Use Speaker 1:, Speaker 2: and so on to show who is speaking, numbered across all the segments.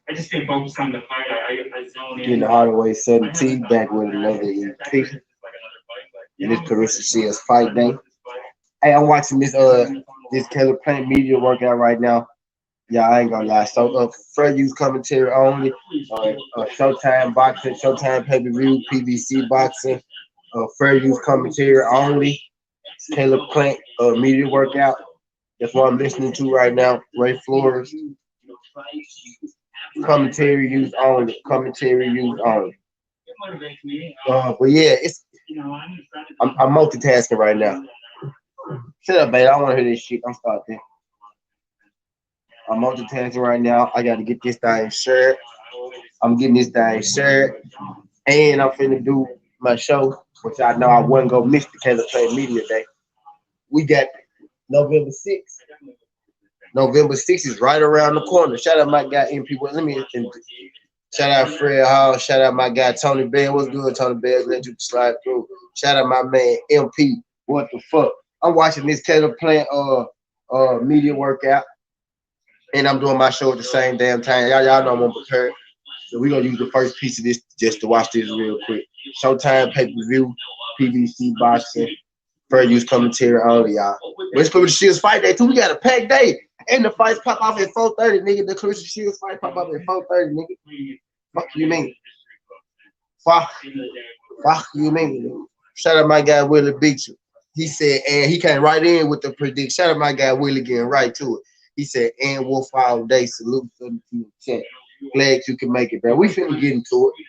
Speaker 1: I just stay focused on the fight. I zone in.
Speaker 2: Getting Hardaway 17 back with another EP. And this Clarissa Shields fight day. Hey, I'm watching this Caleb Plant media workout right now. Yeah, I ain't gonna lie. So fair use commentary only. Showtime boxing, Showtime pay per view, PVC boxing. Fair use commentary only. Caleb Plant media workout. That's what I'm listening to right now. Ray Flores commentary use only. Commentary use only. But yeah, I'm multitasking right now. Shut up, babe. I don't want to hear this shit. I'm starting. I'm multitasking right now. I got to get this thing shirt. I'm getting this thing shirt, and I'm finna do my show, which I know I wasn't gonna miss the Caleb Play Media Day. We got November 6th. November 6th is right around the corner. Shout out my guy MP. Let me shout out Fred Hall. Shout out my guy Tony Bell. What's good, Tony Bell? Glad you can slide through. Shout out my man MP. What the fuck? I'm watching this Caleb Plant media workout, and I'm doing my show at the same damn time. Y'all know I'm prepared. So we're gonna use the first piece of this just to watch this real quick. Showtime pay-per-view, PVC boxing, fair use commentary only, y'all. But it's Clarissa Shields fight day too. We got a packed day. And the fights pop off at 4:30, nigga. The Clarissa Shields fight pop off at 4:30, nigga. Fuck you mean? Fuck you mean? Shout out my guy Willie Beecher. He said, and he came right in with the prediction. Shout out my guy Willie getting right to it. He said, and Wolfe all day. Salute 17%. Glad you can make it, bro. We finna get into it.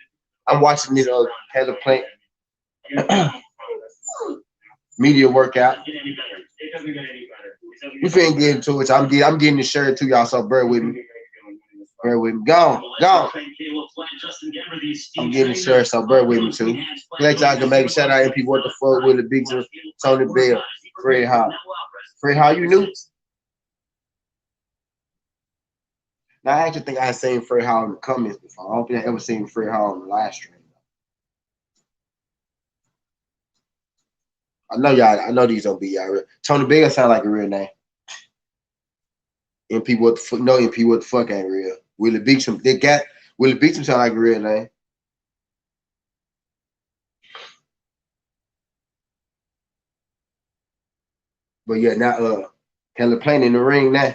Speaker 2: I'm watching this Caleb Plant media workout. We finna get into it. So I'm getting the shirt too, y'all. So bear with me. Bear with me. Gone. I'm getting the shirt, so bear with me too. Glad y'all can make it. Shout out MP What the Fuck with the Big Tony Bell, Fred Hall. Fred Hall, you new? Now I actually think I seen Fred Hall in the comments before. I don't think I ever seen Fred Hall on the live stream. I know y'all. I know these don't be y'all. Tony Bell sound like a real name. MP What the Fuck? No, MP What the Fuck ain't real. Willie Beecham. Willie Beecham sound like a real name. But yeah, now Caleb Plant in the ring now.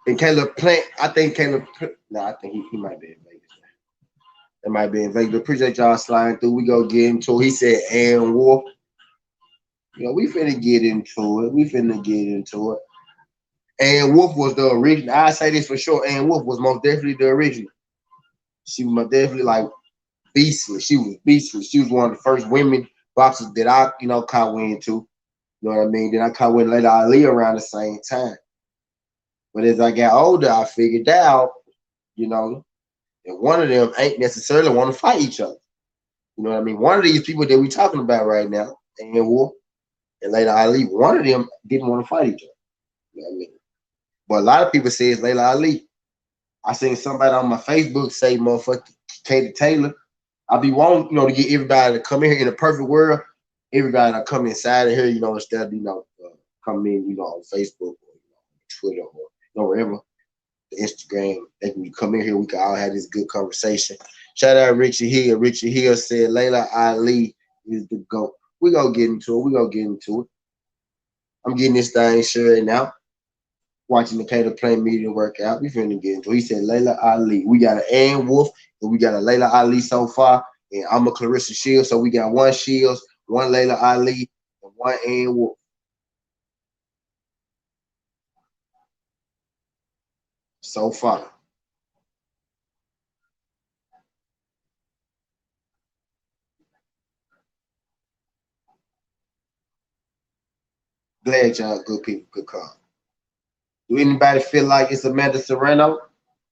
Speaker 2: And Caleb Plant, I think I think he might be in Vegas. It might be in Vegas. Appreciate y'all sliding through. We go get into it. He said, and Wolfe. You know, we finna get into it. And Wolfe was the original. I say this for sure. And Wolfe was most definitely the original. She was most definitely like beastly. She was beastly. She was one of the first women boxers that I, caught wind to. You know what I mean? Then I caught wind later Ali around the same time. But as I got older, I figured out, that one of them ain't necessarily want to fight each other. You know what I mean? One of these people that we talking about right now, and Wolfe, and later Ali, one of them didn't want to fight each other. You know what I mean? But a lot of people say it's Layla Ali. I seen somebody on my Facebook say, motherfucker, Katie Taylor. I be wanting, to get everybody to come in here in a perfect world. Everybody to come inside of here, instead of, coming in, on Facebook or Twitter or wherever, the Instagram. They can come in here. We can all have this good conversation. Shout out Richie Hill. Richie Hill said Layla Ali is the GOAT. We gonna get into it. I'm getting this thing shirt now. Watching the Caleb Plant media workout. We finna get into it. He said Layla Ali. We got an Ann Wolfe and we got a Layla Ali so far. And I'm a Clarissa Shields. So we got one Shields, one Layla Ali, and one Ann Wolfe. So far. Glad y'all good people could come. Do anybody feel like it's Amanda Serrano?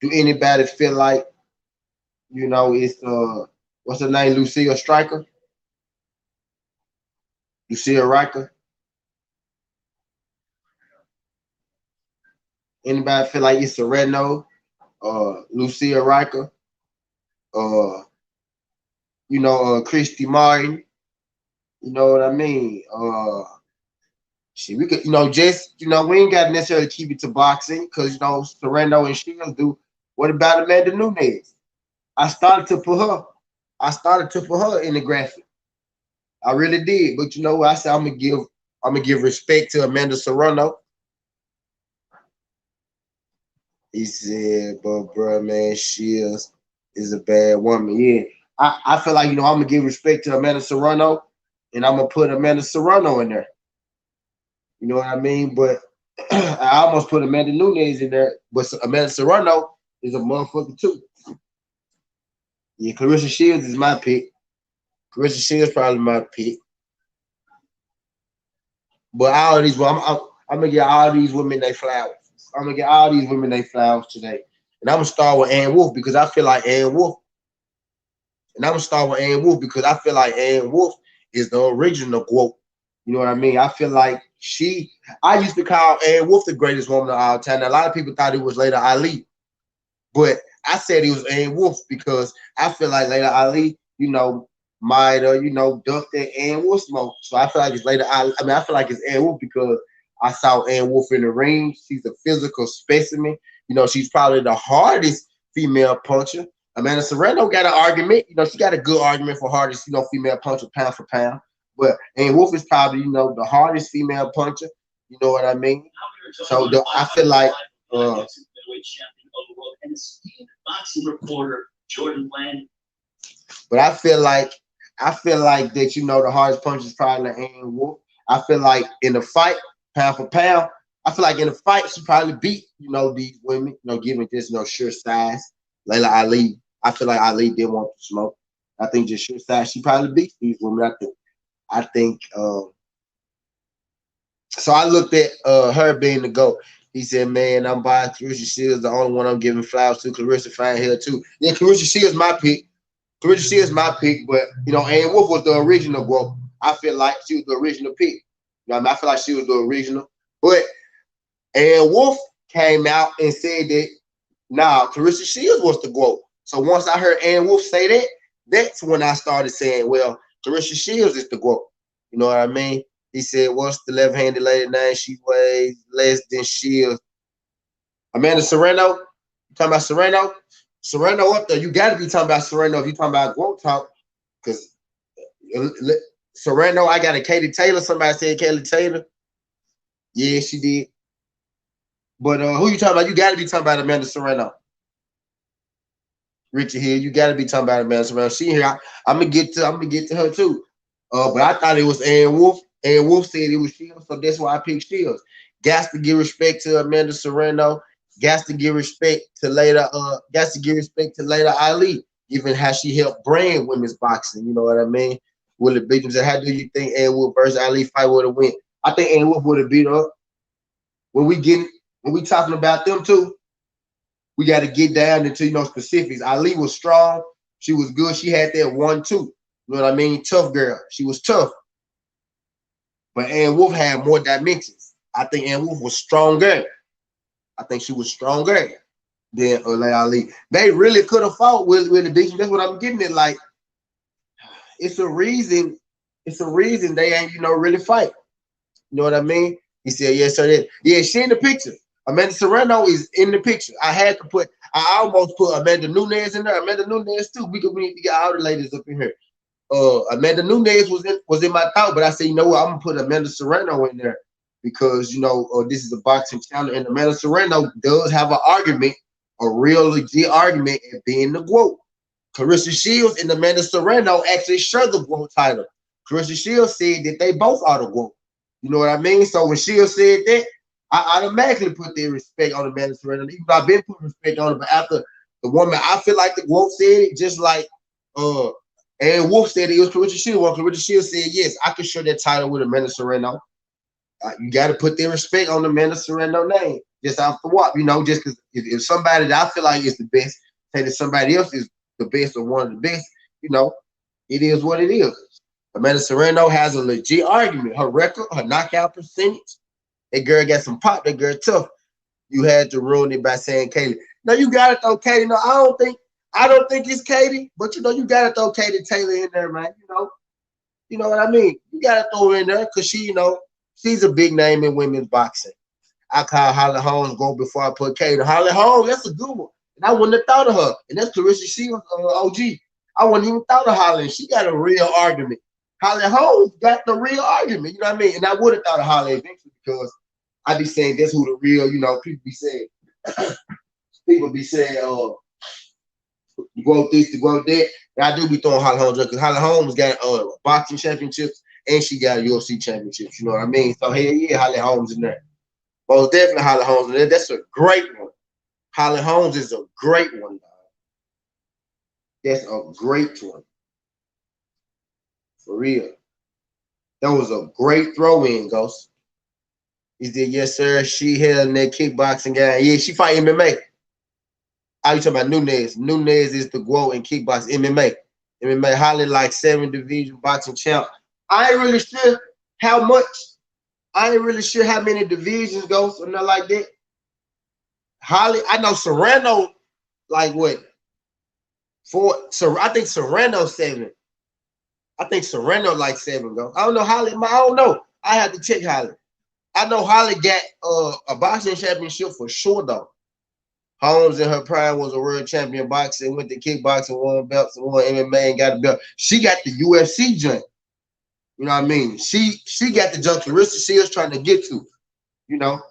Speaker 2: Do anybody feel like, it's what's her name? Lucille Striker? Lucille Riker? Anybody feel like it's Serrano? Lucille Riker? Christy Martin? You know what I mean? Shit, we could, we ain't got to necessarily keep it to boxing because, Serrano and Shields do What about Amanda Nunes? I started to put her in the graphic. I really did. But you know what? I said I'm gonna give respect to Amanda Serrano. He said, but bro, man, she is a bad woman. Yeah. I feel like, I'm gonna give respect to Amanda Serrano and I'm gonna put Amanda Serrano in there. You know what I mean? But I almost put Amanda Nunes in there, but Amanda Serrano is a motherfucker too. Yeah, Clarissa Shields is my pick. Clarissa Shields probably my pick. But all these, I'm gonna get all these women they flowers. I'm gonna get all these women they flowers today, and I'm gonna start with Ann Wolfe because I feel like Ann Wolfe, and I'm gonna start with Ann Wolfe because I feel like Ann Wolfe is the original GWOAT. You know what I mean? I feel like I used to call Ann Wolfe the greatest woman of all time. Now, a lot of people thought it was Layla Ali, but I said it was Ann Wolfe because I feel like Layla Ali, might duck that Ann Wolfe smoke. So I feel like it's Layla Ali. I mean, I feel like it's Ann Wolfe because I saw Ann Wolfe in the ring. She's a physical specimen. She's probably the hardest female puncher. Amanda Serrano got an argument. She got a good argument for hardest, female puncher pound for pound. But Ann Wolfe is probably, the hardest female puncher. You know what I mean? So I feel like but I feel like that the hardest punch is probably Ann Wolfe. I feel like in the fight, pound for pound, I feel like in the fight she probably beat these women. Given this sure size. Layla Ali, I feel like Ali didn't want to smoke. I think just sure size she probably beats these women. I think. So I looked at her being the GOAT. He said, man, I'm buying Clarissa Shields, the only one I'm giving flowers to. Clarissa fine here too. Yeah, Clarissa Shields my pick. Clarissa Shields my pick, but Ann Wolfe was the original GOAT. I feel like she was the original pick. I feel like she was the original. But Ann Wolfe came out and said that Clarissa Shields was the GOAT. So once I heard Ann Wolfe say that, that's when I started saying, well, Clarissa Shields is the GOAT. You know what I mean? He said, what's the left-handed lady name? She weighs less than Shields. Amanda Serrano? You talking about Serrano? Serrano up there. You got to be talking about Serrano if you talking about GWOAT talk. Because Serrano, I got a Katie Taylor. Somebody said Katie Taylor. Yeah, she did. But who you talking about? You got to be talking about Amanda Serrano. Richard Hill, you got to be talking about Amanda Serrano. She here. I'm gonna get to her too. But I thought it was Ann Wolfe. Ann Wolfe said it was Shields, so that's why I picked Shields. Got to give respect to Amanda Serrano. Got to give respect to Layla. Got to give respect to Layla Ali, even how she helped brand women's boxing. You know what I mean? Will it beat them? How do you think Ann Wolfe versus Ali fight would have went? I think Ann Wolfe would have beat her. When we talking about them too, we got to get down into specifics. Ali was strong. She was good. She had that 1-2. You know what I mean? Tough girl. She was tough. But Ann Wolfe had more dimensions. I think Ann Wolfe was stronger. I think she was stronger than Ali. They really could have fought with the Dixon. That's what I'm getting at. Like, it's a reason. It's a reason they ain't really fight. You know what I mean? He said, yes, sir. Yeah, she in the picture. Amanda Serrano is in the picture. I almost put Amanda Nunes in there. Amanda Nunes too. We need to get all the ladies up in here. Amanda Nunes was in my thought, but I said, you know what? I'm gonna put Amanda Serrano in there because this is a boxing channel, and Amanda Serrano does have an argument, a real legit argument at being the GWOAT. Clarissa Shields and Amanda Serrano actually share the GWOAT title. Clarissa Shields said that they both are the GWOAT. You know what I mean? So when Shields said that, I automatically put their respect on Amanda Serrano. Even though I've been putting respect on it, but after the woman, I feel like the GWOAT said it, just like Ann Wolfe said it was Clarissa Shields. Well, Clarissa Shields said, yes, I can share that title with Amanda Serrano. You got to put their respect on Amanda Serrano name. Just off the wop, just because if somebody that I feel like is the best, say that somebody else is the best or one of the best, it is what it is. Amanda Serrano has a legit argument. Her record, her knockout percentage, that girl got some pop, that girl tough. You had to ruin it by saying Katie. No, you got to throw Katie. No, I don't think it's Katie, but you gotta throw Katie Taylor in there, man. You know what I mean? You gotta throw her in there because she's a big name in women's boxing. I call Holly Holmes go before I put Katie. Holly Holmes, that's a good one. And I wouldn't have thought of her. And that's Clarissa Shields, OG. I wouldn't even thought of Holly. And she got a real argument. Holly Holmes got the real argument. You know what I mean? And I would have thought of Holly eventually because I be saying that's who the real, you know, people be saying, GWOAT this, the GWOAT that. And I do be throwing Holly Holmes up because Holly Holmes got boxing championships and she got UFC championships. You know what I mean? So hell yeah, Holly Holmes in there. Most definitely Holly Holmes in there. That's a great one. Holly Holmes is a great one, dog. That's a great one. For real. That was a great throw-in, Ghost. He said, yes, sir. She held in that kickboxing guy. Yeah, she fight MMA. I you talking about Nunez. Nunez is the GWOAT in kickboxing, MMA. MMA Holly like 7 division boxing champ. I ain't really sure how much. I ain't really sure how many divisions go or nothing like that. Holly, I know Serrano like what? 4. So I think Serrano 7. I think Serrano like 7 go. I don't know Holly. I don't know. I have to check Holly. I know Holly got a boxing championship for sure though. Holmes in her prime was a world champion boxer, went to kickboxing, won belts, and won MMA and got a belt. She got the UFC joint. You know what I mean? She got the junk Clarissa Shields trying to get to. You know?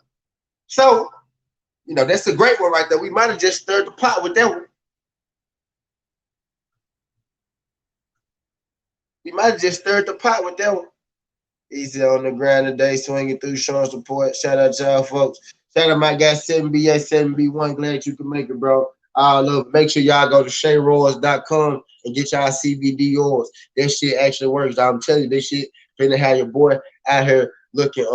Speaker 2: So, you know, that's a great one right there. We might have just stirred the pot with that one. We might have just stirred the pot with that one. Easy on the ground today, swinging through, showing support. Shout out to y'all folks. Shout out my guy 7BA, 7B1. Glad you can make it, bro. Look, make sure y'all go to ShayRoyals.com and get y'all CBD oils. That shit actually works. I'm telling you, this shit finna have your boy out here looking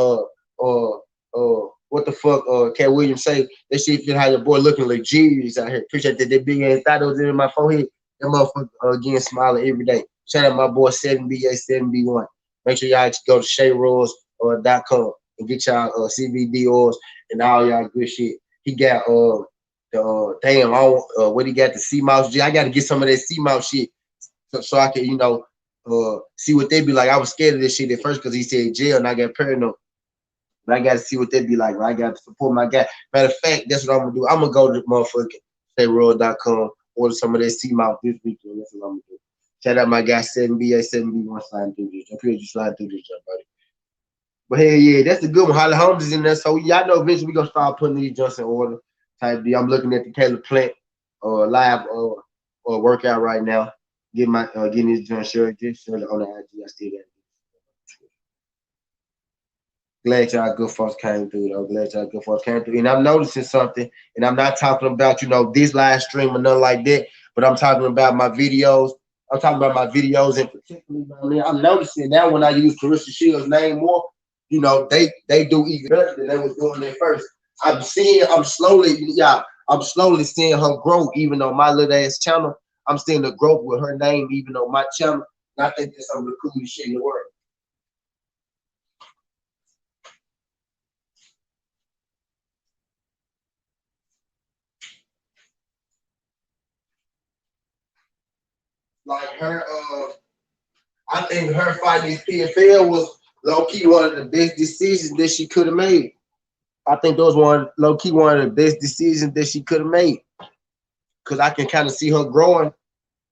Speaker 2: what the fuck Cat Williams say? That shit finna have your boy looking luxurious out here. Appreciate that big ass thought was in my forehead. That motherfucker again smiling every day. Shout out my boy 7BA, 7B1. Make sure y'all go to ShayRoyals.com and get y'all CBD oils and all y'all good shit. He got what he got, the sea mouse G. I gotta get some of that sea mouse shit so I can, you know, see what they be like. I was scared of this shit at first because he said jail and I got paranoid. But I gotta see what they be like. I gotta support my guy. Matter of fact, that's what I'm gonna do. I'm gonna go to motherfucking ShayRoyals.com, order some of that sea mouse this weekend. That's what I'm gonna do. Shout out my guy 7BA, 7B1 sliding through this. I'm pretty you sliding through this, buddy. But hell yeah, that's a good one. Holly Holmes is in there. So y'all know eventually we're gonna start putting these joints in order. Type D. I'm looking at the Caleb Plant live workout right now. Getting this joint shirt just on the IG. I still got it. Glad y'all good folks came through though. Glad y'all good folks came through. And I'm noticing something, and I'm not talking about, you know, this live stream or nothing like that, but I'm talking about my videos. I'm talking about my videos in particular. I'm noticing now when I use Clarissa Shields' name more, you know, they do even better than they was doing at first. I'm slowly seeing her grow, even on my little ass channel. I'm seeing the growth with her name, even on my channel. And I think that's some of the coolest shit in the world. Like her, I think her fighting PFL was low-key one of the best decisions that she could have made. I think those one low-key one of the best decisions that she could have made. Cause I can kind of see her growing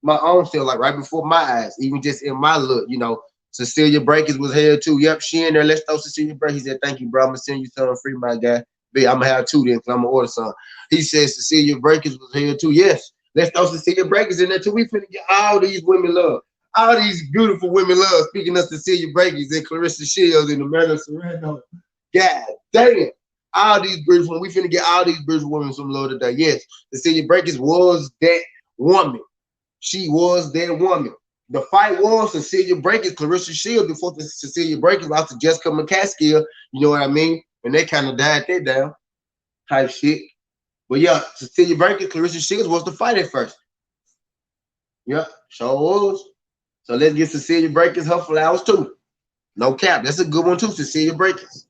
Speaker 2: my own self, like right before my eyes, even just in my look, you know. Cecilia Breakers was here too. Yep, she in there. Let's throw Cecilia Breakers. He said, thank you, bro. I'm gonna send you something free, my guy. B, I'm gonna have 2 then, cause I'm gonna order some. He said Cecilia Breakers was here too. Yes. Let's throw Cecilia Breakers in there too. We finna get all these women love. All these beautiful women love. Speaking of Cecilia Breakers and Clarissa Shields and Amanda Serrano. God damn. All these beautiful, we finna get all these beautiful women some love today. Yes, Cecilia Breakers was that woman. She was that woman. The fight was Cecilia Breakers, Clarissa Shields before Cecilia Breakers lost to Jessica McCaskill. You know what I mean? And they kind of died that down type shit. But yeah, Cecilia Breakers, Clarissa Shields was the fight at first. Yeah, sure was. So let's get Cecilia Breakers her flowers too. No cap. That's a good one too, Cecilia Breakers.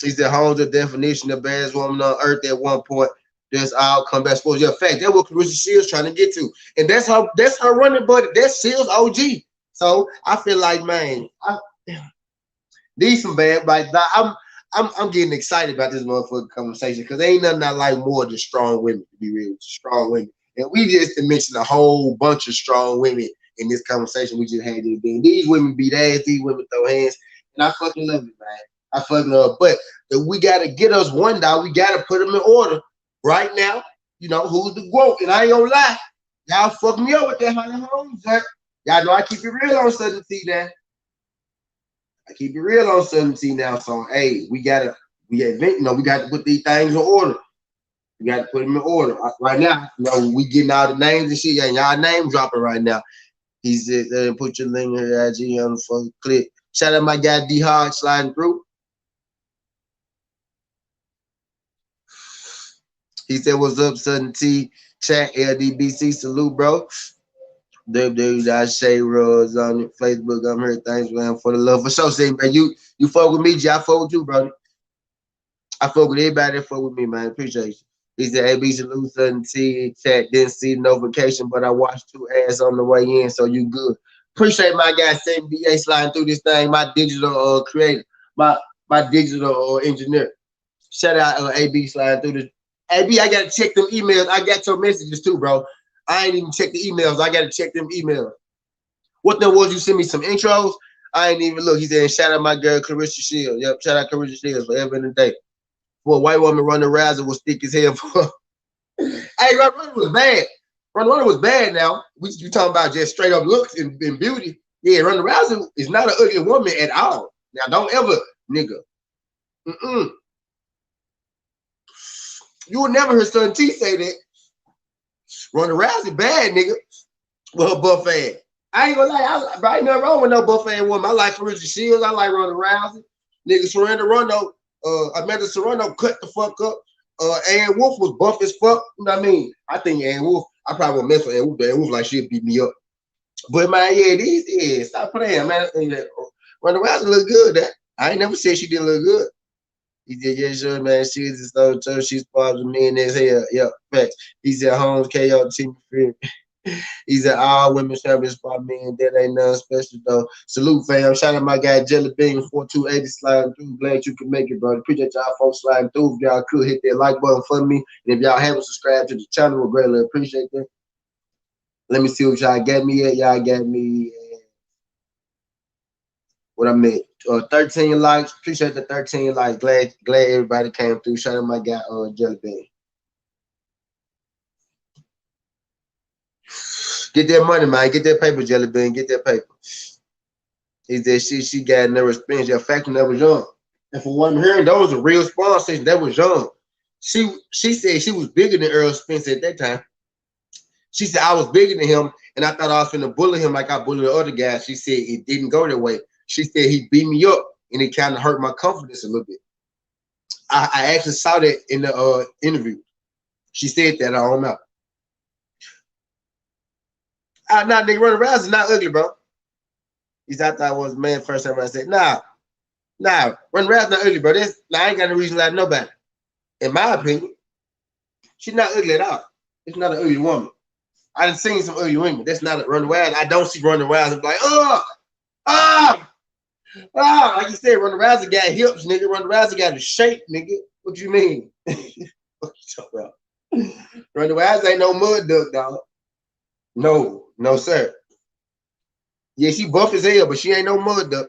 Speaker 2: He said, Holmes, the definition of baddest woman on earth at one point. That's all combat sports. Yeah, fact. That's what Clarissa Shields trying to get to. And that's her running buddy. That's Shields OG. So I feel like, man, these some bad, like I'm getting excited about this motherfucking conversation because ain't nothing I like more than strong women, to be real. Strong women. And we just mentioned a whole bunch of strong women in this conversation we just had. These women beat ass, these women throw hands, and I fucking love it, man. I fucking love it. But we gotta get us one down. We gotta put them in order right now. You know, who's the GWOAT? And I ain't gonna lie, y'all fuck me up with that honey homes, sir. Y'all know I keep it real on Southern T now. I keep it real on Southern T now. So hey, we got to put these things in order. We got to put them in order right now. You know, we getting all the names and shit, and y'all name dropping right now. He said, "Put your link in here, IG on the fucking clip." Shout out my guy D Hard sliding through. He said, "What's up, Southern T? Chat LDBC salute, bro." www.Shay Rose on Facebook. I'm here. Thanks, man, for the love. For sure, say, man, you fuck with me, G. I fuck with you, brother. I fuck with everybody that fuck with me, man. Appreciate you. He said, AB salute, Southern T. Chat didn't see the notification, but I watched 2 ads on the way in, so you good. Appreciate my guy, 7BA, sliding through this thing. My digital creator, my digital engineer. Shout out AB sliding through this. AB, I gotta check them emails. I got your messages too, bro. I ain't even check the emails. I gotta check them emails. What that was? You send me some intros. I ain't even look. He said, "Shout out my girl Carissa Shields." Yep, shout out Carissa Shields forever and a day. For a white woman running around was thick as hell. Hey, Run was bad. Run was bad. Now you talking about just straight up looks and beauty? Yeah, Ronda Rousey is not an ugly woman at all. Now don't ever, nigga. You will never hear Son T say that. Ronda Rousey bad, nigga. With her buff ass. I ain't gonna lie, I ain't nothing wrong with no buff ass woman. I like Carissa Shields. I like Ronda Rousey. Nigga, Serrano, Amanda Serrano cut the fuck up. Ann Wolfe was buff as fuck. You know what I mean? I think Ann Wolfe, I probably won't mess with Ann Wolfe. Ann Wolfe like she'll beat me up. But man, yeah, stop playing, man. Ronda Rousey look good. I ain't never said she didn't look good. He said, "Yeah, sure, man. She's just so she's part of me in this hell." Yep, facts. He said, "Holmes, KO, team free." He said, "All women champions by me, and that ain't nothing special though." Salute, fam. Shout out my guy Jelly Bean 4280 sliding through. Glad you could make it, bro. Appreciate y'all folks sliding through. If y'all could hit that like button for me, and if y'all haven't subscribed to the channel, we'll greatly appreciate that. Let me see what y'all got me at. Y'all got me what I meant. 13 likes. Appreciate the 13 likes. Glad everybody came through. Shout out my guy Jelly Bean. Get that money, man. Get that paper, Jelly Bean. Get that paper. He said she got never spent. Your factory never was young. And from what I'm hearing, those are real sponsors. That was young. She said she was bigger than Earl Spence at that time. She said I was bigger than him, and I thought I was finna bully him like I bullied the other guys. She said it didn't go that way. She said he beat me up, and it kind of hurt my confidence a little bit. I actually saw that in the interview. She said that on her mouth. Nah, nigga, Ronda Rousey not ugly, bro. He said I thought I was a man first time I said, nah, Ronda Rousey not ugly, bro. I ain't got no reason to like nobody. In my opinion, she's not ugly at all. It's not an ugly woman. I done seen some ugly women. That's not a Ronda Rousey. I don't see Ronda Rousey like, like you said, Ronda Rousey got hips, nigga. Ronda Rousey got a shape, nigga. What you mean? What you talking about? Ronda Rousey ain't no mud duck, dog. No, sir. Yeah, she buff as hell, but she ain't no mud duck.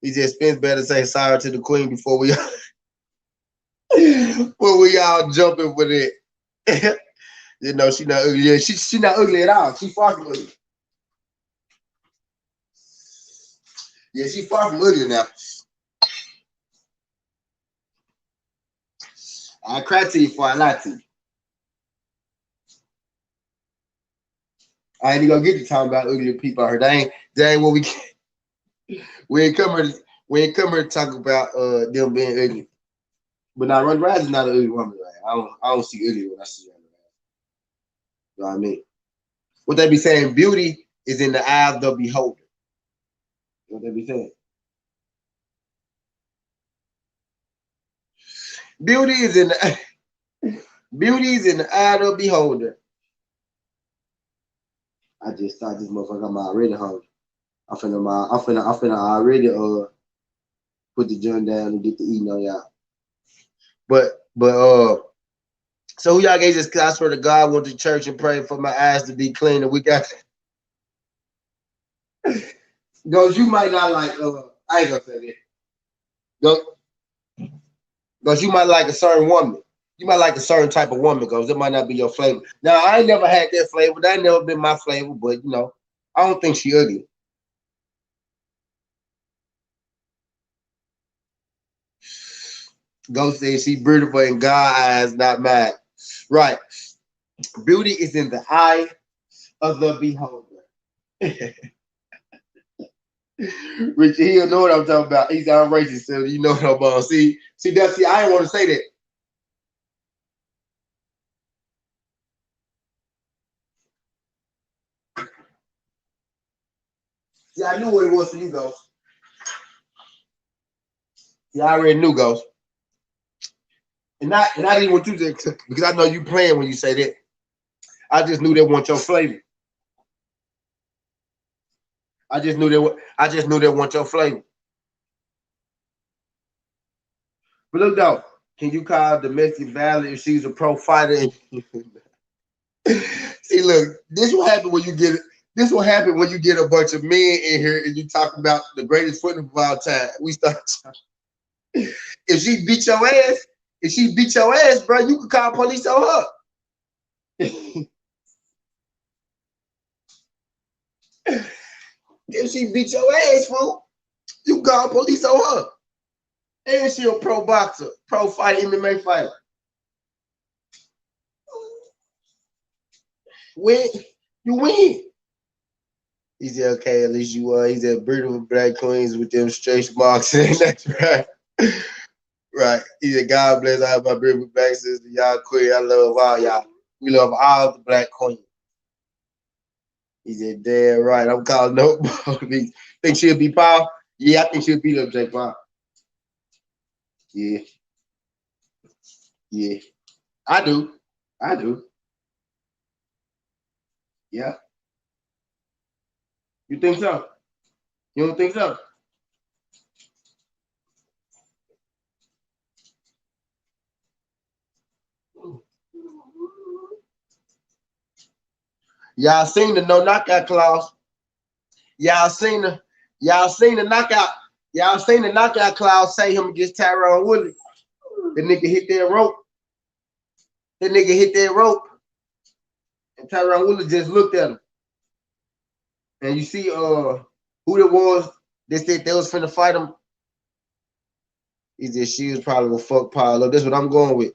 Speaker 2: He just Spence better say sorry to the queen before we all jumping with it. You know, she not ugly. Yeah, she not ugly at all. She far from ugly. Yeah, she far from ugly now. I cry to you before I lie to you. I ain't even gonna get to talking about ugly people out here. That ain't what we ain't come here to talk about them being ugly. But now Ronda Rousey's not an ugly woman. Right? I don't see ugly when I see Ronda Rousey. You know what I mean? What they be saying, beauty is in the eye of the beholder. What they be saying? Beauty is in the eye of the beholder. I just thought this motherfucker I'm already hungry. I'm finna already put the joint down and get the eating on y'all. But so who y'all gave this? Cause I swear to God, I went to church and prayed for my eyes to be clean, and we got Ghost, you might not like I ain't gonna say that. Ghost, you might like a certain woman. You might like a certain type of woman, Ghost. It might not be your flavor. Now I ain't never had that flavor. That ain't never been my flavor, but you know, I don't think she ugly. Ghost says she beautiful in God's eyes, not mine. Right. Beauty is in the eye of the beholder. Rich, he'll know what I'm talking about. He's outrageous, so you know what I'm about. See, I didn't want to say that. See, I knew what it was for you, Ghost. Yeah, I already knew, Ghost. And I didn't want you to, because I know you playing when you say that. I just knew they want your flavor. I just knew they want your flavor. But look though, can you call domestic violence if she's a pro fighter? See, look, this will happen when you get it. This will happen when you get a bunch of men in here and you talk about the greatest football of all time. We start. If she beat your ass, bro, you can call police on her. If she beat your ass, fool, you can call police on her. And she a pro boxer, pro fighter, MMA fighter. Win, you win. He said, okay, at least you won. He said, beautiful black queens with them straight marks. That's right. Right. He said, God bless all my beautiful black sisters. Y'all queen. I love all y'all. We love all the black queens. He said, damn right. I'm calling no police. Think she'll be Paul? Yeah, I think she'll beat up Jake Paul. Yeah. Yeah. I do. Yeah. You think so? You don't think so? Y'all seen the no knockout clause. Y'all seen the knockout. Y'all seen the knockout clause say him against Tyron Woodley. The nigga hit that rope. And Tyron Woodley just looked at him. And you see who it was they said they was finna fight him. He said she was probably gonna fuck Paul up. That's what I'm going with.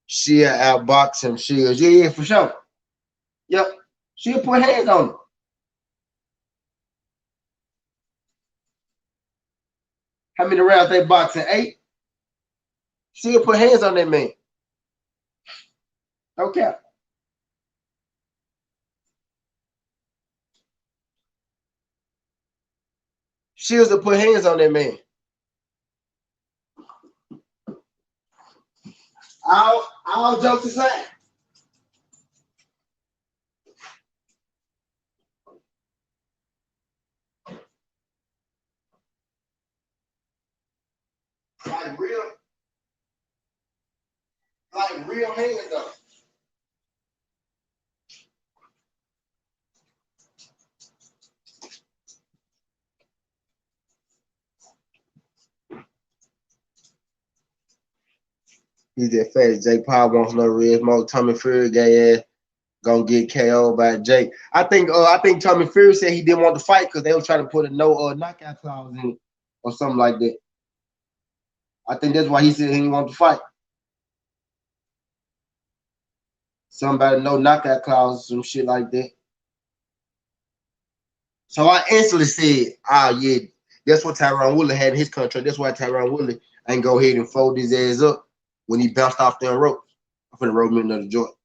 Speaker 2: She'll outbox him. Yeah, for sure. Yep. She'll put hands on him. How many rounds they boxing? 8? She'll put hands on that man. Okay. She'll put hands on that man. All jokes aside. Like real hands though. He's that fat. Jake Paul wants no real smoke. Tommy Fury gay ass gonna get KO'd by Jake. I think Tommy Fury said he didn't want to fight because they were trying to put a no knockout clause in it or something like that. I think that's why he said he didn't want to fight. Somebody no knockout clause, some shit like that. So I instantly said, yeah, that's what Tyron Woodley had in his contract. That's why Tyron Woodley ain't go ahead and fold his ass up when he bounced off them ropes. I'm finna roll me another joint.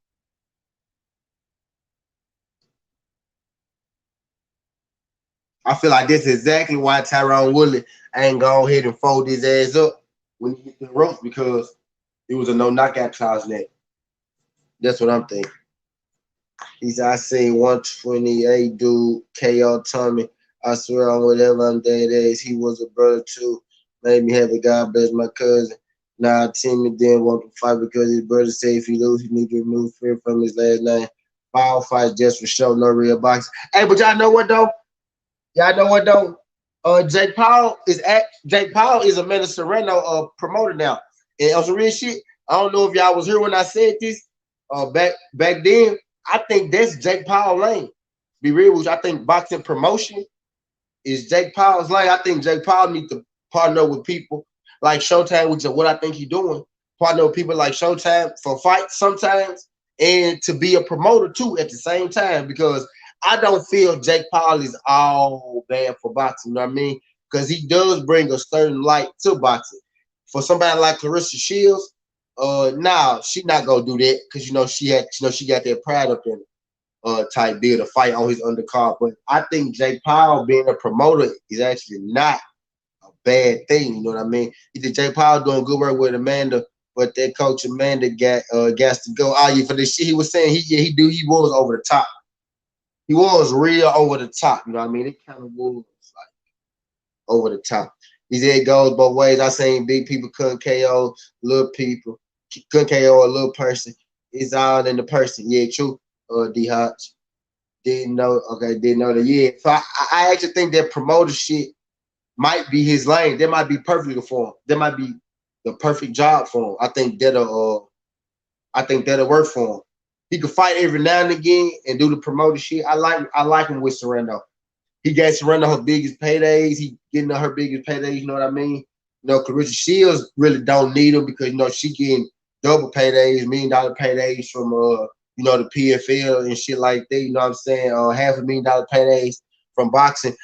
Speaker 2: I feel like that's exactly why Tyron Woodley ain't go ahead and fold his ass up when he hit the ropes because it was a no knockout clause in that. That's what I'm thinking. He said, I seen 128 dude KO Tommy. I swear on whatever I'm dead age, he was a brother too. made me happy. God bless my cousin. Now Timmy didn't want to fight because his brother said if he lose, he need to remove fear from his last name. Power fights just for show, no real boxing. Hey, but y'all know what though? Y'all know what though? Jake Paul is a man of Serrano promoter now. And on some real shit, I don't know if y'all was here when I said this. Back then, I think that's Jake Paul lane. Be real with you, I think boxing promotion is Jake Paul's lane. I think Jake Paul needs to partner with people like Showtime, which is what I think he's doing. Partner with people like Showtime for fights sometimes, and to be a promoter too at the same time. Because I don't feel Jake Paul is all bad for boxing. You know what I mean? Because he does bring a certain light to boxing. For somebody like Clarissa Shields, nah, she not gonna do that because she got that pride up in her type deal to fight on his undercard. But I think Jake Paul being a promoter is actually not a bad thing. You know what I mean? Either Jake Paul doing good work with Amanda, but that coach Amanda got to go. Oh yeah, for the shit he was saying, he was over the top. He was real over the top. You know what I mean? It kind of was like over the top. He said it goes both ways. I seen big people couldn't KO little people, couldn't KO a little person. It's all in the person. Yeah, true. D Hodge. Didn't know. Okay, didn't know that. Yeah. So I actually think that promoter shit might be his lane. That might be perfect for him. That might be the perfect job for him. I think that'll work for him. He could fight every now and again and do the promoter shit. I like him with Serrano. He got Serrano her biggest paydays. He getting her biggest paydays. You know what I mean? You know, Clarissa Shields really don't need him because she getting double paydays, $1 million paydays from the PFL and shit like that. You know what I'm saying? $500,000 paydays from boxing.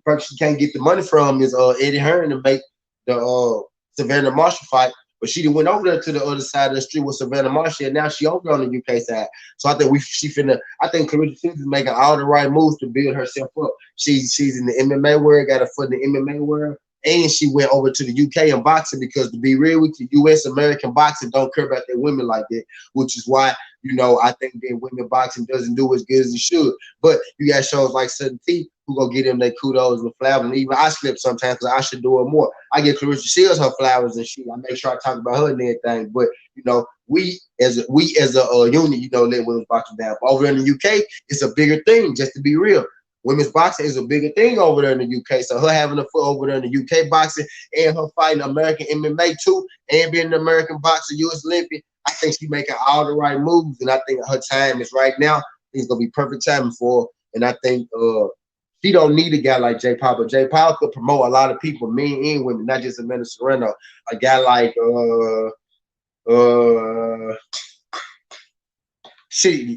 Speaker 2: Person she can't get the money from is Eddie Hearn to make the Savannah Marshall fight. But she went over there to the other side of the street with Savannah Marshall, and now she over on the UK side. So I think I think Clarissa Shields is making all the right moves to build herself up. She's in the MMA world, got a foot in the MMA world, and she went over to the UK and boxing because to be real with you, US American boxing don't care about their women like that, which is why I think that women boxing doesn't do as good as it should. But you got shows like Sudden T who go get them their kudos and flowers. And even I slip sometimes because I should do it more. I give Clarissa Shields her flowers and shit. I make sure I talk about her and everything. But we as a unit, let women's boxing down. But over in the UK, it's a bigger thing. Just to be real, women's boxing is a bigger thing over there in the UK. So her having a foot over there in the UK boxing and her fighting American MMA too, and being an American boxer, US Olympian, I think she's making all the right moves, and I think her time is right now. It's gonna be perfect timing for her. And I think she don't need a guy like Jay Paul, but Jay Paul could promote a lot of people, men and women, not just Amanda Serrano. A guy like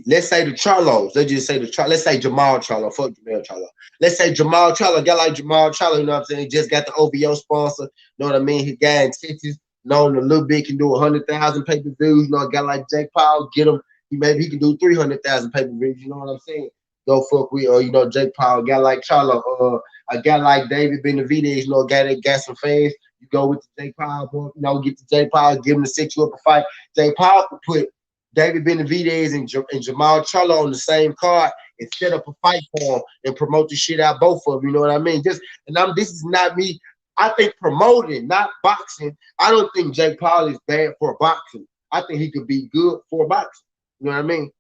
Speaker 2: let's say the Charlos. Let's just say let's say Jamal Charlo. Fuck Jamal Charlo. Let's say Jamal Charlo. A guy like Jamal Charlo, you know what I'm saying? He just got the OVO sponsor. You know what I mean? He guy in Texas, known a little bit, can do 100,000 pay-per-views. A guy like Jake Paul, get him. He can do 300,000 pay-per-views. You know what I'm saying? Go fuck with Jake Paul. A guy like Charlo. A guy like David Benavidez. A guy that got some fans. You go with the Jake Paul. Get to Jake Paul. Give him to set you up a fight. Jake Paul could put David Benavidez and Jamal Charlo on the same card and set up a fight for him and promote the shit out both of them. You know what I mean? This is not me. I think promoting, not boxing. I don't think Jake Paul is bad for boxing. I think he could be good for boxing. You know what I mean?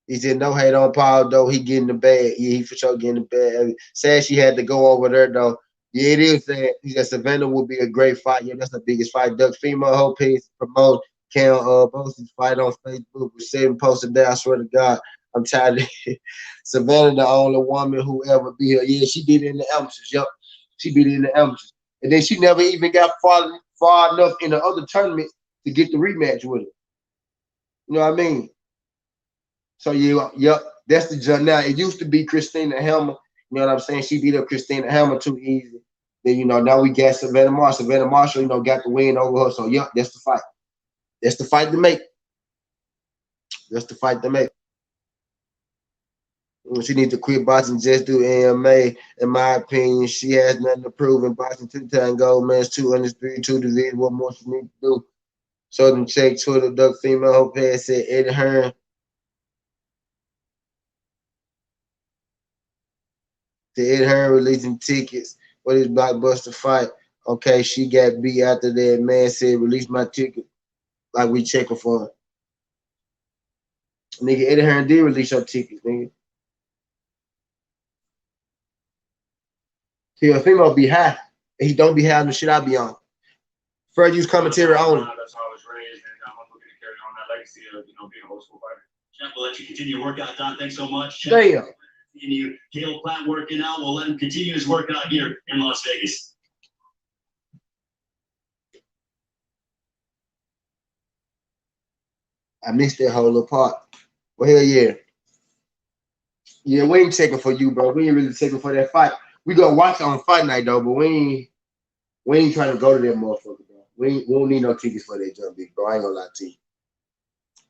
Speaker 2: He said no hate on Paul though. He getting the bag. Yeah, he for sure getting the bag. Sad she had to go over there though. Yeah, it is sad. He said Savannah would be a great fight. Yeah, that's the biggest fight. Duck female whole piece promote. Cam Bose's fight on Facebook with 7 posted there. I swear to God, I'm tired of it. Savannah, the only woman who ever be here. Yeah, she did it in the amateurs. Yup, she beat it in the amateurs. And then she never even got far enough in the other tournaments to get the rematch with her. You know what I mean? So yeah, yep, that's the jump. Now it used to be Christina Hammer. You know what I'm saying? She beat up Christina Hammer too easy. Then now we got Savannah Marshall. Savannah Marshall, got the win over her. So yep, that's the fight. That's the fight to make. That's the fight to make. She needs to quit boxing, just do MMA. In my opinion, she has nothing to prove in boxing. 2-time gold medals, 203, 2 divisions. What more she needs to do? Southern check Twitter, Duck female hope said Eddie Hearn. The Eddie Hearn releasing tickets for this blockbuster fight. Okay, she got beat after that. Man said, release my ticket. Like we checking for her. Nigga, Eddie Hearn did release your tickets, nigga. See, a female be high. And he don't be high on the shit I be on. Fair use commentary only.
Speaker 1: That's how I was raised, and I'm looking to carry on that legacy of being a old school fighter. Jeff, we'll let you continue your workout, Don. Thanks so much. Jeff,
Speaker 2: Damn.
Speaker 1: continue Caleb Platt working out. We'll let him continue his workout here in Las Vegas.
Speaker 2: I missed that whole little part. Well, hell yeah. Yeah, we ain't checking for you, bro. We ain't really checking for that fight. We gonna watch on fight night though, but we ain't trying to go to that motherfucker, bro. We don't need no tickets for that jump, big bro. I ain't gonna lie to you.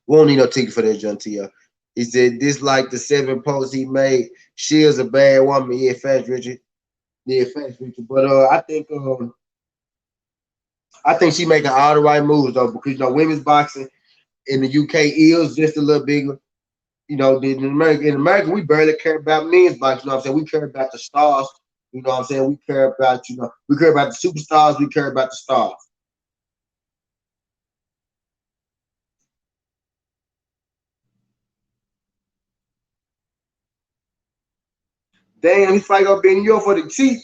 Speaker 2: We don't need no ticket for that jump to you. He said this like the 7 posts he made. She is a bad woman. Yeah, fast Richard. Yeah, fast Richard. But I think she making all the right moves though, because women's boxing in the UK is just a little bigger. In America, we barely care about men's boxing. You know what I'm saying? We care about the stars. You know what I'm saying? We care about, we care about the superstars. We care about the stars. Damn, this fight gonna be in New York for the cheap.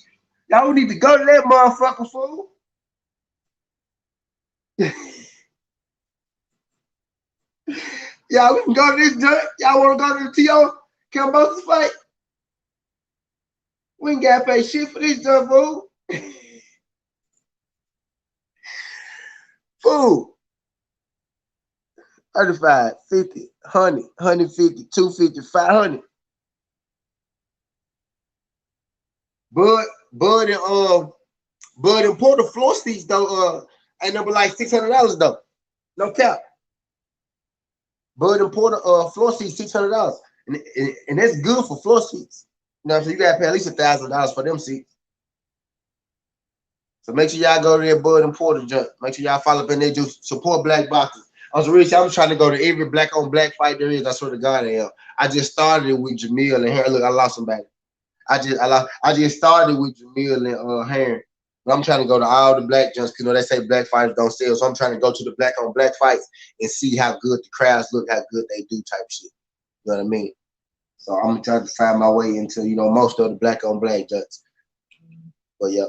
Speaker 2: Y'all don't need to go to that motherfucker, fool. Y'all, we can go to this joint. Y'all want to go to the T.O. Cambosis fight? We ain't got to pay shit for this joint, fool. Fool. 35, 50, 100, 150, 250, 500. Bud and Porter floor seats though, ain't number like $600 though. No cap. Bud and Porter floor seats $600. And that's good for floor seats. You know what I'm saying? You gotta pay at least $1,000 for them seats. So make sure y'all go to that Bud and Porter jump. Make sure y'all follow up in there, just support black boxers. I'm trying to go to every black on black fight there is. I swear to God I am. I just started it with Jamil and her. Look, I lost somebody. I just started with Jamil and Heron. But I'm trying to go to all the black jumps because they say black fighters don't sell. So I'm trying to go to the black on black fights and see how good the crowds look, how good they do type shit. You know what I mean? So I'm trying to find my way into, most of the black on black jumps. But yeah.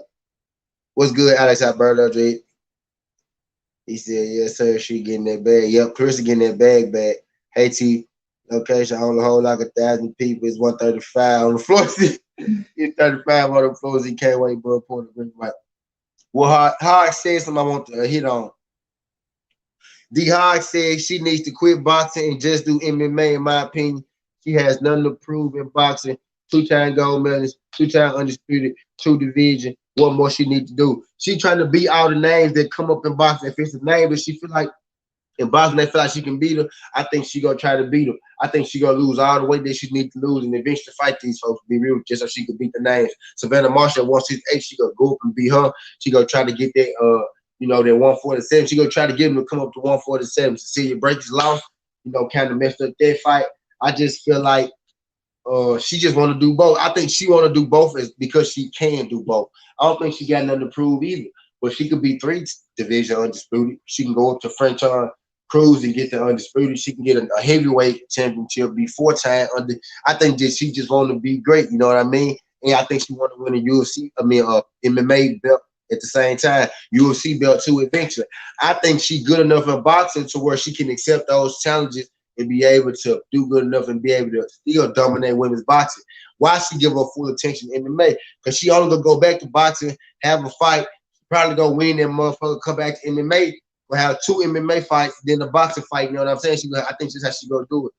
Speaker 2: What's good, Alex Alberto, J? He said, yes, sir, she getting that bag. Yep, Chris is getting that bag back. Hey, T, location on the whole like 1,000 people. It's 135 on the floor. It's 35 on the floors. He can't wait, bro. Right. Well, Hog said something I want to hit on. D Hog said she needs to quit boxing and just do MMA, in my opinion. She has nothing to prove in boxing. 2-time gold medalist, 2-time undisputed, 2 division. What more she need to do? She trying to beat all the names that come up in boxing. If it's a name that she feel like in boxing, they feel like she can beat her, I think she gonna try to beat her. I think she gonna lose all the weight that she needs to lose and eventually fight these folks, to be real, just so she can beat the names. Savannah Marshall, 168, she gonna go up and beat her. She gonna try to get that that 147. She gonna try to get him to come up to 147. Cecilia Breakers lost, kind of messed up that fight. I just feel like she just want to do both. I think she want to do both because she can do both. I don't think she got nothing to prove either. But she could be 3 division undisputed. She can go up to French Cruz and get the undisputed. She can get a heavyweight championship, be 4-time under. I think that she just want to be great. You know what I mean? And I think she want to win a UFC. MMA belt at the same time. UFC belt too eventually. I think she good enough in boxing to where she can accept those challenges and be able to do good enough and be able to still dominate women's boxing. Why she give her full attention in MMA? Because she only gonna go back to boxing, have a fight, probably gonna win that motherfucker, come back to MMA, we'll have 2 MMA fights, then a boxing fight. You know what I'm saying? I think that's how she gonna do it.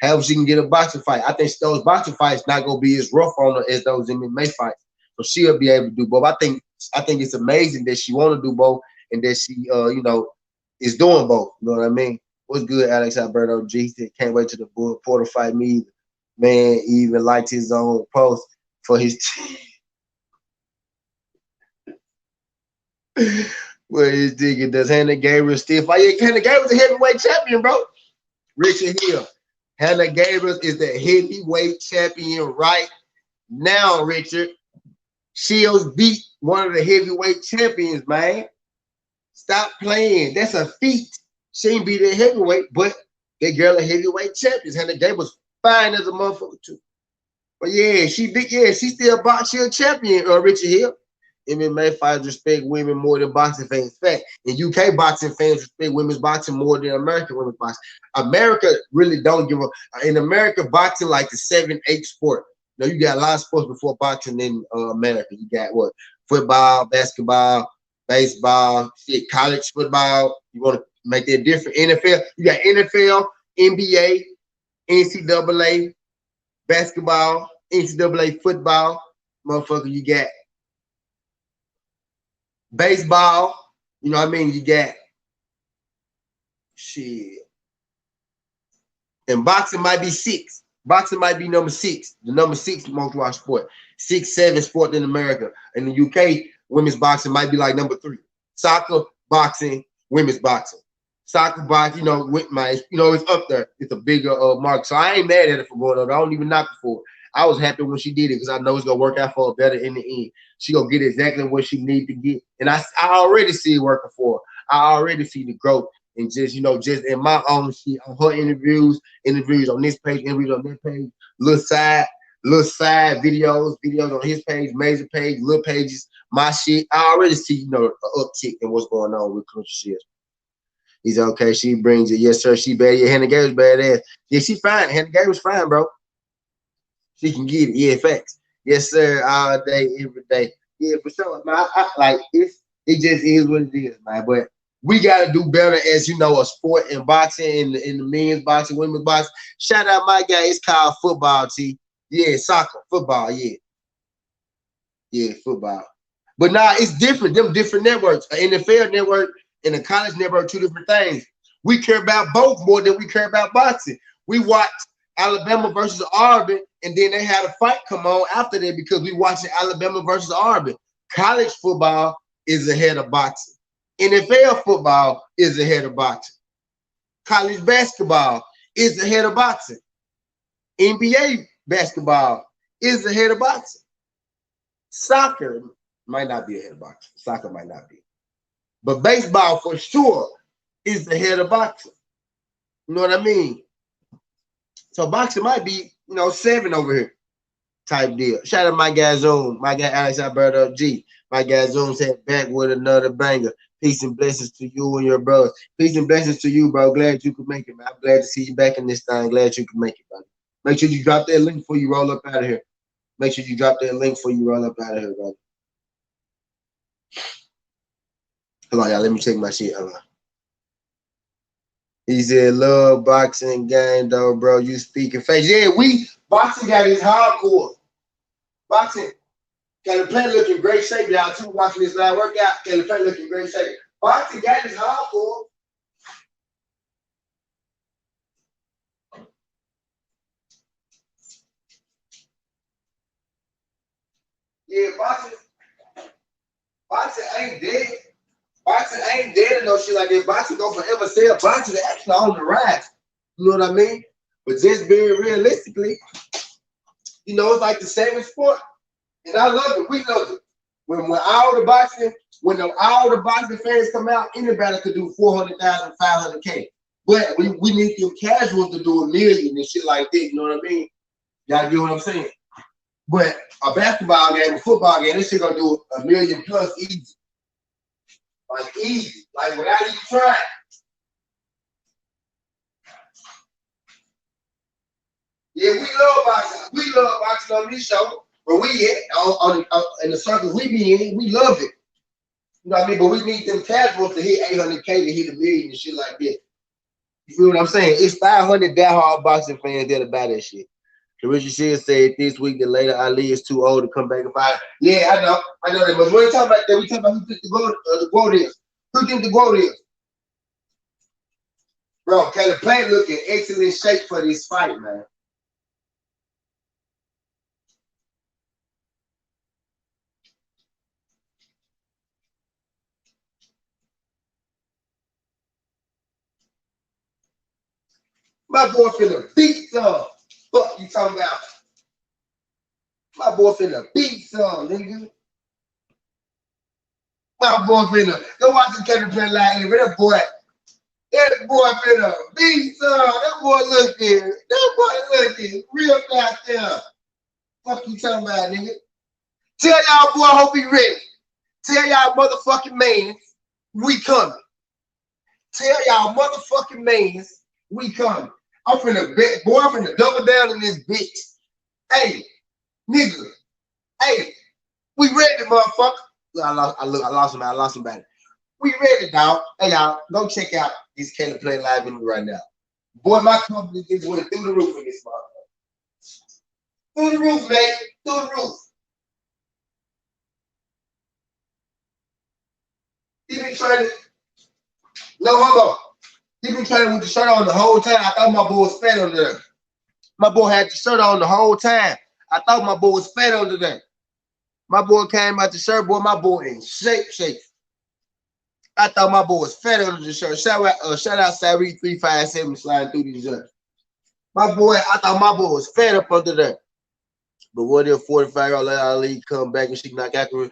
Speaker 2: However she can get a boxing fight. I think those boxing fights not gonna be as rough on her as those MMA fights. So she'll be able to do both. I think it's amazing that she want to do both and that she is doing both. You know what I mean? What's good, Alex Alberto G? Can't wait to the Porter fight me either. Man, he even liked his own post for his team. Well, his digging does Hannah Gabriel still fight? Yeah, Hannah Gabriel's a heavyweight champion, bro. Richard Hill. Hannah Gabriel is the heavyweight champion right now, Richard. Shields beat one of the heavyweight champions, man. Stop playing. That's a feat. She ain't be the heavyweight, but that girl a heavyweight champion. And the game was fine as a motherfucker too. But yeah, she big. Yeah, she still boxing a champion. Richard Hill. MMA fighters respect women more than boxing fans. Fact, in UK, boxing fans respect women's boxing more than American women's boxing. America really don't give a. In America, boxing like the 7-8 sport. Now you got a lot of sports before boxing in America. You got what? Football, basketball, baseball, shit, college football. You want to make that different. NFL, you got NFL, NBA, NCAA, basketball, NCAA football. Motherfucker, you got baseball, you know what I mean? You got shit. And boxing might be 6. Boxing might be number 6. The number 6 most watched sport. 6, 7 sport in America. In the UK, women's boxing might be like number 3. Soccer, boxing, women's boxing. Soccer, boxing, it's up there. It's a bigger mark. So I ain't mad at it for going on. I don't even knock it for it. I was happy when she did it because I know it's gonna work out for her better in the end. She gonna get exactly what she need to get, and I already see it working for her. I already see the growth, and just in my own shit on her interviews on this page, interviews on that page, little side videos on his page, major page, little pages, my shit. I already see an uptick in what's going on with Coach Shields. He's okay. She brings it. Yes, sir. She bad. Yeah, Hannah Gay was badass. Yeah, she fine. Hannah Gay was fine, bro. She can get it. Yeah, facts. Yes, sir. All day, every day. Yeah, for sure. Man, it just is what it is, man. But we gotta do better as a sport in boxing, in the men's boxing, women's boxing. Shout out my guy. It's called football, T. Yeah, soccer, football, yeah. Yeah, football. But nah, it's different. Them different networks. An NFL network and a college network, 2 different things. We care about both more than we care about boxing. We watch Alabama versus Auburn, and then they had a fight come on after that because we watching Alabama versus Auburn. College football is ahead of boxing. NFL football is ahead of boxing. College basketball is ahead of boxing. NBA basketball is ahead of boxing. Soccer might not be ahead of boxing. Soccer might not be. But baseball for sure is ahead of boxing. You know what I mean? So boxing might be, 7 over here type deal. Shout out my guy Zoom, my guy Alex Alberto G. My guy Zoom said back with another banger. Peace and blessings to you and your brothers. Peace and blessings to you, bro. Glad you could make it, man. I'm glad to see you back in this thing. Glad you could make it, buddy. Make sure you drop that link before you roll up out of here. Make sure you drop that link before you roll up out of here, brother. Hold on, y'all. Let me check my shit. Hold on. He said, love boxing game, though, bro. You speaking face. Yeah, boxing got his hardcore. Boxing got the plant looking great shape, y'all, too. Watching this live workout, got the plant looking great shape. Boxing got his hardcore. Yeah, boxing ain't dead. Boxing ain't dead and no shit like that. Boxing gonna forever sell. Boxing is actually on the rise. You know what I mean? But just being realistically, it's like the 7th sport. And I love it. We love it. When all the boxing fans come out, anybody could do 400,000, 500K. But we need them casuals to do 1 million and shit like that. You know what I mean? Y'all get what I'm saying? But a basketball game, a football game, this shit gonna do 1 million plus easy. Like easy. Like without even trying. Yeah, we love boxing. We love boxing on this show. Where we at, in the circles we be in, we love it. You know what I mean? But we need them casuals to hit 800K to hit 1 million and shit like that. You feel what I'm saying? It's 500 diehard boxing fans that'll buy that shit. Richard Shields said this week that later Ali is too old to come back and fight. Yeah, I know that. But we ain't talking about that. We talking about who think the GWOAT is. Who think the GWOAT is? Bro, Caleb Plant looking excellent shape for this fight, man. My boy finna beat some. Fuck you talking about? My boy finna beat some, nigga. My boy finna go watch the Caleb play live. That boy finna beat son. That boy looking real out there. Fuck you talking about, nigga? Tell y'all boy, I hope he ready. Tell y'all motherfucking man, we coming. Tell y'all motherfucking man, we coming. I'm finna bet, boy, I'm finna double down in this bitch. Hey, nigga. Hey, we ready, motherfucker. I lost him, back. We ready, dog. Hey, y'all, go check out this Caleb Play Live in right now. Boy, my company just went through the roof in this motherfucker. Through the roof, man. Through the roof. He been trying to. No, hold on. He been training with the shirt on the whole time. I thought my boy was fat under there. My boy had the shirt on the whole time. I thought my boy was fat under there. My boy came out the shirt, boy. My boy in shape. I thought my boy was fat under the shirt. Shout out Sari 357 sliding through these shirts. My boy, I thought my boy was fat up under there. But what if 45-year-old let Ali come back and she knock out the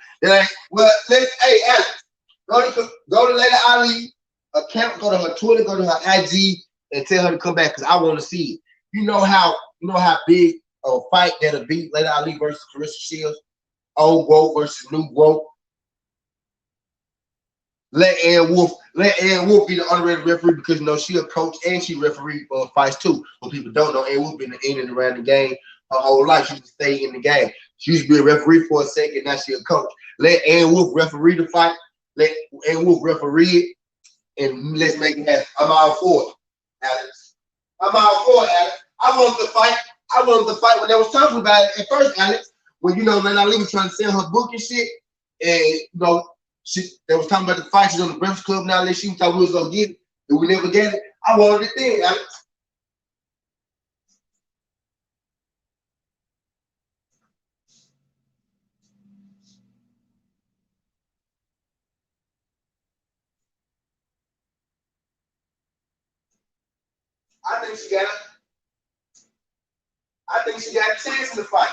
Speaker 2: well, hey, Alex, go to Lady Ali account, go to her Twitter, go to her IG, and tell her to come back because I want to see it. You know how big a fight that'll be Lady Ali versus Carissa Shields, old GWOAT versus new GWOAT. Let Ann Wolfe be the underrated referee because you know she a coach and she referee fights too. But people don't know Ann Wolfe been in and around the game her whole life. She used to stay in the game. She used to be a referee for a second, now she a coach. Let Ann Wolfe referee the fight. Let Ann Wolfe referee it, and let's make it happen. I'm all for it, Alex. I'm all for it, Alex. I wanted to fight when they was talking about it at first, Alex. When you know, Lady Ali was trying to sell her book and shit, and you know. They was talking about the fight. She's on the Breakfast Club now. She thought we was gonna get it, and we never get it. I wanted it then, Alex. I think she got a chance in the fight,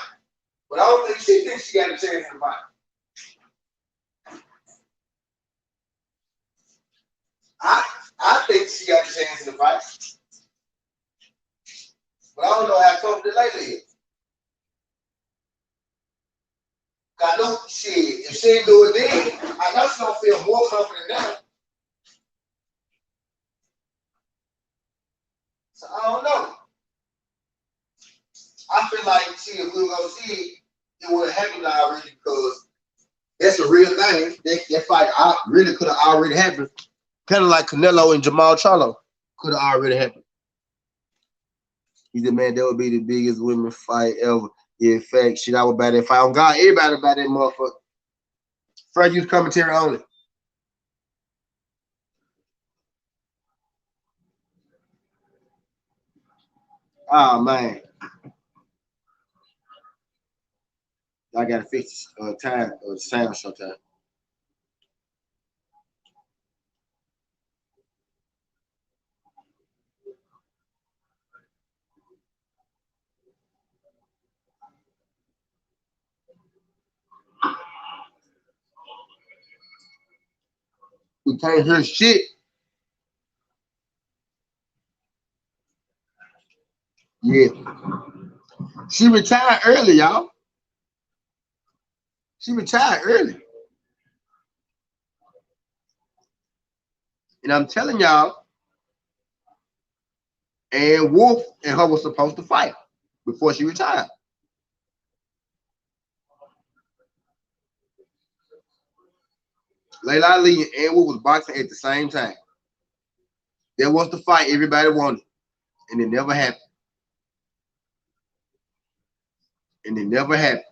Speaker 2: but I don't think she thinks she got a chance in the fight. I think she got a chance in the fight, but I don't know how confident lately is. I know if she ain't do it then, I know she don't feel more confident now. So I don't know. I feel like if we were gonna see it, it would have happened already because that's a real thing. That fight really could have already happened. Kind of like Canelo and Jamal Charlo could have already happened. He said, man, that would be the biggest women's fight ever. Yeah, in fact, shit, I would buy that fight. On God, everybody buy that motherfucker. First use commentary only. Oh, man. I got to fix time sound sometime. We can't hear shit. Yeah. She retired early, y'all. She retired early. And I'm telling y'all, Ann Wolfe and her was supposed to fight before she retired. Layla Ali and Ann Wolfe was boxing at the same time. That was the fight everybody wanted. And it never happened. And it never happened.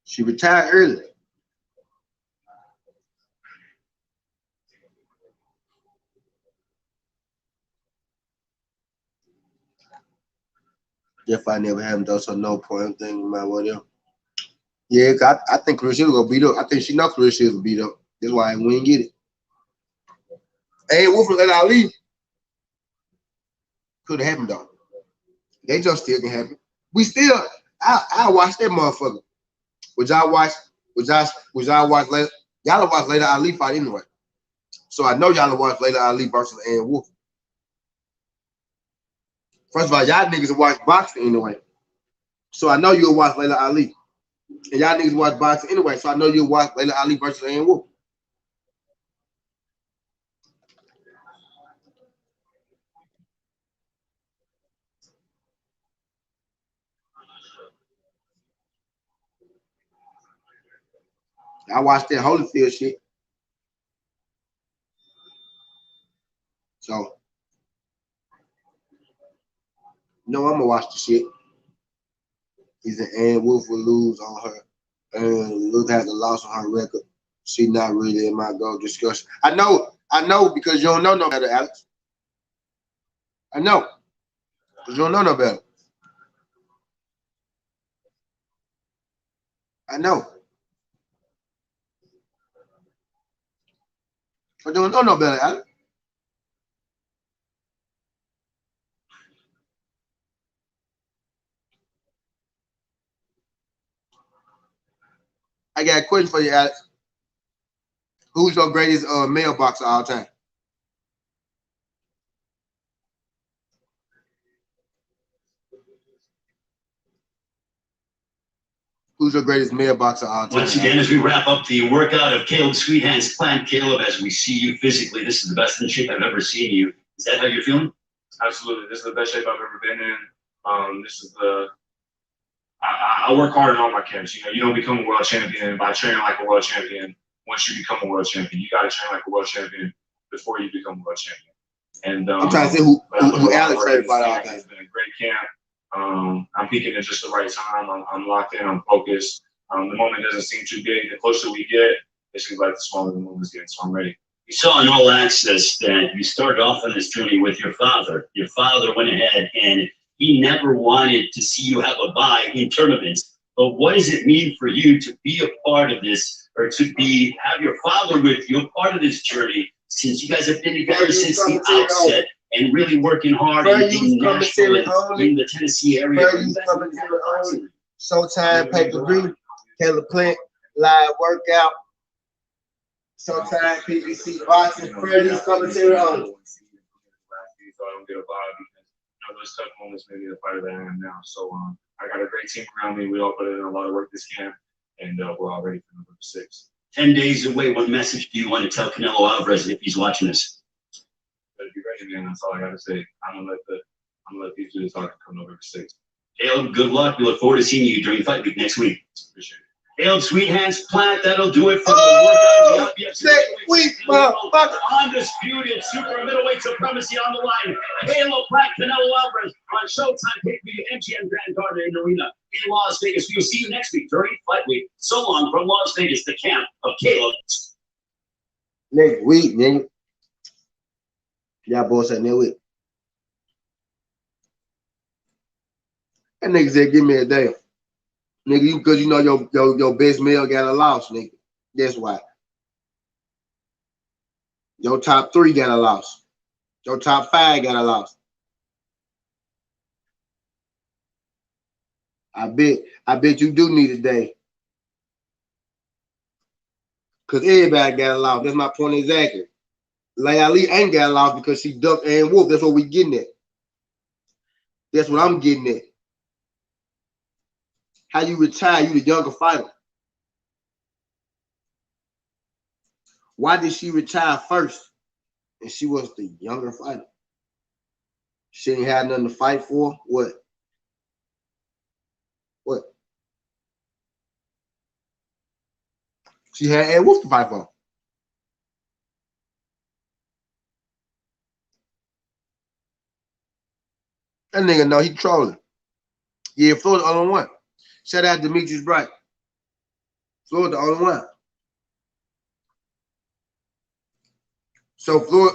Speaker 2: She retired early. That fight never happened though, so no point. I'm thinking about whatever. Yeah, I think Clarissa was gonna beat up. I think she knows Clarissa will beat up. That's why we didn't get it. And Wolfe and Ali could have happened though. They just still can happen. We still, I watch that motherfucker. Which I watch, which I watch later. Y'all watch later Ali fight anyway. So I know y'all watch later Ali versus and Wolfe. First of all, y'all niggas watch boxing anyway. So I know you'll watch later Ali. And y'all niggas watch boxing anyway. So I know you'll watch later Ali versus and Wolfe. I watched that Holyfield shit. So, no, I'm gonna watch the shit. He said Ann Wolfe will lose on her. And Wolfe has a loss on her record. She not really in my goal discussion. I know because you don't know no better, Alex. I know. Because you don't know no better. I know. But you don't know no better, Alex. I got a question for you, Alex. Who's your greatest male boxer of all time? Who's your greatest male boxer of all time?
Speaker 1: Once again, as we wrap up the workout of Caleb Sweethand's plan, Caleb, as we see you physically, this is the best in shape I've ever seen you. Is that how you're feeling?
Speaker 3: Absolutely. This is the best shape I've ever been in. This is I work hard in all my camps. You don't become a world champion by training like a world champion. Once you become a world champion, you got to train like a world champion before you become a world champion. And
Speaker 2: I'm trying to see who Alex trained by all
Speaker 3: It's been a great camp. I'm peaking at just the right time. I'm locked in. I'm focused. The moment doesn't seem too big. The closer we get, it seems like the smaller the moment's getting. So I'm ready.
Speaker 1: We saw in All Access that you started off on this journey with your father. Your father went ahead and he never wanted to see you have a bye in tournaments. But what does it mean for you to be a part of this, or to have your father with you, a part of this journey, since you guys have been together since the outset and really working hard in Nashville and in the Tennessee area?
Speaker 2: Showtime, pay-per-view, Caleb Plant, live workout. Showtime, PBC boxing, Freddie's commentary only.
Speaker 3: So I don't get a vibe because those tough moments made me the fighter that I am now. So I got a great team around me. We all put in a lot of work this camp, and we're all ready for November 6th.
Speaker 1: 10 days away. What message do you want to tell Canelo Alvarez if he's watching this?
Speaker 3: Better be ready, man. That's all I gotta say. I'm gonna let these do the talking come November 6th.
Speaker 1: Caleb, good luck. We look forward to seeing you during Fight Week next week.
Speaker 3: Appreciate it.
Speaker 1: Caleb Sweethand's Plant, that'll do it for the workout.
Speaker 2: Next week, motherfucker.
Speaker 1: Undisputed super middleweight supremacy on the line. Caleb Plant, Canelo Alvarez on Showtime pay-per-view, MGM Grand Garden Arena in Las Vegas. We'll see you next week during Fight Week. So long from Las Vegas, the camp of Caleb.
Speaker 2: Next week, nigga. Y'all boys said next week. That nigga said, give me a day. Nigga, because you know your best male got a loss, nigga. That's why. Your top 3 got a loss. Your top 5 got a loss. I bet you do need a day. Because everybody got a loss. That's my point exactly. Like Ali ain't got a loss because she ducked Ann Wolfe. That's what we getting at. That's what I'm getting at. How you retire, you the younger fighter. Why did she retire first? And she was the younger fighter. She ain't had nothing to fight for. What? What? She had Ann Wolfe to fight for. That nigga know he trolling. Yeah, Floyd the only one. Shout out to Demetrius Bright. Floyd the only one. So Floyd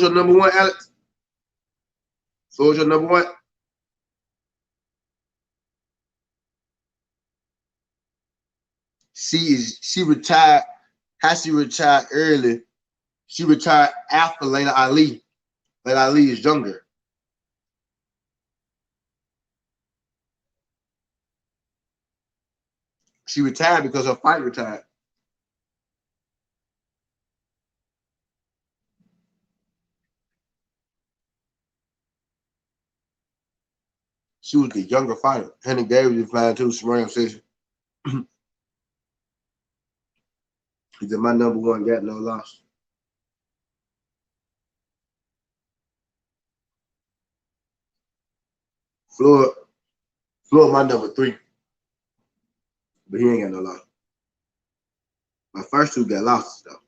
Speaker 2: your number 1, Alex? Floyd your number 1? She retired. How she retired early She retired after Layla Ali. Layla Ali is younger. She retired because her fight retired. She was the younger fighter. Henry Davis is flying too. Serrano says, he said, my number one got no loss. Floyd, my number 3. But he ain't got no loss. My first 2 got losses, though.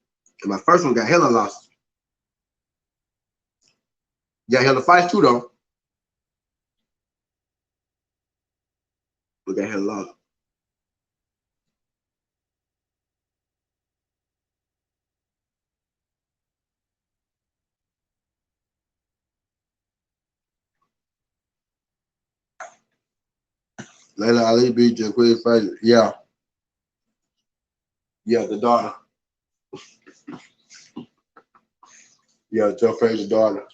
Speaker 2: And my first one got hella losses. Got hella fights, too, though. But got hella losses. Layla Ali beat Jaquez Frazier. Yeah. Yeah, the daughter. Yeah, Joe Frazier's daughter.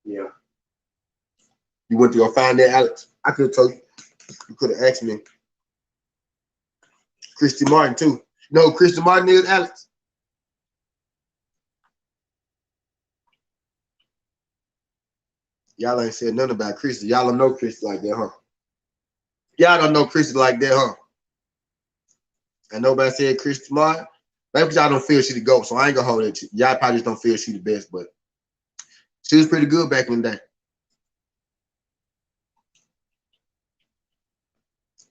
Speaker 2: Yeah. You went to go find that, Alex? I could have told you. You could have asked me. Christy Martin, too. No, Christy Martin is Alex. Y'all ain't said nothing about Christy. Y'all don't know Christy like that, huh? Y'all don't know Christy like that, huh? And nobody said Christy Martin. Maybe because y'all don't feel she the GOAT, so I ain't gonna hold it. Y'all probably just don't feel she the best, but she was pretty good back in the day.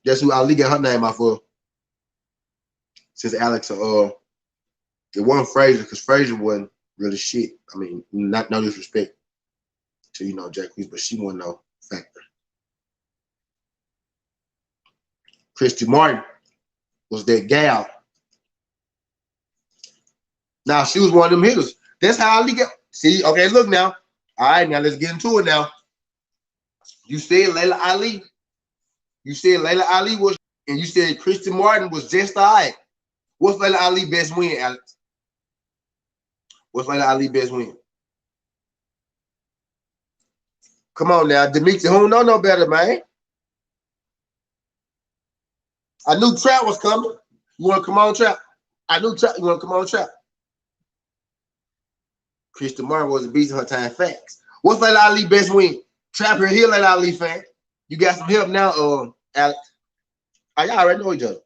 Speaker 2: Guess who Ali got her name off of? Since Alex, it wasn't Frazier, because Frazier wasn't really shit. I mean, no disrespect to, Jack Reese, but she wasn't no factor. Christy Martin was that gal. Now, she was one of them hitters. That's how Ali got. See, okay, look now. All right, now let's get into it now. You said Layla Ali. You said Layla Ali was, and you said Christy Martin was just all right. What's Layla Ali best win, Alex? What's Layla Ali best win? Come on now, Dimitri, who don't know no better, man. I knew Trap was coming. You want to come on, Trap? I knew Trap. You want to come on, Trap? Christy Martin wasn't beating her time. Facts. What's Layla Ali best win? Trap here, Layla Ali fan. You got some help now, Alex. Y'all already know each other.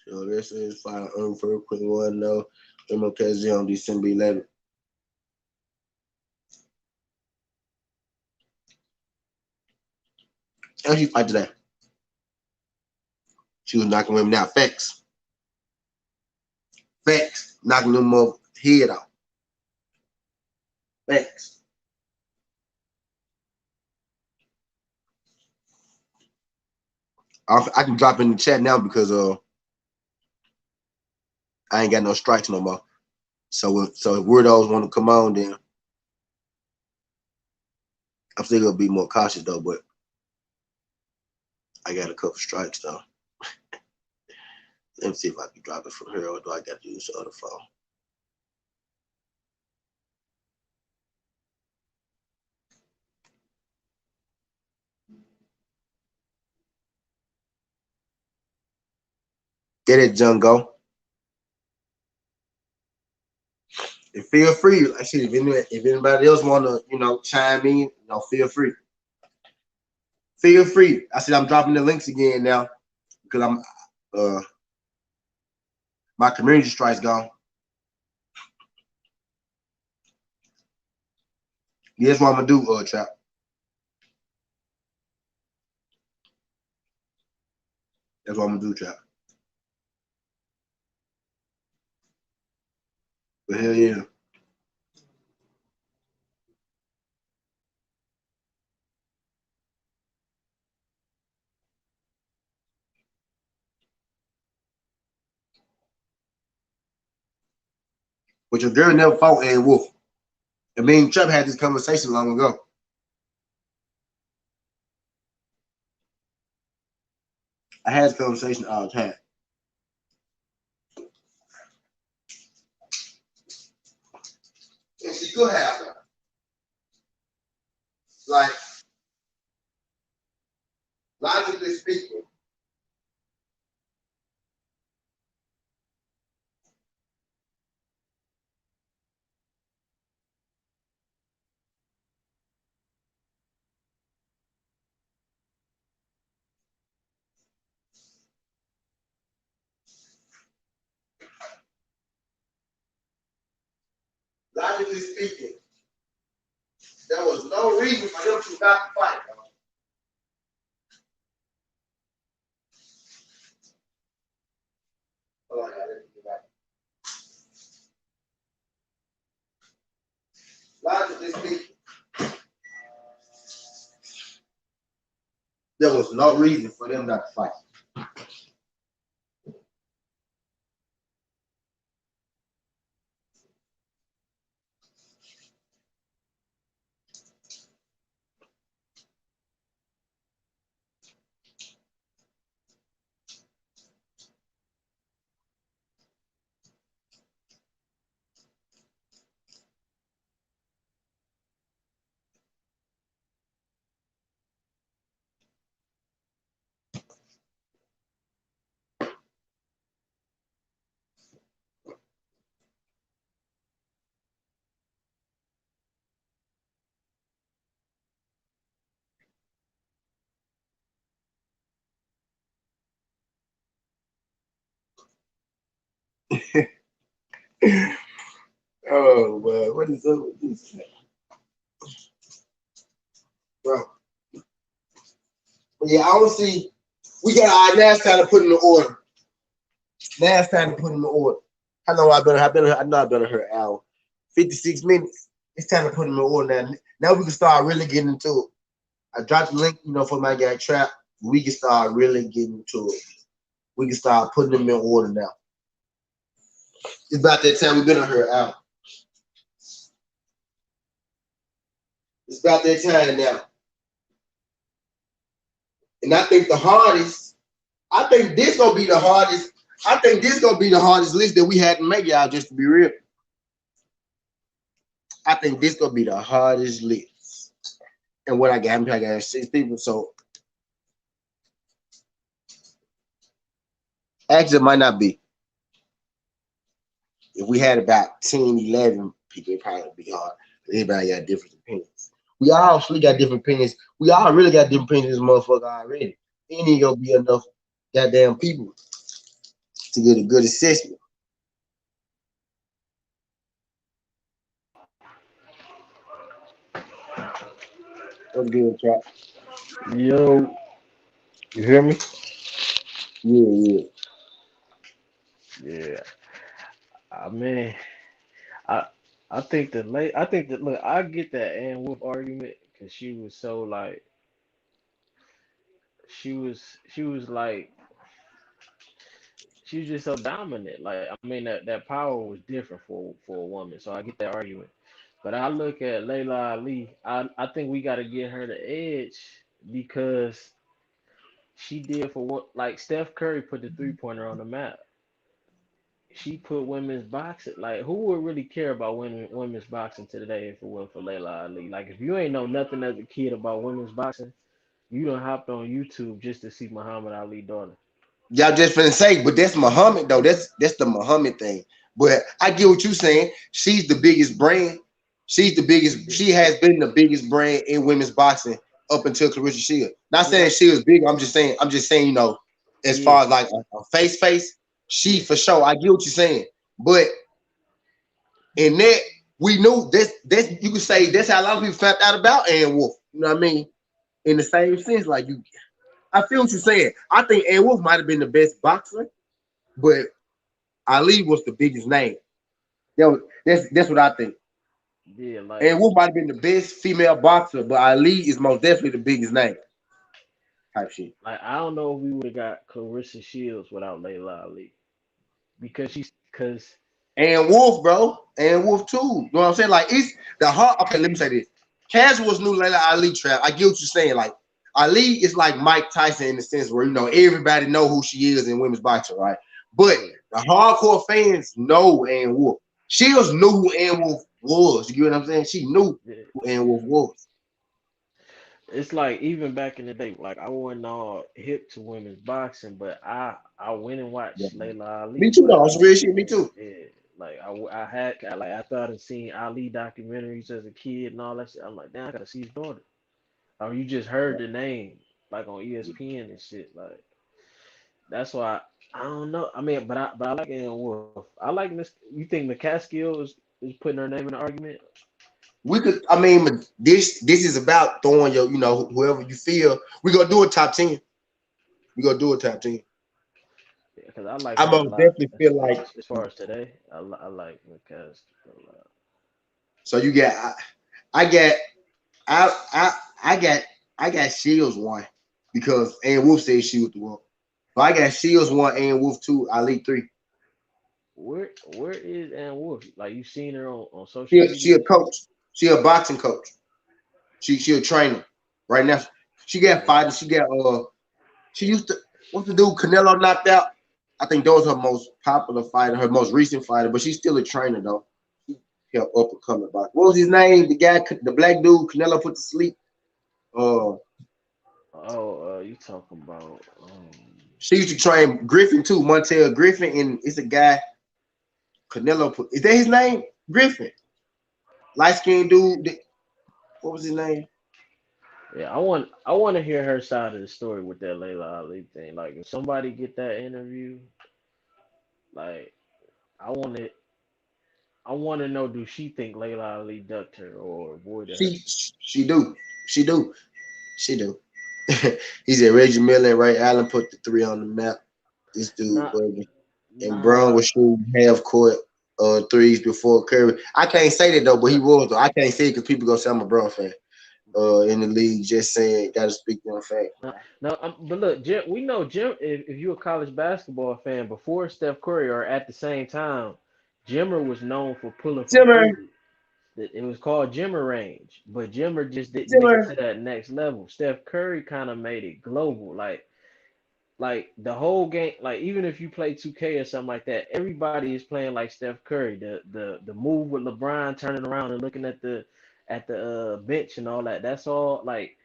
Speaker 2: So this is final for a quick one though. MLKZ on December 11th. How she fight today? She was knocking women out. Facts. Facts. Knocking them off head out. Facts. I can drop in the chat now because I ain't got no strikes no more. So if weirdos want to come on, then I'm still gonna be more cautious though. But I got a couple strikes though. Let me see if I can drop it from here, or do I got to use the other phone? Get it, Jungo. And feel free. Like I said, if anybody else want to, chime in, feel free. Feel free. I said I'm dropping the links again now because I'm my community strike's gone. Here's what I'm gonna do, Trap. That's what I'm gonna do, Trap. But hell yeah. But your girl never fought Ed Wolfe. I mean, Trap had this conversation long ago. I had this conversation all the time. could have them. Like, logically speaking, there was no reason for them to not fight. Hold on, let me get back. Logically speaking, there was no reason for them not to fight. Oh, well, what is up with this? Bro. But yeah, I don't see. We got our NASCAR to put in the order. NASCAR to put in the order. I know I've been here an hour. 56 minutes. It's time to put in the order now. Now we can start really getting into it. I dropped the link, for my guy Trap. We can start really getting into it. We can start putting them in order now. It's about that time. We've been on here an hour. It's about that time now. And I think this gonna be the hardest. I think this gonna be the hardest list that we had to make, y'all, just to be real. I think this gonna be the hardest list. And what I got 6 people, so actually it might not be. If we had about 10, 11 people, it probably would be hard. Everybody got different opinions. We all got different opinions. We all really got different opinions, motherfucker, already. It ain't gonna be enough goddamn people to get a good assessment. What's good, Trap?
Speaker 4: Yo, you hear me?
Speaker 2: Yeah.
Speaker 4: Yeah. I mean, I I think that look, I get that Ann Wolf argument because she was so like she was like she was just so dominant. Like I mean that power was different for a woman. So I get that argument. But I look at Layla Ali. I think we got to get her the edge because she did for what like Steph Curry put the 3-pointer on the map. She put women's boxing. Like, who would really care about women's boxing today if it wasn't for Layla Ali? Like, if you ain't know nothing as a kid about women's boxing, you done hopped on YouTube just to see Muhammad Ali daughter.
Speaker 2: Y'all just finna say, but that's Muhammad though. That's the Muhammad thing. But I get what you're saying. She's the biggest brand. She's the biggest. She has been the biggest brand in women's boxing up until Clarissa Shields. Not saying she was big. I'm just saying. As far as like a face, she for sure. I get what you're saying. But in that, we knew this. You could say that's how a lot of people found out about Ann Wolf. You know what I mean? In the same sense, like you. I feel what you're saying. I think Ann Wolf might have been the best boxer, but Ali was the biggest name. That's what I think.
Speaker 4: Yeah, like
Speaker 2: Ann Wolf might have been the best female boxer, but Ali is most definitely the biggest name. Type shit.
Speaker 4: I don't know if we would have got Clarissa Shields without Layla Ali because
Speaker 2: Ann Wolf, bro. Ann Wolf too. You know what I'm saying? Like it's the hard. Okay, let me say this. Casuals knew Layla Ali Trap. I get what you're saying. Like Ali is like Mike Tyson in the sense where everybody know who she is in women's boxing, right? But the hardcore fans know Ann Wolf. Shields knew who Ann Wolf was. You get what I'm saying? She knew
Speaker 4: Yeah.
Speaker 2: who Ann Wolfe was.
Speaker 4: It's like even back in the day, like I wasn't all hip to women's boxing, but I went and
Speaker 2: Yeah.
Speaker 4: watched Layla
Speaker 2: Me
Speaker 4: Ali
Speaker 2: too,
Speaker 4: fight.
Speaker 2: though. Some real shit. Me too.
Speaker 4: Yeah, like I had like after I'd seen Ali documentaries as a kid and all that shit, I'm like, damn, I gotta see his daughter. Or you just heard the name like on ESPN and shit. Like that's why I don't know. I mean, but I like Ann Wolf. I like Miss. You think McCaskill is putting her name in the argument?
Speaker 2: We could. I mean, but this is about throwing your, whoever you feel. We gonna do a top 10. We gonna do a top 10.
Speaker 4: Yeah, because I like
Speaker 2: I
Speaker 4: her a
Speaker 2: most
Speaker 4: lot.
Speaker 2: definitely feel like.
Speaker 4: As far as today, I like McCaskill a lot.
Speaker 2: So you got. I got. I got. I got Shields one because Ann Wolfe said she was the one. So I got Shields one, Ann Wolfe two, Ali three.
Speaker 4: Where is Ann Wolf? Like you seen her on social
Speaker 2: She
Speaker 4: media
Speaker 2: a
Speaker 4: and shit?
Speaker 2: coach. She a boxing coach. She a trainer right now. She got
Speaker 4: Yeah.
Speaker 2: fighting. She used to, what's the dude Canelo knocked out? I think that was her most popular fighter, her most recent fighter, but she's still a trainer though. She helped up and coming back. What was his name? The guy, the black dude Canelo put to sleep. Uh,
Speaker 4: Oh, you talking about
Speaker 2: she used to train Griffin too, Montel Griffin, and it's a guy Canelo put. Is that his name? Griffin, light skinned dude. What was his name?
Speaker 4: yeah, I want to hear her side of the story with that Layla Ali thing. Like if somebody get that interview, like I want to I want to know, do she think Layla Ali ducked her or avoided her?
Speaker 2: She do, she do, she do. He said Reggie Miller and Ray Allen put the three on the map. This dude,
Speaker 4: Not
Speaker 2: baby. And Brown
Speaker 4: nah.
Speaker 2: was shooting half court threes before Curry. I can't say that though, but he was though. I can't say it because people gonna say I'm a Brown fan. In the league, just saying, gotta speak them fact.
Speaker 4: No, but look, Jim, we know Jim. If you're a college basketball fan, before Steph Curry or at the same time, Jimmer was known for pulling from
Speaker 2: Zimmer,
Speaker 4: three. It was called Jimmer range, but Jimmer just didn't make it
Speaker 2: Zimmer.
Speaker 4: to that next level. Steph Curry kind of made it global, like the whole game. Like even if you play 2K or something like that, everybody is playing like Steph Curry. The move with LeBron turning around and looking at the bench and all that. That's all like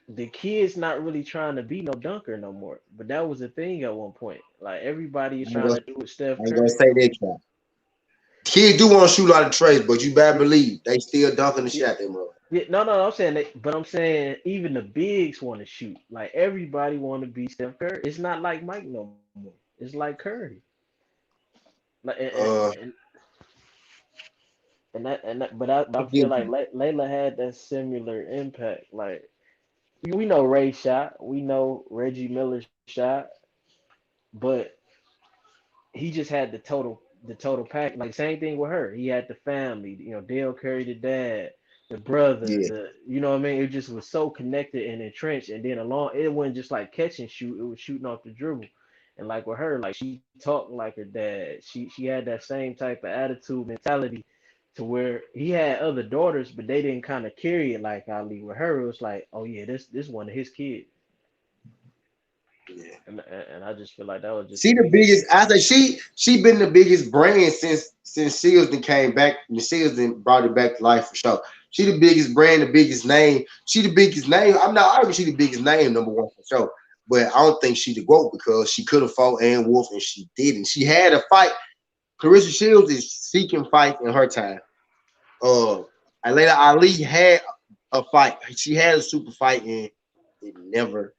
Speaker 4: the kid's not really trying to be no dunker no more. But that was the thing at one point. Like everybody is
Speaker 2: I ain't
Speaker 4: trying
Speaker 2: gonna,
Speaker 4: to do with Steph
Speaker 2: I ain't gonna
Speaker 4: Curry.
Speaker 2: say that crap. Kids do want to shoot a lot of trays, but you better believe they still dunking the
Speaker 4: Yeah,
Speaker 2: shot, them bro.
Speaker 4: yeah, no, I'm saying that, but I'm saying even the bigs want to shoot. Like everybody want to be Steph Curry. It's not like Mike no more. It's like Curry. Like
Speaker 2: Uh,
Speaker 4: but I
Speaker 2: I
Speaker 4: feel
Speaker 2: get
Speaker 4: like
Speaker 2: you.
Speaker 4: Layla had that similar impact. Like we know Ray shot, we know Reggie Miller shot, but he just had the total pack. Like same thing with her. He had the family, Dale Curry, the dad, the brother,
Speaker 2: Yeah,
Speaker 4: you know what I mean? It just was so connected and entrenched. And then along, it wasn't just like catch and shoot, it was shooting off the dribble. And like with her, like she talked like her dad. She had that same type of attitude, mentality to where he had other daughters, but they didn't kind of carry it like Ali. With her, it was like, oh yeah, this one of his kids.
Speaker 2: yeah.
Speaker 4: And I just feel like that was just
Speaker 2: She
Speaker 4: a
Speaker 2: the
Speaker 4: big
Speaker 2: biggest. I say she been the biggest brand since Shields came back. And Shields brought it back to life for sure. She the biggest brand, the biggest name. She the biggest name. I'm not arguing she the biggest name, number one for sure. But I don't think she the GWOAT because she could have fought Ann Wolfe and she didn't. She had a fight. Clarissa Shields is seeking fight in her time. Uh, Alayna Ali had a fight. She had a super fight and it never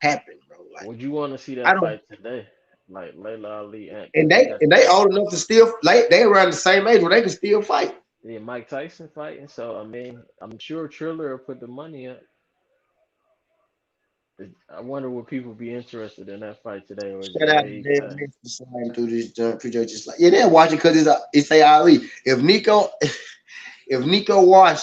Speaker 2: happened, bro. Like
Speaker 4: Would you want to see
Speaker 2: I
Speaker 4: that
Speaker 2: don't.
Speaker 4: fight today? Like Layla Ali,
Speaker 2: And
Speaker 4: because they got
Speaker 2: they old enough to still like they around the same age where they can still fight.
Speaker 4: yeah, Mike Tyson fighting. So I mean, I'm sure Triller will put the money up. I wonder would people be interested in that fight today, or is it
Speaker 2: Shout out to
Speaker 4: way
Speaker 2: Dave
Speaker 4: past?
Speaker 2: Smith for sliding through this jump. Appreciate just like yeah, they'll watch it because it's a Ali. If Nico watch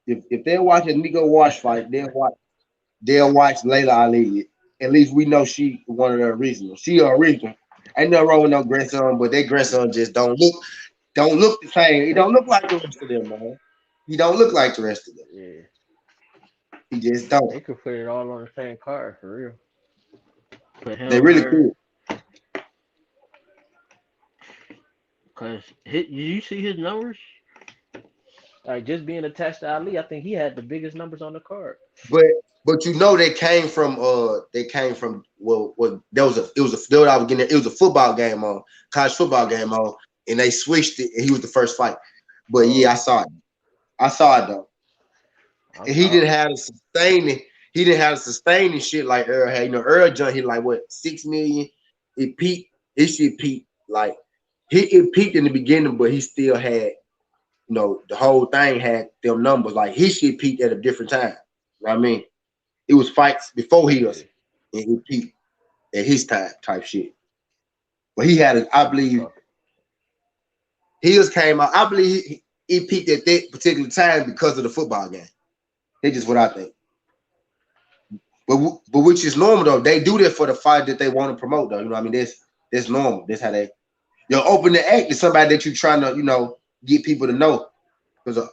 Speaker 2: if they're watching Nico Wash fight, they'll watch Layla Ali. At least we know she one of the originals. She original. Ain't nothing wrong with no grandson, but their grandson just don't look the same. He don't look like the rest of them, man. He don't look like the rest of them.
Speaker 4: Yeah,
Speaker 2: He just don't.
Speaker 4: they could put it all on the same card for real. Put
Speaker 2: They
Speaker 4: him,
Speaker 2: really
Speaker 4: her.
Speaker 2: could.
Speaker 4: Cause you see his numbers? Like just being attached to Ali, I think he had the biggest numbers on the card.
Speaker 2: But you know they came from there was there I was getting it was a football game on college football game on and they switched it and he was the first fight. But yeah,
Speaker 4: Oh,
Speaker 2: I saw it. I saw it though. And he didn't have the sustaining. He didn't have the sustaining shit like Earl had. You know, Earl John hit like what 6 million. It peaked. It shit peaked like it peaked in the beginning, but he still had the whole thing had them numbers. Like his shit peaked at a different time. You know what I mean? It was fights before his, and he peaked at his time type shit. But he had, I believe, his came out. I believe he peaked at that particular time because of the football game. That's just what I think. But which is normal though. They do that for the fight that they want to promote though. You know what I mean? That's normal. That's how they. Open the act is somebody that you're trying to get people to know because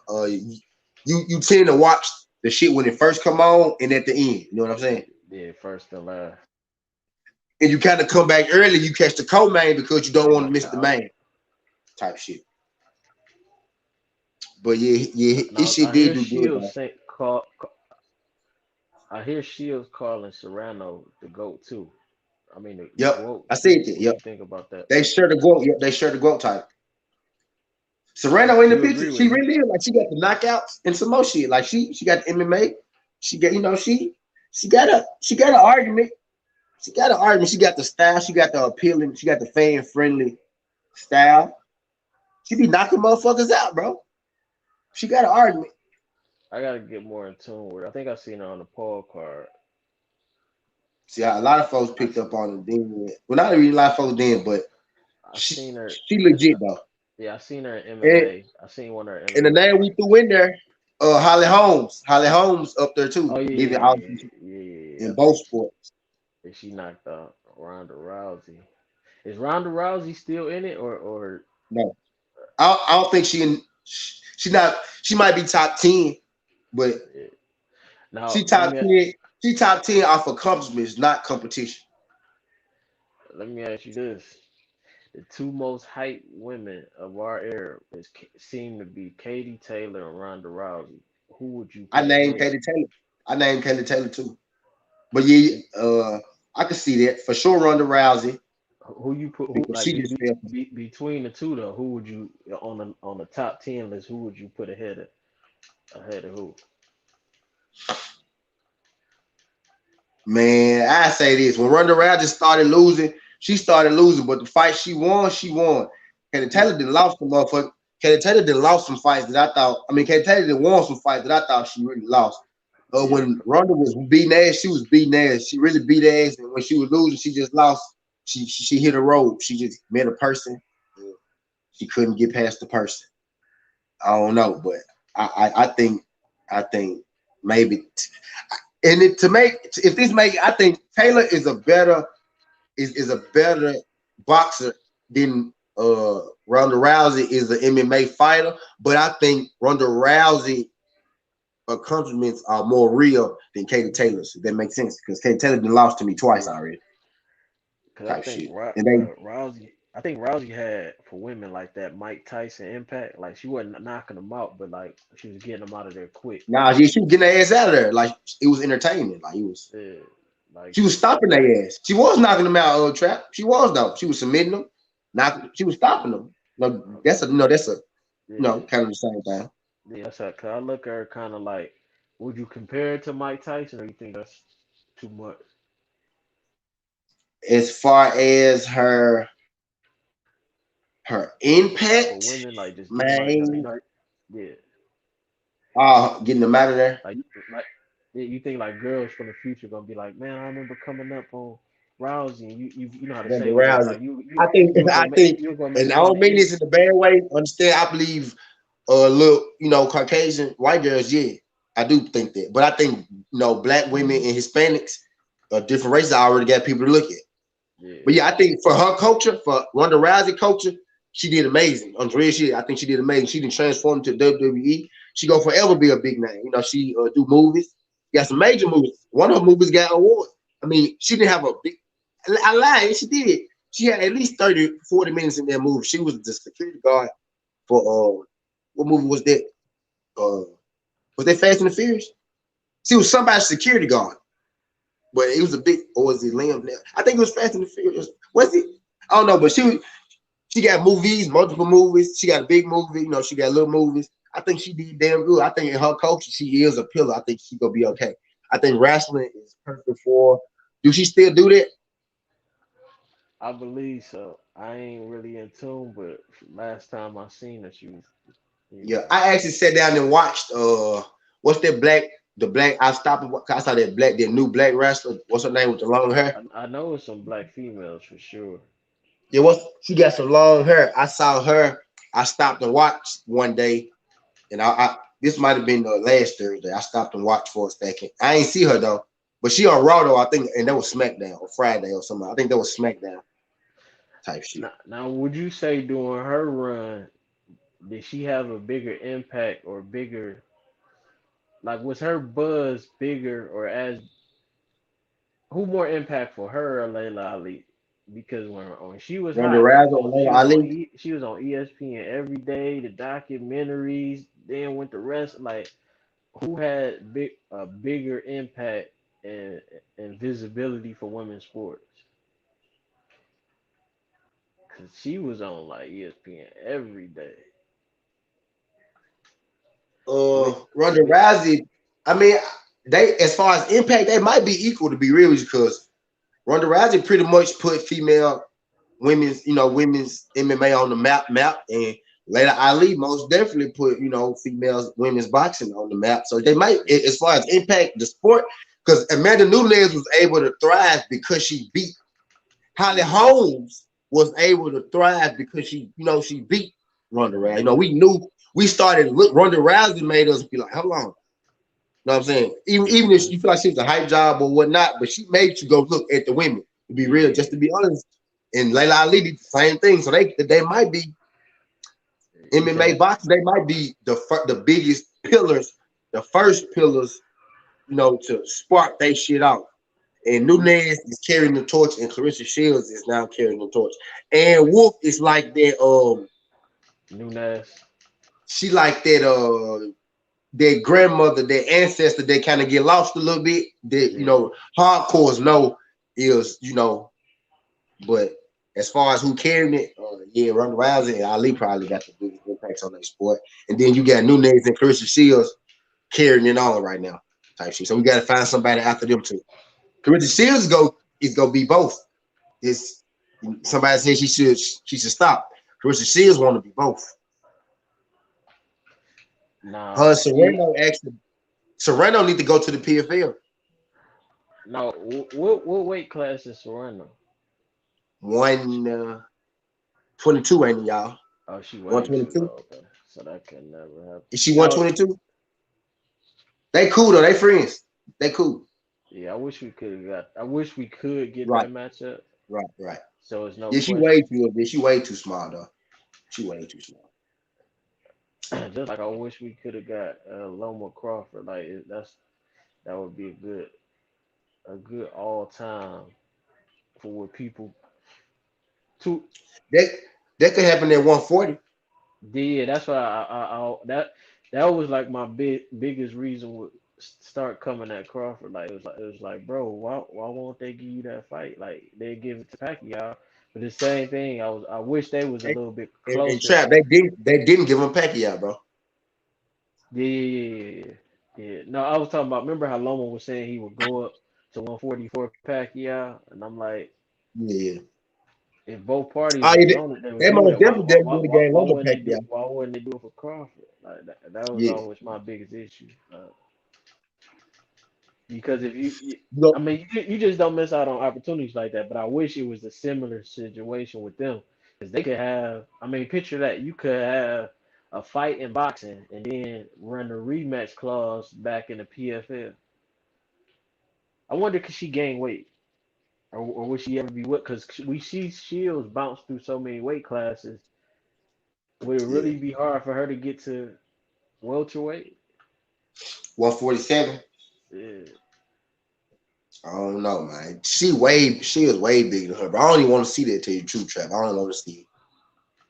Speaker 2: you tend to watch the shit when it first come on and at the end. You know what I'm saying?
Speaker 4: Yeah, first and last.
Speaker 2: And you kind of come back early, you catch the co-main because you don't want to miss the main type shit. But yeah, his shit did do good.
Speaker 4: I hear Shields calling Serrano the GOAT too. I mean, the
Speaker 2: Yep,
Speaker 4: GWOAT.
Speaker 2: I see it.
Speaker 4: What
Speaker 2: Yep,
Speaker 4: do you think about that?
Speaker 2: they share the GWOAT. Yep, they share the GWOAT type. Serrano in the picture, she really is like she got the knockouts and some more shit. Like she got the MMA. She got she got an argument. She got an argument. She got the style. She got the appealing. She got the fan friendly style. She be knocking motherfuckers out, bro. She got an argument.
Speaker 4: I gotta get more in tune with her. I think I seen her on the Paul card.
Speaker 2: See, a lot of folks picked up on it then. Well, not really a lot of folks then, but
Speaker 4: seen her.
Speaker 2: She legit though.
Speaker 4: Yeah, I seen her in MMA. I seen one of her MMA.
Speaker 2: And the name we threw in there, Holly Holmes. Holly Holmes up there too.
Speaker 4: Oh
Speaker 2: yeah. In both sports.
Speaker 4: And she knocked out Ronda Rousey. Is Ronda Rousey still in it or
Speaker 2: no? I don't think she not. She might be top 10, but
Speaker 4: now,
Speaker 2: she top 10. She top 10 off accomplishments, not competition.
Speaker 4: Let me ask you this: the two most hyped women of our era seem to be Katie Taylor and Ronda Rousey. Who would you?
Speaker 2: I named Katie Taylor. I named Katie Taylor too. But yeah, I can see that for sure. Ronda Rousey.
Speaker 4: Who you put? Between the two though, who would you on the top 10 list? Who would you put ahead of who?
Speaker 2: Man, I say this: when Ronda Rousey started losing, she started losing. But the fight she won, she won. Katie Taylor did lost some motherfucker. Katie Taylor did lost some fights that I thought. I mean, Katie Taylor did won some fights that I thought she really lost. When Ronda was beating ass, she was beating ass. She really beat ass, and when she was losing, she just lost. She hit a road. She just met a person. She couldn't get past the person. I don't know, but I think maybe. And I think Taylor is a better boxer than Ronda Rousey is an MMA fighter. But I think Ronda Rousey accomplishments are more real than Katie Taylor's. If that makes sense, because Katie Taylor been lost to me twice already.
Speaker 4: Because I think Rousey had for women like that Mike Tyson impact. Like she wasn't knocking them out, but like she was getting them out of there quick.
Speaker 2: Nah, she was getting their ass out of there. Like it was entertainment. Like it was. Yeah, like she was stopping their ass. She was knocking them out. Trap. She was though. She was submitting them. She was stopping them. No, that's a kind of the same thing.
Speaker 4: Yeah, that's cause I look at her kind of like. Would you compare it to Mike Tyson, or you think that's too much?
Speaker 2: As far as her impact,
Speaker 4: for women, like just
Speaker 2: man,
Speaker 4: yeah.
Speaker 2: Getting them out of there.
Speaker 4: Like you think like girls from the future gonna be like, man, I remember coming up on Rousey, and you know how to say
Speaker 2: Rousey.
Speaker 4: Like
Speaker 2: I think, and I don't mean this in a bad way. Understand? I believe, little, Caucasian white girls, yeah, I do think that. But I think, black women and Hispanics, different races, I already got people to look at. Yeah. But yeah, I think for her culture, for Ronda Rousey culture, she did amazing. Andrea, I think she did amazing. She didn't transform to WWE. She gonna forever be a big name. She do movies. Got some major movies. One of her movies got awards. I mean, she didn't have a big. I lied. She did. She had at least 30, 40 minutes in that movie. She was the security guard for what movie was that? Was that Fast and the Furious? She was somebody's security guard, but it was a big, or was it Liam? I think it was Fast and the Furious. Was it? I don't know, but she got movies, multiple movies. She got a big movie, she got little movies. I think she did damn good. I think in her coach, she is a pillar. I think she gonna be okay. I think wrestling is perfect for her. Do she still do that?
Speaker 4: I believe so. I ain't really in tune, but last time I seen her, she was
Speaker 2: Yeah, I actually sat down and watched what's that black I stopped and I saw that new black wrestler. What's her name with the long hair?
Speaker 4: I know it's some black females for sure.
Speaker 2: Yeah, she got some long hair. I saw her. I stopped and watched one day, and I this might have been last Thursday. I stopped and watched for a second. I ain't see her though, but she on Raw though. I think, and that was SmackDown or Friday or something. I think that was SmackDown type shit.
Speaker 4: Now, would you say during her run, did she have a bigger impact or bigger, like, was her buzz bigger or as, who more impactful, her or Layla Ali? Because when she was
Speaker 2: Ronda
Speaker 4: hot,
Speaker 2: Rousey or Layla Ali?
Speaker 4: She was on ESPN every day, the documentaries, then went to rest. Like, who had a bigger impact and visibility for women's sports? Cause she was on like ESPN every day.
Speaker 2: Ronda Rousey. I mean, they as far as impact, they might be equal to be real, because Ronda Rousey pretty much put women's MMA on the map, and Layla Ali most definitely put females women's boxing on the map. So they might, as far as impact the sport, because Amanda Nunes was able to thrive because she beat Holly Holmes was able to thrive because she beat Ronda Rousey. We knew we started look Ronda Rousey made us be like, hold on. You know what I'm saying? Even if you feel like she was a hype job or whatnot, but she made you go look at the women, to be real, just to be honest. And Layla Ali did the same thing. So they might be MMA boxing, they might be the biggest pillars, the first pillars, to spark they shit out. And Nunez is carrying the torch, and Clarissa Shields is now carrying the torch. And Wolfe is like that.
Speaker 4: Nunes.
Speaker 2: She like that. Their grandmother, their ancestor, they kind of get lost a little bit. That hardcores know is but as far as who carrying it, yeah, Ronda Rousey and Ali probably got the biggest impacts on their sport. And then you got Nunez and Clarissa Shields carrying it all right now, type shit. So we got to find somebody after them too. Clarissa Shields is gonna be both. It's somebody says she should stop. Clarissa Shields want to be both.
Speaker 4: Nah,
Speaker 2: Her Serrano need to go to the PFL.
Speaker 4: no. What weight class is Serrano?
Speaker 2: 122 ain't it, y'all?
Speaker 4: Oh, she way too
Speaker 2: 122.
Speaker 4: low. Okay, so that can never happen.
Speaker 2: Is she
Speaker 4: Now,
Speaker 2: 122? They cool though. They friends. They cool.
Speaker 4: yeah, I wish we could have got. I wish we could get
Speaker 2: Right.
Speaker 4: that matchup.
Speaker 2: Right.
Speaker 4: So it's no
Speaker 2: Yeah, she
Speaker 4: question.
Speaker 2: way too. She way too small though. She way too small.
Speaker 4: Just like I wish we could have got Loma Crawford. Like that would be a good all time for what people to.
Speaker 2: That that could happen at 140.
Speaker 4: Yeah, that's why that was like my biggest reason would start coming at Crawford. Like it was like, bro, why won't they give you that fight? Like they give it to Pacquiao, but the same thing. I wish they was a little bit
Speaker 2: And
Speaker 4: closer.
Speaker 2: Trap, they didn't give him Pacquiao, bro.
Speaker 4: Yeah. No, I was talking about. Remember how Loma was saying he would go up to 144 Pacquiao, and I'm like,
Speaker 2: Yeah.
Speaker 4: if both parties
Speaker 2: Oh,
Speaker 4: was
Speaker 2: yeah,
Speaker 4: on it, they would
Speaker 2: they
Speaker 4: do
Speaker 2: most
Speaker 4: that. Why
Speaker 2: definitely
Speaker 4: why
Speaker 2: didn't
Speaker 4: why
Speaker 2: do the
Speaker 4: why,
Speaker 2: game
Speaker 4: why
Speaker 2: over
Speaker 4: wouldn't they do
Speaker 2: Pacquiao.
Speaker 4: why wouldn't they do it for Crawford? Like that was
Speaker 2: Yeah.
Speaker 4: always my biggest issue. Because if
Speaker 2: You know,
Speaker 4: I mean, you just don't miss out on opportunities like that. But I wish it was a similar situation with them, because they could have. I mean, picture that you could have a fight in boxing and then run the rematch clause back in the PFL. I wonder could she gain weight, or would she ever be what? Because we see Shields bounce through so many weight classes. Would it really
Speaker 2: yeah.
Speaker 4: be hard for her to get to welterweight?
Speaker 2: 147.
Speaker 4: Yeah.
Speaker 2: I don't know, man. She is way bigger than her, but I don't even want to see that, tell you the truth, Trap. I don't want to see it.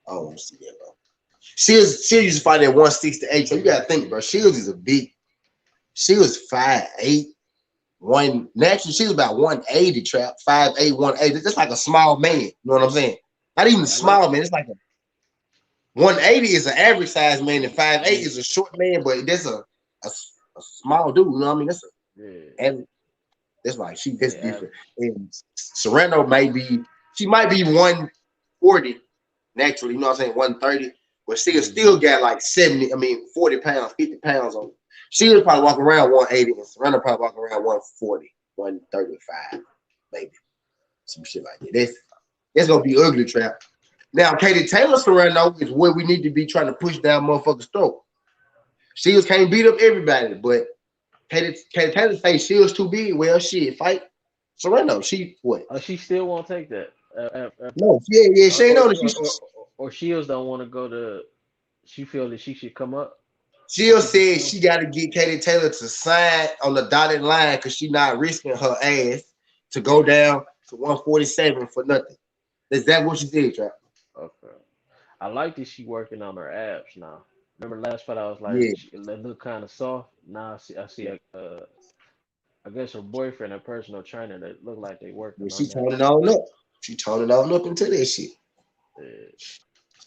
Speaker 2: I don't want to see that, bro. Shields used to fight at 168. So you gotta think, bro. Shields is a big. She was 5'8". Naturally, she was about 180, Trap. 5'8", 180. That's like a small man. You know what I'm saying? Not even
Speaker 4: Yeah, I like.
Speaker 2: small man. It's like a 180 is an average size man, and 5'8" is a short man, but that's a small dude. You know what I mean? That's
Speaker 4: Yeah,
Speaker 2: a that's like that's
Speaker 4: yeah,
Speaker 2: different. And Serrano she might be 140 naturally, you know what I'm saying, 130, but she
Speaker 4: mm-hmm.
Speaker 2: still got like 40 pounds, 50 pounds on. She was probably walking around 180, and Serrano probably walking around 140, 135, maybe. Some shit like that. That's gonna be ugly, Trap. Now, Katie Taylor Serrano is where we need to be trying to push down motherfuckers' throat. Shields can't beat up everybody, but Katie Taylor say Shields too big. Well, shit, fight Serrano. She what?
Speaker 4: She still won't take that.
Speaker 2: No, yeah, she ain't on it.
Speaker 4: Or Shields don't want to go to. She feel that she should come up.
Speaker 2: Shields
Speaker 4: She should
Speaker 2: said
Speaker 4: come.
Speaker 2: she got to get Katie Taylor to sign on the dotted line because she not risking her ass to go down to 147 for nothing. Is that what she did, Trap?
Speaker 4: Okay. I like that she working on her abs now. Remember last fight I was like
Speaker 2: Yeah.
Speaker 4: she look kind of soft. Now I see a I guess her boyfriend, a personal trainer that look like they
Speaker 2: Yeah,
Speaker 4: working
Speaker 2: she
Speaker 4: on that.
Speaker 2: toning on up. She toning on up into that shit.
Speaker 4: Yeah.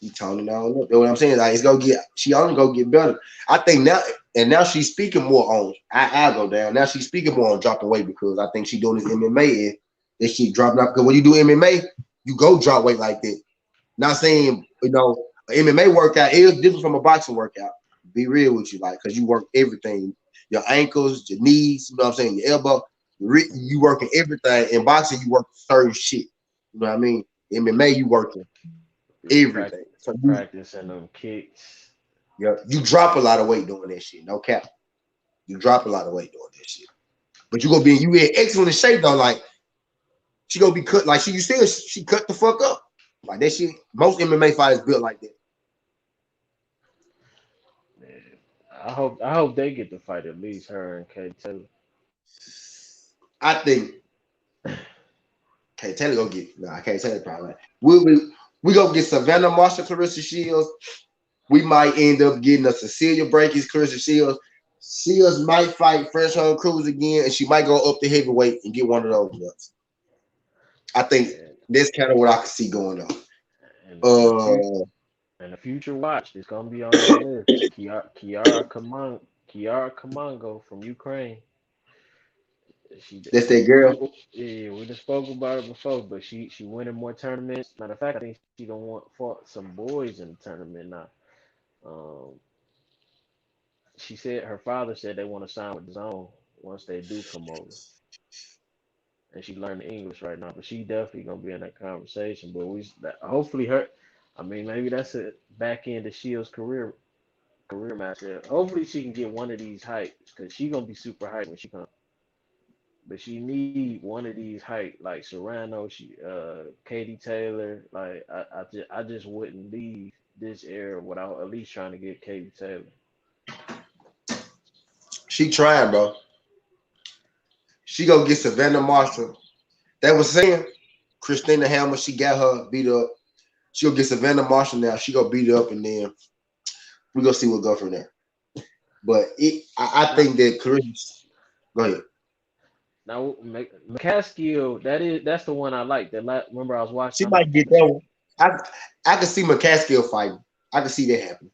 Speaker 2: She toning on up. That's what I'm saying. Like it's gonna get. She only gonna get better. I think now, and now she's speaking more on. I go down. Now she's speaking more on dropping weight because I think she doing this MMA and that shit dropping out. Because when you do MMA, you go drop weight like that. Not saying an MMA workout is different from a boxing workout. Be real with you, like because you work everything, your ankles, your knees. You know what I'm saying? Your elbow. You working everything. In boxing, you work certain shit. You know what I mean? MMA, you working
Speaker 4: Yeah,
Speaker 2: everything. So
Speaker 4: practicing them kicks.
Speaker 2: you drop a lot of weight doing that shit. No cap. You drop a lot of weight doing that shit. But you in excellent shape though. Like she gonna be cut. Like she cut the fuck up. Like that shit. Most MMA fighters built like that.
Speaker 4: Yeah. I hope they get to fight at least her and Kate Taylor.
Speaker 2: I think Taylor gonna get. Nah, Taylor probably. We gonna get Savannah Marshall, Clarissa Shields. We might end up getting a Cecilia Breakers, Clarissa Shields. Shields might fight Fresh Home Cruz again, and she might go up to heavyweight and get one of those belts. I think
Speaker 4: And
Speaker 2: that's kind of what I can see going on.
Speaker 4: and the future and the future watch is gonna be on that list. Kiara Kamango from Ukraine. She
Speaker 2: That's that girl.
Speaker 4: yeah, we just spoke about it before, but she winning more tournaments. Matter of fact, I think she don't want fought some boys in the tournament now. Um, she said her father said they want to sign with Zone once they do come over, and she learning English right now. But she definitely gonna be in that conversation. But hopefully her, I mean maybe that's a back end of Shield's career match there. Hopefully she can get one of these heights because she gonna be super hyped when she comes. But she need one of these height like Serrano, Katie Taylor. Like I just wouldn't leave this era without at least trying to get Katie Taylor.
Speaker 2: She trying, bro. She gonna get Savannah Marshall. That was saying Christina Hammer. She got her beat up. She gonna get Savannah Marshall now. She gonna beat up, and then we gonna see what go from there. But I
Speaker 4: Now,
Speaker 2: think that Clarissa. Go ahead.
Speaker 4: now McCaskill, that's the one I like. Remember I was watching.
Speaker 2: She might get that one. I can see McCaskill fighting. I can see that happening.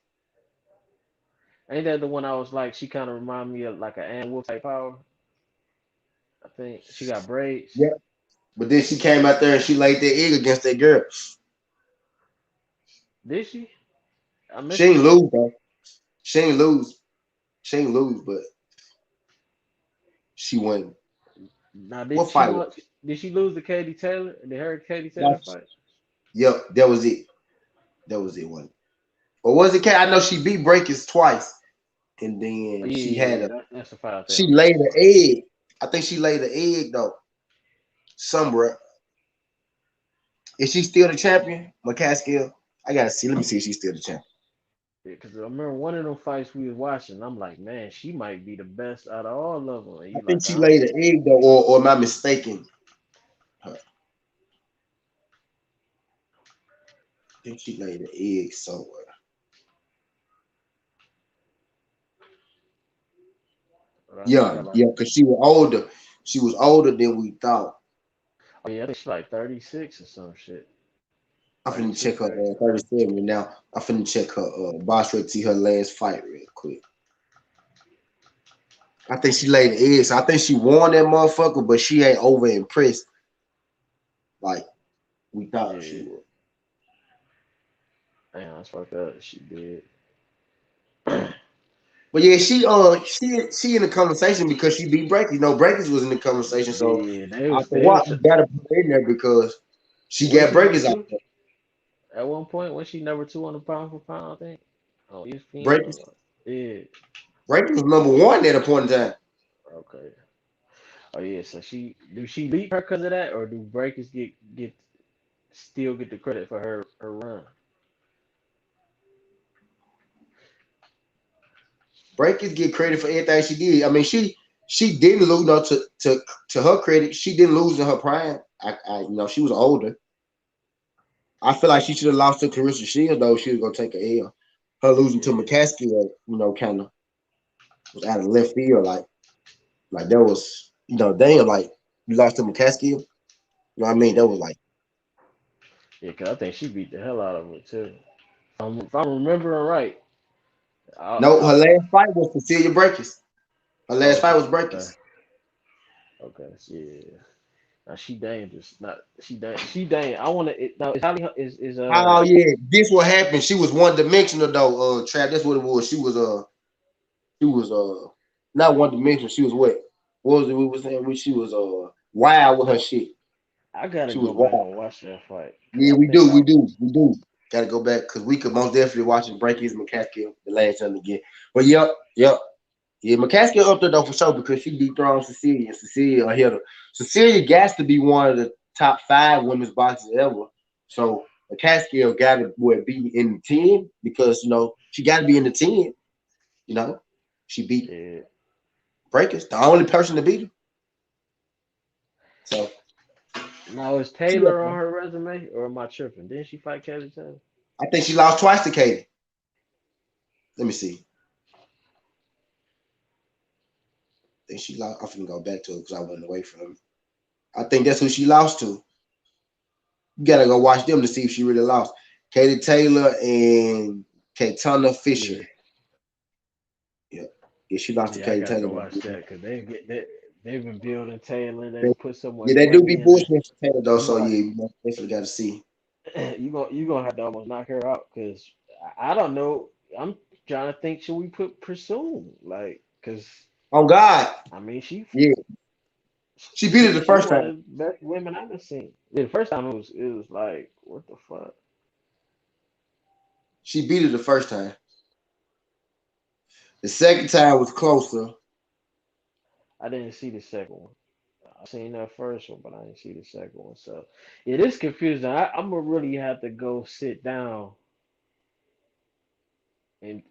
Speaker 4: Ain't that the one I was like? She kind of remind me of like an Ann Wolf type power. I think she got braids.
Speaker 2: Yeah. But then she came out there and she laid that egg against that girl.
Speaker 4: Did she? I
Speaker 2: She
Speaker 4: missed
Speaker 2: ain't
Speaker 4: it.
Speaker 2: lose, bro. She ain't lose. She ain't lose, but she won.
Speaker 4: Now
Speaker 2: What fight?
Speaker 4: did she lose to Katie Taylor? Did her and Katie Taylor
Speaker 2: That's,
Speaker 4: fight?
Speaker 2: yep, that was it. That was it. One. Or was it? I know she beat Breakers twice, and
Speaker 4: Oh,
Speaker 2: then
Speaker 4: yeah,
Speaker 2: she
Speaker 4: yeah,
Speaker 2: had
Speaker 4: yeah.
Speaker 2: a.
Speaker 4: That's the fight I think
Speaker 2: She
Speaker 4: I'm thinking
Speaker 2: laid
Speaker 4: about.
Speaker 2: an egg. I think she laid an egg though somewhere. Is she still the champion, McCaskill? I gotta see. Let me see if she's still the champion.
Speaker 4: because I remember one of them fights we was watching. I'm like, man, she might be the best out of all of them. And
Speaker 2: I
Speaker 4: you
Speaker 2: think
Speaker 4: like,
Speaker 2: she
Speaker 4: I don't
Speaker 2: laid
Speaker 4: know.
Speaker 2: an egg though, or am I mistaken? I think she laid an egg somewhere.
Speaker 4: But I know I
Speaker 2: Yeah,
Speaker 4: got like,
Speaker 2: yeah, because she was older. She was older than we thought.
Speaker 4: oh yeah, I think she's like 36 or some shit.
Speaker 2: I'm finna
Speaker 4: 36,
Speaker 2: check her
Speaker 4: 37.
Speaker 2: 37 now. I'm finna check her box rate, see her last fight real quick. I think she laid an egg, so I think she won that motherfucker, but she ain't over impressed like we thought she
Speaker 4: Yeah,
Speaker 2: would.
Speaker 4: damn, that's fucked up. She did.
Speaker 2: But yeah, she in the conversation because she beat Breakers. You know, Breakers was in the conversation, so
Speaker 4: Yeah,
Speaker 2: after a
Speaker 4: they
Speaker 2: while,
Speaker 4: was.
Speaker 2: you gotta put her in there because she
Speaker 4: Was
Speaker 2: got
Speaker 4: she number
Speaker 2: Breakers out
Speaker 4: two
Speaker 2: there.
Speaker 4: at one point? Was she number two on the pound for pound? I think. Oh, ESPN.
Speaker 2: Breakers,
Speaker 4: Yeah.
Speaker 2: Breakers was number one at a point in time.
Speaker 4: Okay. Oh yeah. So she beat her because of that, or do Breakers get still get the credit for her run?
Speaker 2: Breakers get credit for everything she did. I mean, she didn't lose no to her credit. She didn't lose in her prime. She was older. I feel like she should have lost to Clarissa Shields though. She was gonna take a L. Her losing to
Speaker 4: Yeah.
Speaker 2: McCaskey, kind of was out of left field. Like that was, damn, like you lost to McCaskey. You know what I mean? That
Speaker 4: Yeah.
Speaker 2: was like
Speaker 4: Yeah. Cause I think she beat the hell out of her too. If I'm remembering right.
Speaker 2: no.
Speaker 4: I
Speaker 2: Her last fight was Cecilia Breakers. Her last fight
Speaker 4: okay.
Speaker 2: was
Speaker 4: Okay.
Speaker 2: Breakers.
Speaker 4: Okay. Yeah. Now she dangerous. Not she dang. I want to. Now is Holly is
Speaker 2: Oh yeah, this what happened. She was one dimensional though. Trap. That's what it was. She was not one dimensional. She was what? What was it we was saying? She was wild with her shit.
Speaker 4: I gotta
Speaker 2: She was
Speaker 4: go back
Speaker 2: wild.
Speaker 4: and watch that fight because
Speaker 2: Yeah,
Speaker 4: I
Speaker 2: we
Speaker 4: think
Speaker 2: do,
Speaker 4: I
Speaker 2: we do, we do. Gotta go back because we could most definitely watch it break his McCaskill the last time again. But yep. Yeah, McCaskill up there though for sure because she dethroned Cecilia. Cecilia a hitter. Cecilia got to be one of the top 5 women's boxers ever. So McCaskill got to be in the 10 because she got to be in the 10. You know, she beat
Speaker 4: yeah.
Speaker 2: Breakers, the only person to beat her. So
Speaker 4: Now is
Speaker 2: she up
Speaker 4: Taylor on
Speaker 2: there.
Speaker 4: her resume or am I tripping? Didn't she fight Kelly Taylor?
Speaker 2: I think she lost twice to Katie. Let me see. I think she lost. I'm finna go back to it because I went away from it. I think that's who she lost to. You gotta go watch them to see if she really lost. Katie Taylor and Katana Fisher.
Speaker 4: Yeah.
Speaker 2: Yeah. Yeah, she lost to
Speaker 4: Yeah, I
Speaker 2: Katie
Speaker 4: gotta
Speaker 2: Taylor.
Speaker 4: go watch that because they've been building Taylor. They
Speaker 2: They-
Speaker 4: put so much
Speaker 2: Yeah, they do
Speaker 4: money
Speaker 2: be
Speaker 4: in her.
Speaker 2: bullshit for Taylor though.
Speaker 4: You
Speaker 2: So
Speaker 4: gonna
Speaker 2: yeah, you definitely gotta see.
Speaker 4: you gonna have to almost knock her out because I don't know. I'm trying to think. Should we put Presume like? Because
Speaker 2: Oh God.
Speaker 4: I mean she
Speaker 2: Yeah. She beat it the
Speaker 4: she
Speaker 2: first
Speaker 4: one
Speaker 2: time.
Speaker 4: of the best women I've ever seen. Yeah, the first time it was like what the fuck.
Speaker 2: She beat it the first time. The second time was closer.
Speaker 4: I didn't see the second one. I seen that first one, but I didn't see the second one. So it is confusing. I'm gonna really have to go sit down and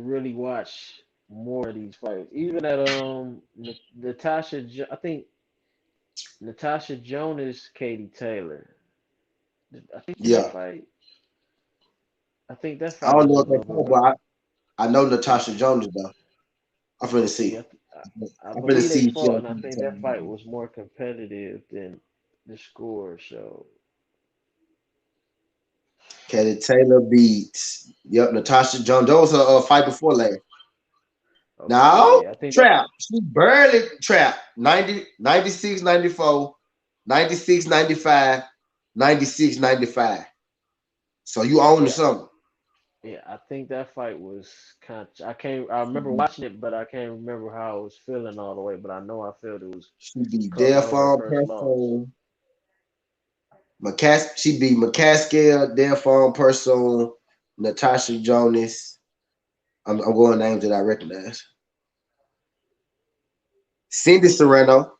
Speaker 4: really watch more of these fights. Even at I think Natasha Jonas, Katie Taylor. I think that
Speaker 2: Yeah.
Speaker 4: fight. I think that
Speaker 2: I
Speaker 4: fight
Speaker 2: don't
Speaker 4: was
Speaker 2: know
Speaker 4: a
Speaker 2: what they
Speaker 4: little bit
Speaker 2: call,
Speaker 4: better.
Speaker 2: but I know
Speaker 4: Let me
Speaker 2: Natasha
Speaker 4: see.
Speaker 2: Jones though. I'm finna
Speaker 4: Yeah,
Speaker 2: see.
Speaker 4: I
Speaker 2: I'm finna
Speaker 4: believe they
Speaker 2: see if she
Speaker 4: fought,
Speaker 2: on
Speaker 4: and I think that fight was more competitive than the score showed.
Speaker 2: Katie Taylor beats. Yep, Natasha Jones. That was her fight before last.
Speaker 4: Okay,
Speaker 2: Now,
Speaker 4: yeah, I think that.
Speaker 2: trap. She barely trap. 90, 96, 94, 96, 95, 96, 95. So you own to
Speaker 4: Yeah,
Speaker 2: something.
Speaker 4: yeah, I think that fight was kind of. I can't. I remember watching it, but I can't remember how I was feeling all the way. But I know I felt it was
Speaker 2: She be
Speaker 4: close. That
Speaker 2: deaf
Speaker 4: was her
Speaker 2: on
Speaker 4: first loss.
Speaker 2: person. She be McCaskill, deaf on person. Natasha Jonas. I'm going names that I recognize. Cindy Serrano.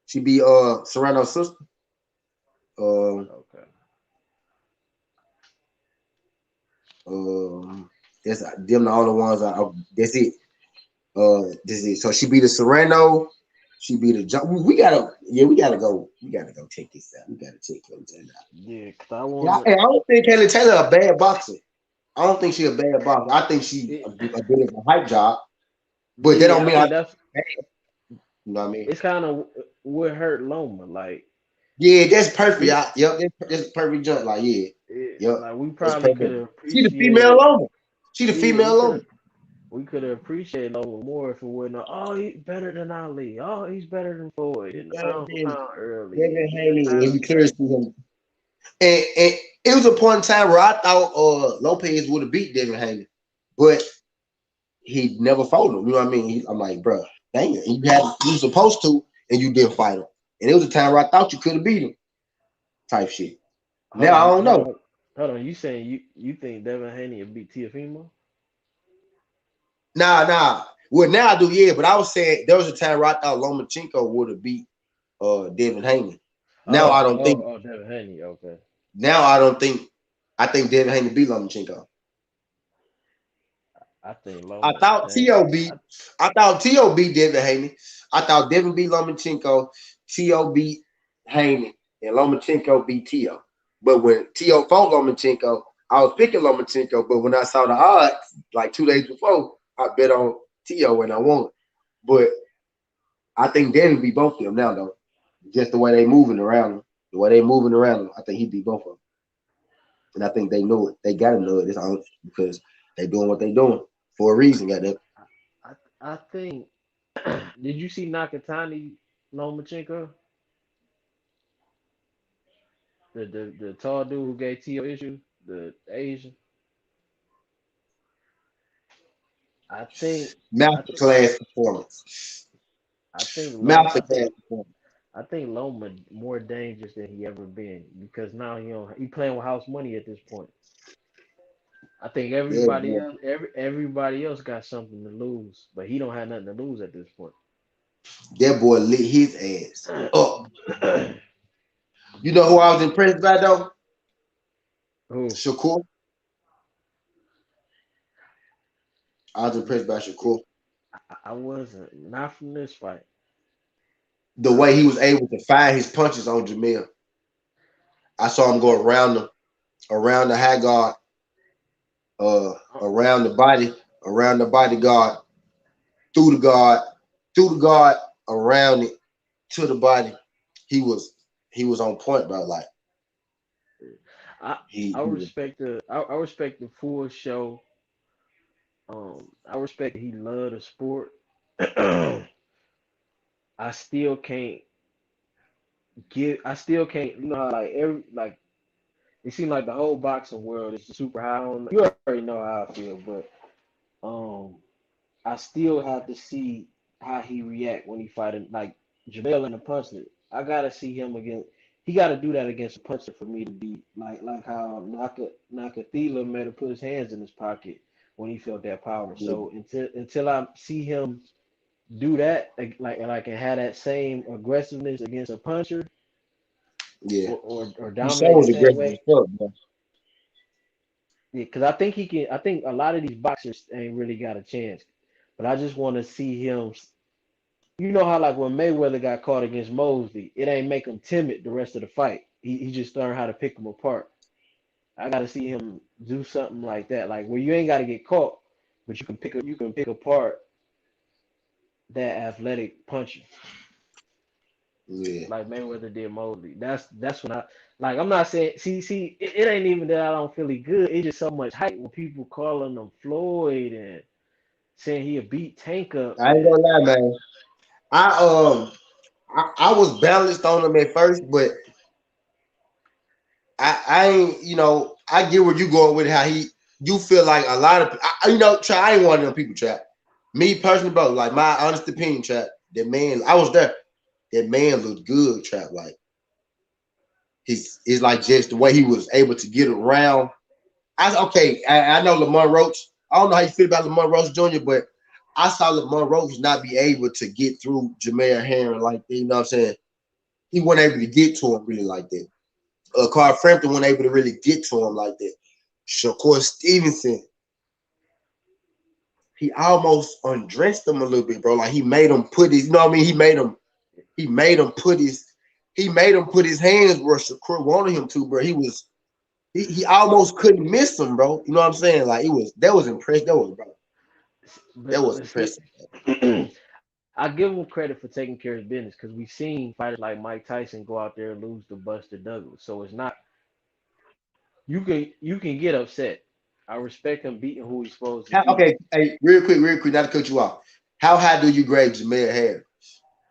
Speaker 2: She be Serrano's sister. Um
Speaker 4: Okay.
Speaker 2: um That's them the only ones. That's it. This is so she beat the Serrano. She beat the. We gotta go. We gotta go check this out. We gotta check Kelly Taylor out.
Speaker 4: Yeah, cause I
Speaker 2: Yeah,
Speaker 4: want
Speaker 2: and I don't think Kelly Taylor a bad boxer. I don't think she a bad boxer. I think she
Speaker 4: to.
Speaker 2: a bit of a hype job, but that
Speaker 4: Yeah,
Speaker 2: don't
Speaker 4: I
Speaker 2: mean
Speaker 4: think that's
Speaker 2: you know what I mean.
Speaker 4: it's kind of what hurt Loma. Like
Speaker 2: Yeah, that's perfect.
Speaker 4: we,
Speaker 2: Yep, that's a perfect jump. Like yeah, yep,
Speaker 4: like we
Speaker 2: that's
Speaker 4: probably could
Speaker 2: perfect.
Speaker 4: have
Speaker 2: She the female
Speaker 4: appreciated.
Speaker 2: owner. She the
Speaker 4: Yeah,
Speaker 2: female owner.
Speaker 4: we could have appreciated Loma more if it wasn't. Oh, he's better than Ali. Oh, he's better than Floyd. And pound for pound early.
Speaker 2: Devin
Speaker 4: And
Speaker 2: Haney,
Speaker 4: pound.
Speaker 2: and we clearly see him. And it was a point in time where I thought Lopez would have beat Devin Haney, but he never fought him. You know what I mean? I'm like, bro, dang it. You were supposed to, and you didn't fight him. And it was a time where I thought you could have beat him, type shit.
Speaker 4: Hold
Speaker 2: Now I
Speaker 4: on,
Speaker 2: don't know.
Speaker 4: hold on. You saying you think Devin Haney will beat Tiafimo?
Speaker 2: Nah. Well, now I do, yeah. But I was saying there was a time where I thought Lomachenko would have beat Devin Haney. Now I don't think.
Speaker 4: Oh, Devin Haney. Okay.
Speaker 2: Now I don't think. I think Devin Haney beat Lomachenko.
Speaker 4: I think
Speaker 2: I
Speaker 4: Loma.
Speaker 2: thought
Speaker 4: Dang.
Speaker 2: T.O. beat. I thought T.O. beat Devin Haney. I thought Devin beat Lomachenko. T.O. beat Haney, and Lomachenko beat T.O. But when T.O. fought Lomachenko, I was picking Lomachenko. But when I saw the odds, like 2 days before, I bet on T.O. and I won. But I think Devin beat both of them now, though. Just the way they moving around him. The way they moving around him, I think he beat both of them. And I think they know it. They got to know it. It's all because they doing what they doing for a reason. Got that.
Speaker 4: I think. Did you see Nakatani Lomachenko? The tall dude who gave T.O. issue, the Asian. I think I think
Speaker 2: Masterclass performance.
Speaker 4: I think
Speaker 2: Masterclass performance.
Speaker 4: I think Loma more dangerous than he ever been because now he playing with house money at this point. I think
Speaker 2: Yeah, boy.
Speaker 4: everybody else got something to lose, but he don't have nothing to lose at this point.
Speaker 2: That boy lit his ass up. You know who I was impressed by though?
Speaker 4: Who?
Speaker 2: Shakur. I was impressed by Shakur.
Speaker 4: I wasn't not from this fight.
Speaker 2: The way he was able to find his punches on Jamil. I saw him go around the high guard, around the bodyguard, through the guard, around it to the body. He was on point, bro. Like
Speaker 4: I
Speaker 2: he
Speaker 4: I
Speaker 2: was.
Speaker 4: respect I respect the full show. I respect that he loved the sport. I still can't I still can't, you know how like every like it seems like the whole boxing world is super high on. You already know how I feel, but um, I still have to see how he react when he fighting like Jamel and the puncher. I gotta see him again. He got to do that against a puncher for me to be like how Nakathila made him put his hands in his pocket when he felt that power.
Speaker 2: Yeah,
Speaker 4: So until I see him do that, like and have that same aggressiveness against a puncher
Speaker 2: yeah.
Speaker 4: or
Speaker 2: He
Speaker 4: dominate the
Speaker 2: showed
Speaker 4: same
Speaker 2: aggressive as
Speaker 4: way.
Speaker 2: fuck, bro.
Speaker 4: Yeah, because I think he can. I think a lot of these boxers ain't really got a chance. But I just want to see him. You know how like when Mayweather got caught against Mosley, it ain't make him timid the rest of the fight. He just learned how to pick them apart. I got to see him do something like that, like where you ain't got to get caught, but you can pick apart that athletic puncher
Speaker 2: Yeah.
Speaker 4: like Mayweather did Mosley. That's when I like. I'm not saying it ain't even that I don't feel he good. It's just so much hype when people calling him Floyd and saying he'll beat Tank up
Speaker 2: I ain't
Speaker 4: and
Speaker 2: gonna lie, man. I I was balanced on him at first, but I ain't, I get where you going with how you feel like a lot of, I ain't one of them people, trap. Me personally, bro, like my honest opinion, trap, that man, I was there. That man looked good, trap. Like it's like just the way he was able to get around. I know Lamont Roach. I don't know how you feel about Lamont Roach Jr., but I saw Lamont Roach not be able to get through Jameer Herring like that. You know what I'm saying? He wasn't able to get to him really like that. Carl Frampton wasn't able to really get to him like that. Shakur Stevenson he almost undressed him a little bit, bro. Like he made him put his, you know what I mean? He made him put his hands where Shakur wanted him to, bro. He almost couldn't miss him, bro. You know what I'm saying? Like that was impressive. That was
Speaker 4: But see,
Speaker 2: impressive.
Speaker 4: I give him credit for taking care of his business because we've seen fighters like Mike Tyson go out there and lose to Buster Douglas. So it's not you can get upset. I respect him beating who he's supposed to beat.
Speaker 2: Okay, hey, real quick, not to cut you off. How high do you grade Jamel Harris?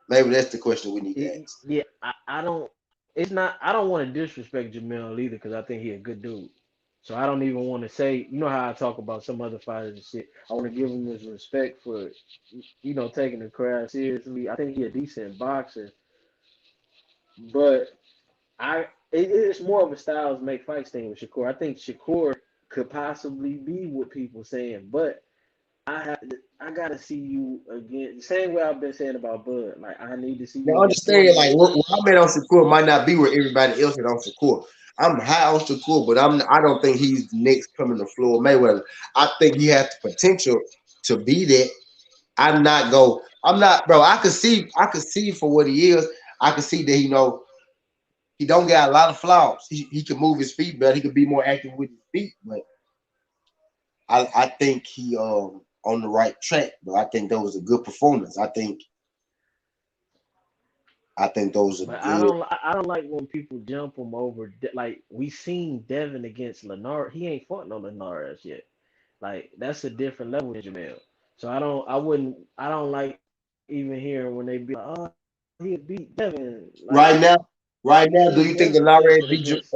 Speaker 2: Maybe that's the question we need to ask.
Speaker 4: Yeah, I don't. It's not. I don't want to disrespect Jamel either because I think he a good dude. So I don't even want to say. You know how I talk about some other fighters and shit. I want to give him his respect for, taking the crowd seriously. I think he a decent boxer, but it's more of a styles make fights thing with Shakur. I think Shakur could possibly be what people saying, but I gotta see you again. The same way I've been saying about Bud. Like I need to see
Speaker 2: Now
Speaker 4: you against
Speaker 2: understand, like
Speaker 4: Foreman.
Speaker 2: where I'm at on Shakur might not be where everybody else is on Shakur. I'm high on Shakur, but I don't think he's the next coming to Floyd Mayweather. I think he has the potential to be that. I'm not, bro. I could see for what he is. I could see that he don't got a lot of flaws. He can move his feet better. He could be more active with his feet, but I think he on the right track. But I think that was a good performance. I think those are
Speaker 4: But
Speaker 2: good.
Speaker 4: I don't like when people jump him over. Like we seen Devin against Lennar. He ain't fought no Linares yet. Like that's a different level than Jamel. So I don't like even hearing when they be like, oh, he beat Devin. Like
Speaker 2: Right now, right
Speaker 4: we
Speaker 2: now,
Speaker 4: seen
Speaker 2: do you think
Speaker 4: Devin
Speaker 2: Linares
Speaker 4: Hanson
Speaker 2: beat
Speaker 4: against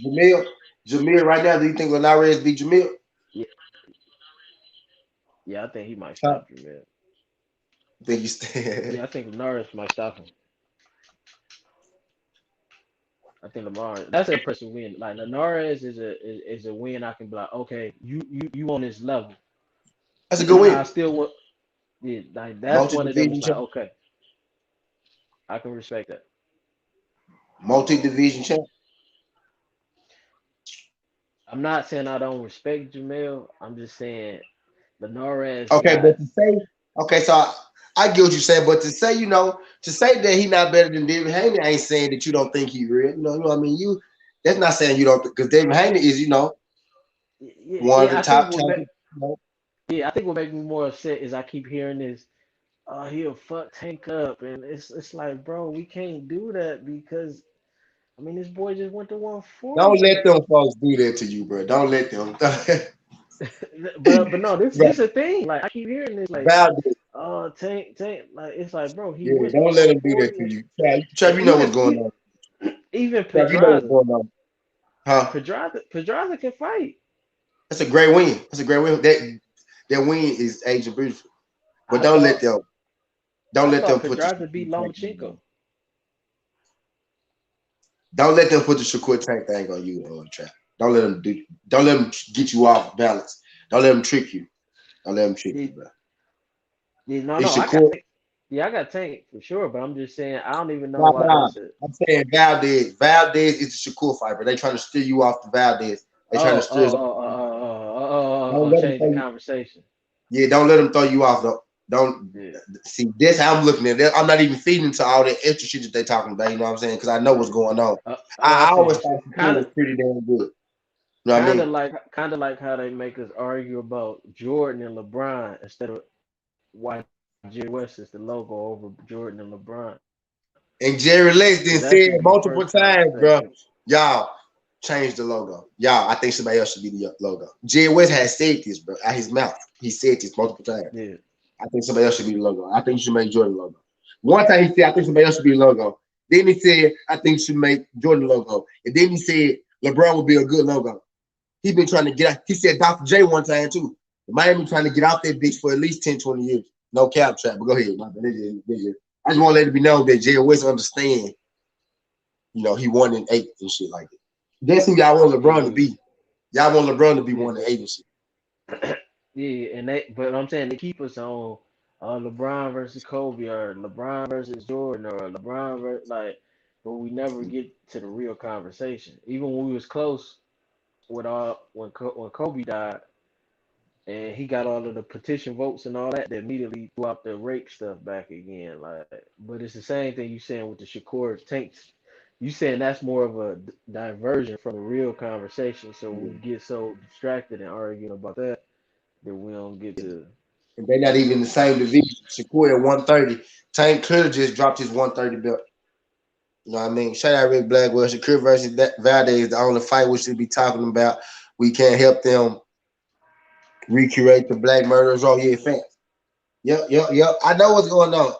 Speaker 2: Jamil? Jamil, right now, do you think Linares beat Jamil?
Speaker 4: yeah, yeah, I think he might
Speaker 2: Huh?
Speaker 4: stop Jamel.
Speaker 2: Think you stand?
Speaker 4: Yeah, I think Linares might stop him. I think Lamar that's an impressive win. Like Linares is a win I can be like, okay, you on this level.
Speaker 2: That's a good
Speaker 4: I
Speaker 2: win.
Speaker 4: still want yeah, like that's
Speaker 2: Multi
Speaker 4: one of them.
Speaker 2: division
Speaker 4: It's like
Speaker 2: champ.
Speaker 4: okay, I can respect that.
Speaker 2: Multi division champ.
Speaker 4: I'm not saying I don't respect Jamel. I'm just saying Linares
Speaker 2: Okay,
Speaker 4: got
Speaker 2: but to say, okay, so I get what you're saying, but to say, to say that he not better than David Haney ain't saying that you don't think he real. You know what I mean? That's not saying you don't, because David Haney is,
Speaker 4: yeah,
Speaker 2: one of
Speaker 4: yeah.
Speaker 2: the top champions.
Speaker 4: I think what makes me more upset is I keep hearing this. Oh, he'll fuck Tank up, and it's like, bro, we can't do that because I mean this boy just went to
Speaker 2: Don't
Speaker 4: 140.
Speaker 2: let them folks do that to you, bro. Don't let them.
Speaker 4: But no, this
Speaker 2: Bro,
Speaker 4: this a thing. Like I keep hearing this, like,
Speaker 2: Valdez,
Speaker 4: oh, Tank, like it's like, bro, he
Speaker 2: yeah,
Speaker 4: went to
Speaker 2: don't let them do that
Speaker 4: 140,
Speaker 2: to
Speaker 4: and,
Speaker 2: you. Trav,
Speaker 4: and
Speaker 2: you know what's going on.
Speaker 4: even
Speaker 2: Trav, you know what's
Speaker 4: Pedraza,
Speaker 2: going on. Huh?
Speaker 4: Pedraza can fight.
Speaker 2: That's a great win. That's a great win. That win is aging beautiful. But
Speaker 4: I thought
Speaker 2: don't
Speaker 4: I
Speaker 2: let them
Speaker 4: thought
Speaker 2: put the
Speaker 4: Pedraza beat
Speaker 2: Shakur Tank thing on.
Speaker 4: Lomachenko.
Speaker 2: Don't let them put the Shakur Tank thing on you, Trap. Don't let them get you off balance. Don't let them trick you. Don't let them trick
Speaker 4: Yeah,
Speaker 2: you, bro.
Speaker 4: yeah,
Speaker 2: It's
Speaker 4: I got
Speaker 2: Shakur.
Speaker 4: yeah, I got Tank for sure, but I'm just saying I don't even know
Speaker 2: Nah,
Speaker 4: why
Speaker 2: nah.
Speaker 4: that's a
Speaker 2: I'm saying Valdez. Valdez is the Shakur fighter. They trying to steer you off the Valdez. They trying to
Speaker 4: oh
Speaker 2: steer us off. Don't let them
Speaker 4: change the
Speaker 2: throw you.
Speaker 4: conversation.
Speaker 2: Yeah, don't let them throw you off. Don't
Speaker 4: Yeah,
Speaker 2: see. That's how I'm looking at it. I'm not even feeding into all that extra shit that they talking about. You know what I'm saying? Because I know what's going on.
Speaker 4: I
Speaker 2: I
Speaker 4: see what
Speaker 2: always
Speaker 4: you're saying.
Speaker 2: thought Shakur was pretty damn good. You know what I mean?
Speaker 4: Kind of like how they make us argue about Jordan and LeBron instead of why Jerry West is the logo over Jordan and LeBron.
Speaker 2: And Jerry
Speaker 4: Because
Speaker 2: Lex
Speaker 4: that
Speaker 2: then
Speaker 4: should be
Speaker 2: said
Speaker 4: the first
Speaker 2: multiple times,
Speaker 4: conversation.
Speaker 2: bro, y'all change the logo. Y'all, I think somebody else should be the logo. Jerry West has said this, bro, out his mouth. He said this multiple times.
Speaker 4: Yeah,
Speaker 2: I think somebody else should be the logo. I think you should make Jordan logo. One time he said, I think somebody else should be the logo. Then he said, I think you should make Jordan logo. And then he said, LeBron would be a good logo. He been trying to get out. He said Dr. J one time too. Miami trying to get out that bitch for at least 10, 20 years. No cap trap, but go ahead. I just want to let it be known that Jerry West understand, he won in 8 and shit like that. That's who y'all want LeBron to
Speaker 4: yeah,
Speaker 2: be. Y'all want LeBron to be
Speaker 4: yeah,
Speaker 2: 1 and 8 and shit.
Speaker 4: yeah. But I'm saying they keep us on LeBron versus Kobe or LeBron versus Jordan or LeBron versus but we never get to the real conversation. Even when we was close with when Kobe died, and he got all of the petition votes and all that. That immediately threw out the rape stuff back again. Like, but it's the same thing you saying with the Shakur Tanks. You saying that's more of a diversion from the real conversation. So we get so distracted and arguing about that we don't get to.
Speaker 2: And they're not even in the same division. Shakur at 130. Tank clearly just dropped his 130 belt. You know what I mean? Shout out Rick Blackwell. Shakur versus Valdez is the only fight we should be talking about. We can't help them recreate the black murderers. Oh, yeah, fans. Yep. I know what's going on.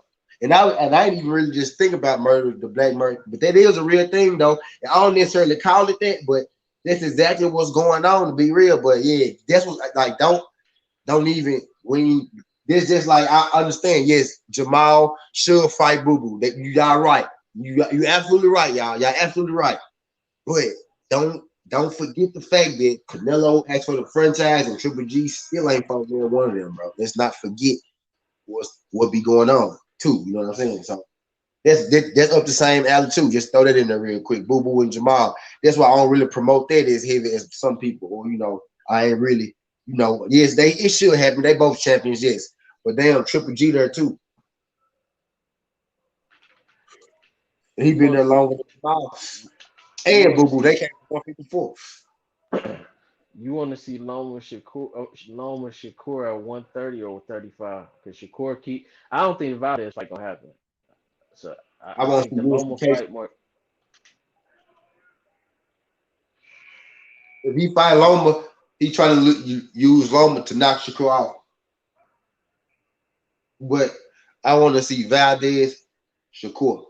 Speaker 2: And I didn't even really just think about murder, the black murder, but that is a real thing though. And I don't necessarily call it that, but that's exactly what's going on to be real. But yeah, that's what like don't even when you this just like I understand. Yes, Jamal should fight Boo Boo. That y'all right. You absolutely right, y'all. Y'all absolutely right. But don't forget the fact that Canelo asked for the franchise and Triple G still ain't fought one of them, bro. Let's not forget what be going on too. You know what I'm saying? So that's up the same alley too. Just throw that in there real quick. Boo Boo and Jamal. That's why I don't really promote that as heavy as some people. Or I ain't really. Yes, it should happen. They both champions, yes. But damn, Triple G there too. He been there longer than Jamal. And Boo Boo, they came from 154.
Speaker 4: You want to see Loma Shakur at 130 or 35? Because Shakur I don't think the Valdez fight gonna happen. So
Speaker 2: I
Speaker 4: I
Speaker 2: want
Speaker 4: think
Speaker 2: to
Speaker 4: the Loma fight more.
Speaker 2: If he fight Loma, he trying to use Loma to knock Shakur out. But I want to see Valdez, Shakur.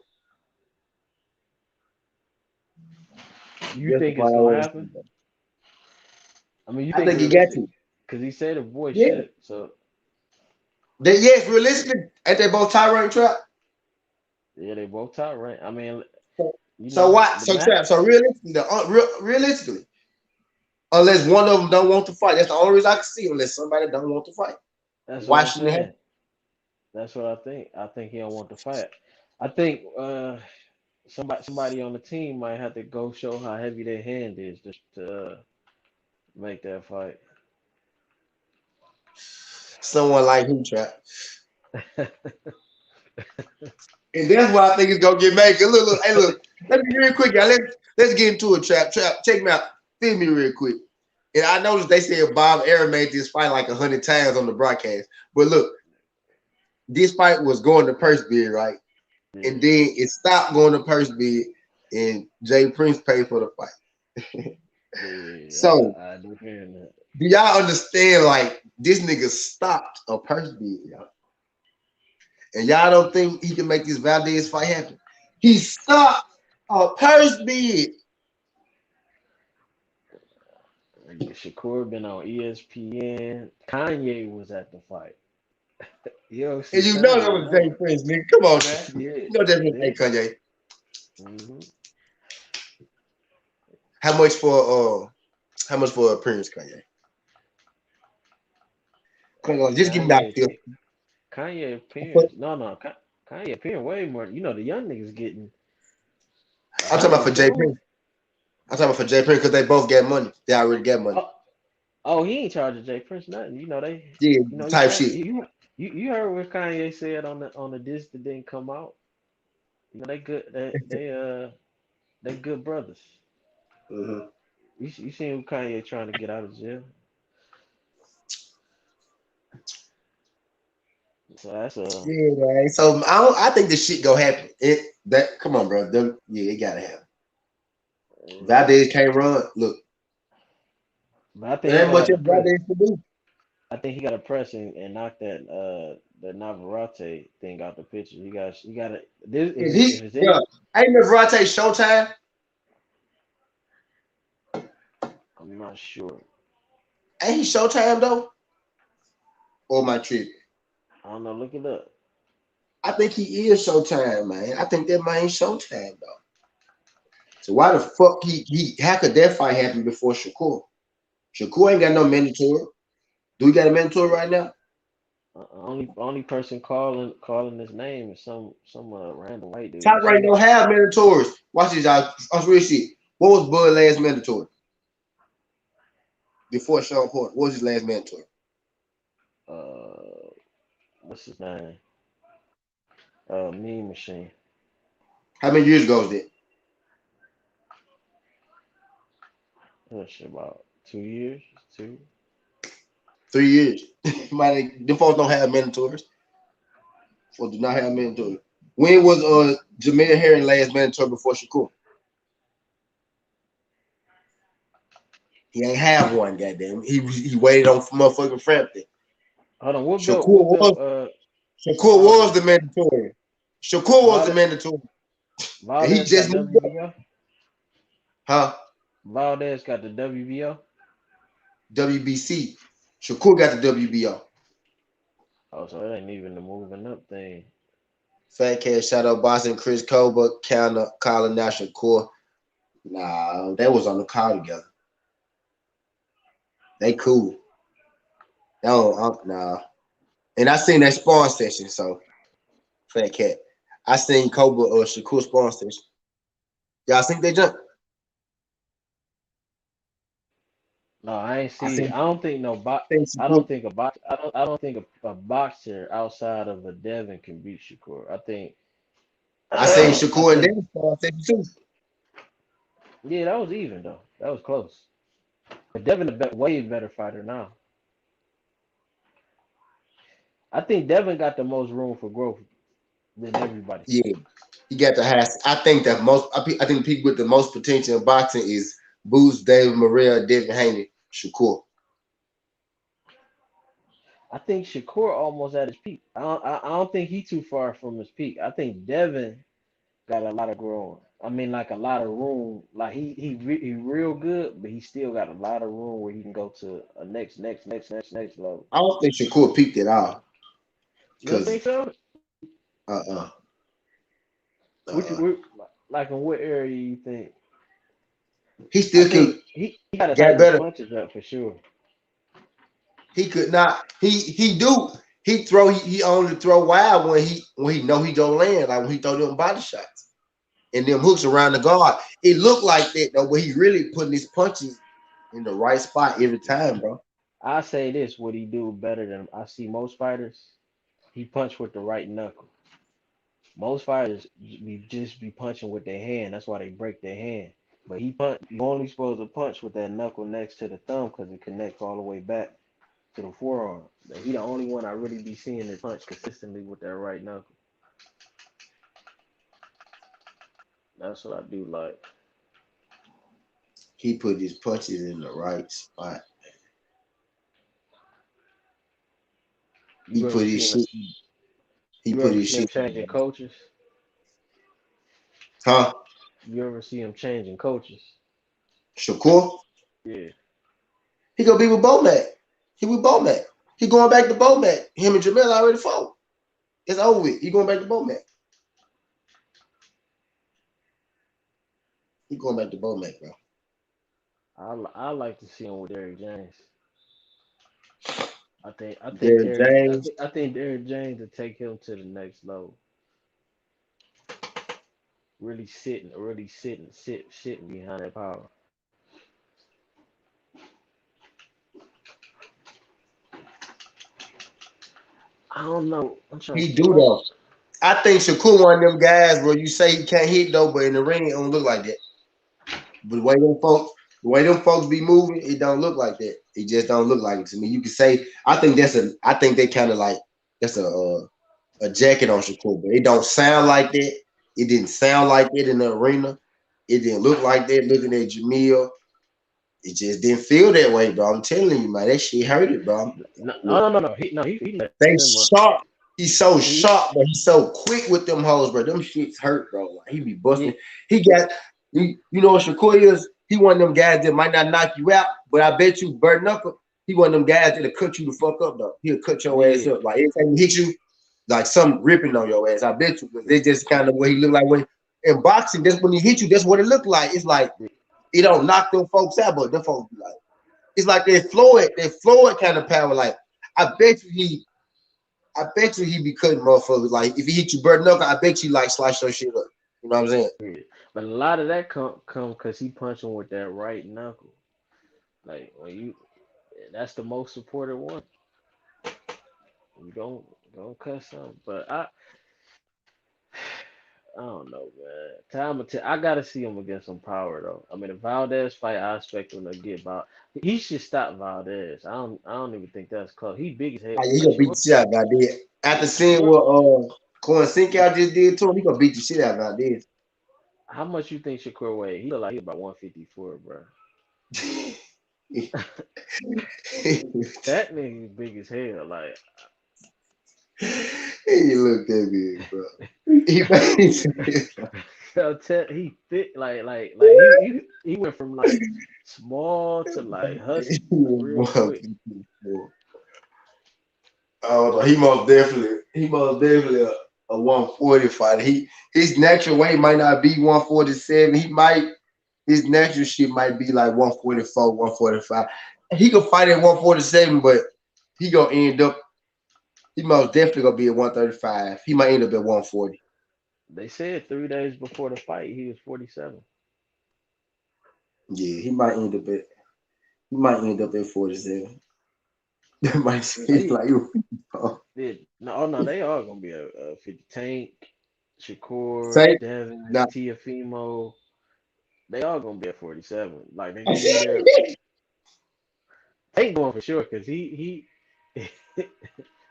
Speaker 4: You think it's gonna happen? I mean, you think
Speaker 2: he got to.
Speaker 4: Because he said the boy should. So
Speaker 2: yes, realistically, ain't they both tie rank Trap?
Speaker 4: Yeah, they both top rank. I mean,
Speaker 2: so what? So Trap. So realistically, unless one of them don't want to fight, that's the only reason I can see. Unless somebody don't want to fight,
Speaker 4: that's what I'm saying. That's what I think. I think he don't want to fight. I think somebody on the team might have to go show how heavy their hand is just to make that fight.
Speaker 2: Someone like him, Trap. And that's why I think it's gonna get made. Look, hey, look. Let me real quick, y'all. Let's get into it, Trap. Check me out. Feel me real quick. And I noticed they said Bob Arum made this fight like 100 times on the broadcast. But look, this fight was going to purse bid, right? Yeah. And then it stopped going to purse bid, and Jay Prince paid for the fight. So, do y'all understand? Like, this nigga stopped a purse bid, y'all. And y'all don't think he can make this Valdez fight happen? He stopped a purse bid.
Speaker 4: Shakur been on ESPN. Kanye was at the fight.
Speaker 2: Yo, and you know that was Jay Prince, nigga. Come on, man. Yeah, you know that was Kanye. Mm-hmm. How much for appearance, Kanye? Come on, just give me that feel.
Speaker 4: Kanye appearance. No. Kanye appearing way more. You know, the young niggas getting.
Speaker 2: I'm talking about for Jay Prince. I'm talking about for Jay Prince because they both get money. They already get money.
Speaker 4: Oh, he ain't charging Jay Prince nothing. You know they.
Speaker 2: Yeah,
Speaker 4: you know,
Speaker 2: type shit.
Speaker 4: You heard what Kanye said on the disc that didn't come out. You know they good. They good brothers.
Speaker 2: Mm-hmm.
Speaker 4: You seen Kanye trying to get out of jail? So that's
Speaker 2: yeah, man. So I think this shit go happen. Come on, bro. It gotta happen. Valdez can't run. Look,
Speaker 4: but I think
Speaker 2: there ain't much Valdez to do.
Speaker 4: I think he got to press and knock that Navarrete thing out the picture. You got to.
Speaker 2: Ain't Navarrete Showtime?
Speaker 4: I'm not sure.
Speaker 2: Ain't he Showtime though? Or my trip?
Speaker 4: I don't know. Look it up.
Speaker 2: I think he is Showtime, man. I think that man Showtime though. So why the fuck how could that fight happen before Shakur? Shakur ain't got no mandatory. Do we got a mandatory right now?
Speaker 4: Only person calling his name is some random white dude.
Speaker 2: Top rank don't have mandatories. Watch this, y'all. On real shit. What was Bud last mandatory? Before Sean Porter, what was his last mandatory?
Speaker 4: what's his name? Mean Machine.
Speaker 2: How many years ago was that?
Speaker 4: That shit about 2 years. Two.
Speaker 2: 3 years. Them folks don't have mentors. Folks do not have mentors. When was Jameer Herring last mentor before Shakur? He ain't have one, goddamn. He waited on motherfucking Frampton.
Speaker 4: Hold on. What
Speaker 2: Shakur
Speaker 4: belt? What
Speaker 2: was
Speaker 4: belt?
Speaker 2: the
Speaker 4: Valdez.
Speaker 2: mandatory. Shakur was the
Speaker 4: Valdez.
Speaker 2: mandatory. And he
Speaker 4: Valdez got
Speaker 2: just moved up.
Speaker 4: WBO.
Speaker 2: Huh?
Speaker 4: Valdez got the WBO.
Speaker 2: WBC. Shakur got the WBO.
Speaker 4: Oh, so it ain't even the moving up thing.
Speaker 2: Fat Cat, Shadow Boston, Chris Koba, Colin Nash, Shakur. Nah, they was on the call together. They cool. No, nah. And I seen that spawn session, so Fat Cat. I seen Koba or Shakur spawn session. Y'all think they jump?
Speaker 4: No, I ain't
Speaker 2: I
Speaker 4: see.
Speaker 2: seen,
Speaker 4: I don't think no box.
Speaker 2: seen
Speaker 4: I
Speaker 2: Shakur.
Speaker 4: don't think a box. I don't think a boxer outside of a Devin can beat Shakur. I think.
Speaker 2: I seen
Speaker 4: I
Speaker 2: Shakur and
Speaker 4: think.
Speaker 2: Davis spawn session too.
Speaker 4: Yeah, that was even though. That was close. But Devin a way better fighter now. I think Devin got the most room for growth than everybody.
Speaker 2: Yeah, he got the highest. I think that most. I think people with the most potential in boxing is Boots, David Morrell, Devin Haney, Shakur.
Speaker 4: I think Shakur almost at his peak. I don't think he too far from his peak. I think Devin got a lot of growing. I mean, like a lot of room. Like he real good, but he still got a lot of room where he can go to a next level.
Speaker 2: I don't think Shakur peaked at all
Speaker 4: You don't think
Speaker 2: because
Speaker 4: so?
Speaker 2: uh uh
Speaker 4: Which
Speaker 2: uh
Speaker 4: like in what area you think?
Speaker 2: he
Speaker 4: I
Speaker 2: still
Speaker 4: think
Speaker 2: could
Speaker 4: he got to
Speaker 2: get
Speaker 4: tighten his
Speaker 2: better.
Speaker 4: punches up for sure.
Speaker 2: He could not. He do. He throw. He only throw wide when he know he gonna land. Like when he throw them body shots and them hooks around the guard. It looked like that though, but he really putting his punches in the right spot every time, bro.
Speaker 4: I say this: what he do better than I see most fighters? He punch with the right knuckle. Most fighters just be punching with their hand. That's why they break their hand. But he punch. You only supposed to punch with that knuckle next to the thumb because it connects all the way back to the forearm. But he the only one I really be seeing that punch consistently with that right knuckle. That's what I do like.
Speaker 2: He put his punches in the right spot. He
Speaker 4: You
Speaker 2: put
Speaker 4: ever
Speaker 2: his
Speaker 4: seen him?
Speaker 2: shit. He
Speaker 4: You
Speaker 2: put
Speaker 4: ever
Speaker 2: his
Speaker 4: see him
Speaker 2: shit.
Speaker 4: changing coaches?
Speaker 2: Huh?
Speaker 4: You ever see him changing coaches?
Speaker 2: Shakur.
Speaker 4: Yeah.
Speaker 2: He gonna be with Bomac. He with Bomac. He going back to Bomac. Him and Jamel already fought. It's over with. He going back to Bomac. He going back to Bomac, bro.
Speaker 4: I like to see him with Derrick James.
Speaker 2: Derrick James.
Speaker 4: I think Derrick James to take him to the next level. Sitting behind that power. I don't know. I'm trying to
Speaker 2: He
Speaker 4: see
Speaker 2: do though. I think Shakur one of them guys where you say he can't hit though, but in the ring it don't look like that. But the way them folks be moving, it don't look like that. It just don't look like it to me. You can say I think they kind of like that's a jacket on Shakur, but it don't sound like that. It didn't sound like that in the arena. It didn't look like that looking at Jamil. It just didn't feel that way, bro. I'm telling you, man, that shit hurt it, bro.
Speaker 4: No. He let
Speaker 2: They
Speaker 4: them up.
Speaker 2: sharp. He's so
Speaker 4: He
Speaker 2: sharp, but he's so quick with them hoes, bro. Them shits hurt, bro. Like, he be
Speaker 4: yeah.
Speaker 2: busting. You know what Shakur is? He one of them guys that might not knock you out, but I bet you Bird Knuckle, he one of them guys that'll cut you the fuck up, though. He'll cut your ass
Speaker 4: Yeah.
Speaker 2: up. Like every time he hit you, like something ripping on your ass. I bet you. Because they just kind of what he look like when in boxing, that's when he hit you, that's what it look like. It's like it don't knock them folks out, but them folks be like, it's like that Floyd kind of power. Like, I bet you he be cutting motherfuckers. Like if he hit you bird knuckle, I bet you like slice your shit up. You know what I'm saying?
Speaker 4: Yeah. But a lot of that come because he punching with that right knuckle. Like when you, that's the most supported one. You don't cut some. But I don't know, man. I gotta see him against some power though. I mean, the Valdez fight, I expect him to get about. He should stop Valdez. I don't even think that's close. He big as hell.
Speaker 2: Like, he
Speaker 4: But
Speaker 2: gonna beat the shit out of Valdez. After seeing what Corn Sinkow just did to him, he gonna beat the shit out of Valdez.
Speaker 4: how much you think Shakur weigh? He look like he about 154, bro. That nigga big as hell. Like
Speaker 2: He looked that big, bro. He
Speaker 4: he fit he went from like small to like husky real quick.
Speaker 2: Oh, he most definitely a 140 fighter. His natural weight might not be 147. His natural shit might be like 144, 145. He could fight at 147, but he gonna end up. He most definitely gonna be at 135. He might end up at 140.
Speaker 4: They said 3 days before the fight he was 47.
Speaker 2: Yeah, he might end up at 47. That might seem
Speaker 4: They
Speaker 2: like
Speaker 4: did no, oh no, they are gonna be a 50 Tank, Shakur,
Speaker 2: say
Speaker 4: Devin,
Speaker 2: nah.
Speaker 4: Tiafimo. They all gonna be at 47. Like they gonna be there. Ain't going for sure because he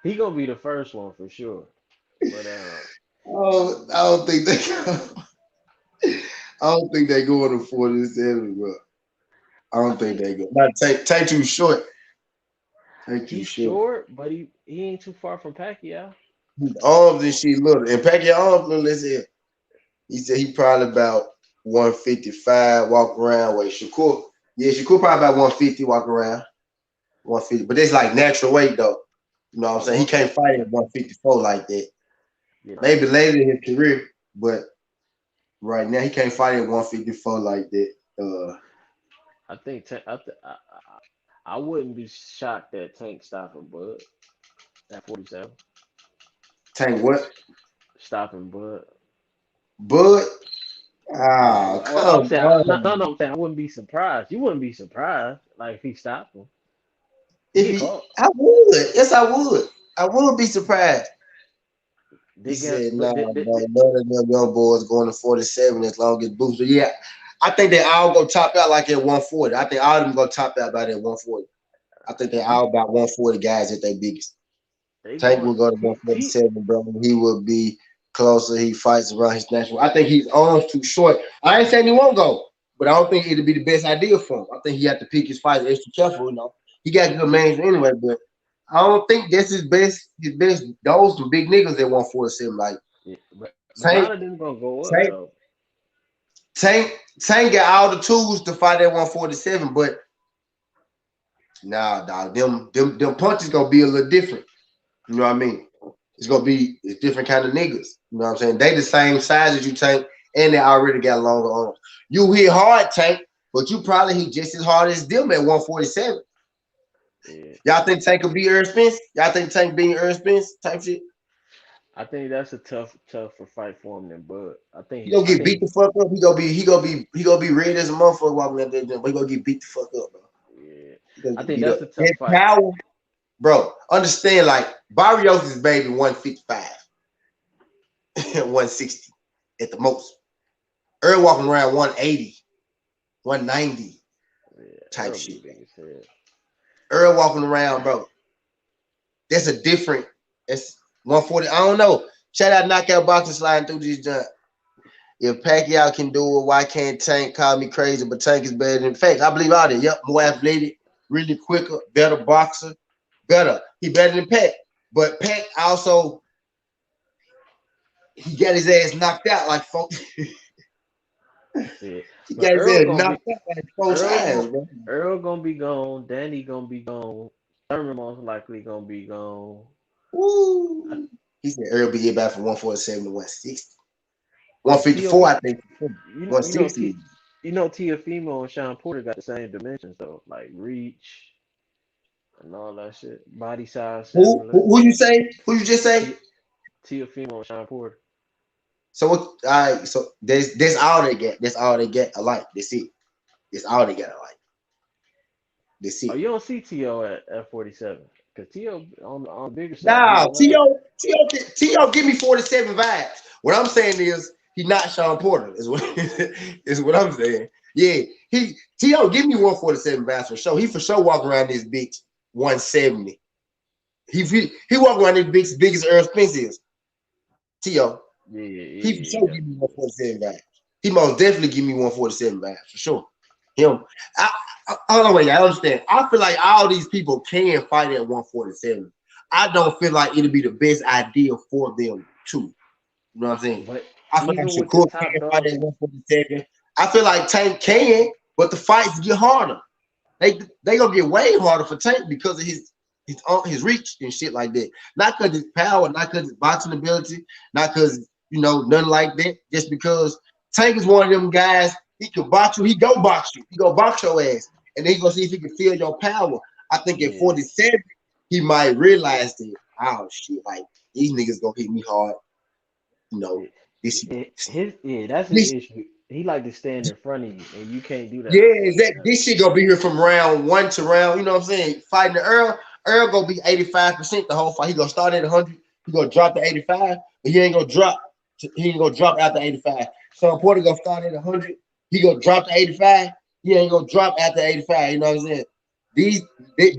Speaker 4: he gonna be the first one for sure. But
Speaker 2: Oh, I don't think I don't think they going to 47, bro. I
Speaker 4: I
Speaker 2: don't think
Speaker 4: think
Speaker 2: they go. Not take too short. Take too
Speaker 4: he's
Speaker 2: short.
Speaker 4: short, but he ain't too far from Pacquiao.
Speaker 2: His arms and shit little. And Pacquiao arms little as hell. He said he probably about 155 walk around. Wait, Shakur probably about 150 walk around. 150. But that's like natural weight though. You know what I'm
Speaker 4: Oh,
Speaker 2: saying? He can't
Speaker 4: 150,
Speaker 2: fight
Speaker 4: yeah,
Speaker 2: at 154 like that.
Speaker 4: yeah.
Speaker 2: Maybe later in his career, but right now he can't fight at 154 like that.
Speaker 4: I think I wouldn't be shocked that Tank stopping Bud at 47.
Speaker 2: Tank what?
Speaker 4: Stopping Bud.
Speaker 2: Bud?
Speaker 4: Yeah,
Speaker 2: Oh,
Speaker 4: I'm
Speaker 2: come
Speaker 4: saying
Speaker 2: on.
Speaker 4: I'm saying I wouldn't be surprised. You wouldn't be surprised like if he stopped him. He
Speaker 2: If
Speaker 4: get
Speaker 2: he,
Speaker 4: caught.
Speaker 2: I would. Yes, I would. I would be surprised. He
Speaker 4: They got
Speaker 2: said, "Nah,
Speaker 4: look.
Speaker 2: bro, none of them young boys going to 47 as long as Booster." Yeah, I think they all go top out like at 140. I think all of them go top out about at 140. I think they all about 140 guys at their biggest.
Speaker 4: They
Speaker 2: Tank
Speaker 4: going
Speaker 2: will go to
Speaker 4: T
Speaker 2: 147, bro. He will be closer. He fights around his national. I think his arms too short. I ain't saying he won't go, but I don't think it'll be the best idea for him. I think he have to pick his fights extra careful. You know, he got good management anyway, but I don't think that's his best. His best. Those some big niggas at 147. Like
Speaker 4: yeah, but a
Speaker 2: Tank,
Speaker 4: lot of them gonna go up
Speaker 2: Tank,
Speaker 4: though.
Speaker 2: Tank got all the tools to fight at 147, but nah, dog, them punches gonna be a little different. You know what I mean? It's different kind of niggas. You know what I'm saying? They the same size as you, Tank, and they already got longer arms. You hit hard, Tank, but you probably hit just as hard as them at 147.
Speaker 4: Yeah,
Speaker 2: Y'all think Tank could beat Earl Spence? Y'all think Tank beating Earl Spence type shit?
Speaker 4: I think that's a tougher fight for him than Bud.
Speaker 2: He gonna
Speaker 4: I
Speaker 2: get
Speaker 4: think
Speaker 2: beat the fuck up. He gonna be red as a motherfucker walking out there. But he gonna get beat the fuck up, bro.
Speaker 4: yeah,
Speaker 2: He gonna
Speaker 4: I
Speaker 2: get
Speaker 4: think
Speaker 2: beat up.
Speaker 4: that's a tough
Speaker 2: That
Speaker 4: fight.
Speaker 2: power, bro. Understand, like Barrios is baby 155, 160 at the most. Earl walking around 180, 190
Speaker 4: Yeah,
Speaker 2: type
Speaker 4: Earl be
Speaker 2: shit.
Speaker 4: big as hell.
Speaker 2: Earl walking around, bro. That's a different. That's 140. I don't know. Shout out knockout boxing sliding through this junk. If Pacquiao can do it, why can't Tank? Call me crazy, but Tank is better than Facts. I believe all that. Yep, more athletic, really quicker, better boxer, better. He better than Pac. But Pac also he got his ass knocked out like four.
Speaker 4: Yeah,
Speaker 2: He
Speaker 4: but
Speaker 2: got his ass knocked out like four times, bro.
Speaker 4: Earl gonna be gone. Danny gonna be gone. Thurman most likely gonna be gone. I,
Speaker 2: Woo. He said Earl be here back from 147 to 160.
Speaker 4: but
Speaker 2: 154, I think.
Speaker 4: You know
Speaker 2: 160.
Speaker 4: Tiafimo and Sean Porter got the same dimensions though, like reach and all that shit. Body size
Speaker 2: Who,
Speaker 4: similar.
Speaker 2: who who you say? Who you just say?
Speaker 4: T Tiafimo and Sean Porter.
Speaker 2: So what? All right. So that's all they get. That's all they get alike. That's it. That's all they got alike. That's
Speaker 4: Oh,
Speaker 2: it.
Speaker 4: you don't see To at 47 Cause T.O. on bigger side, he
Speaker 2: Nah,
Speaker 4: was.
Speaker 2: T.O. give me 47 vibes. What I'm saying is he not Sean Porter. Is what is what I'm saying. Yeah, T.O. give me 147 vibes for sure. He for sure walk around this bitch 170. He walk around this bitch big as Earl Spence is. T.O.
Speaker 4: Yeah,
Speaker 2: He for
Speaker 4: yeah,
Speaker 2: sure give me 147 vibes. He most definitely give me 147 vibes for sure. Him. Hold on, wait, I understand. I feel like all these people can fight at 147. I don't feel like it'll be the best idea for them too. You know what I'm saying?
Speaker 4: but
Speaker 2: I feel like
Speaker 4: even with the
Speaker 2: Shakur
Speaker 4: top
Speaker 2: can fight
Speaker 4: dogs,
Speaker 2: at 147. I feel like Tank can, but the fights get harder. They gonna get way harder for Tank because of his reach and shit like that. Not because his power, not because his boxing ability, not because nothing like that. Just because Tank is one of them guys. He can box you. He go box you. He go box your ass, and then he gonna see if he can feel your power. I think at
Speaker 4: yeah,
Speaker 2: 47 he might realize that. Oh shit! Like these niggas gonna hit me hard. You know
Speaker 4: yeah,
Speaker 2: this.
Speaker 4: that's his
Speaker 2: This
Speaker 4: issue. He like to stand in front of you, and you can't do that
Speaker 2: Yeah,
Speaker 4: on TV.
Speaker 2: exactly. This shit gonna be here from round one to round. You know what I'm saying? Fighting the Earl. Earl gonna be 85% the whole fight. He gonna start at 100. He gonna drop to 85, but he ain't gonna drop. He ain't gonna drop after 85. So Porter gonna start at 100. He gonna drop to 85. He ain't gonna drop after 85. You know what I'm saying?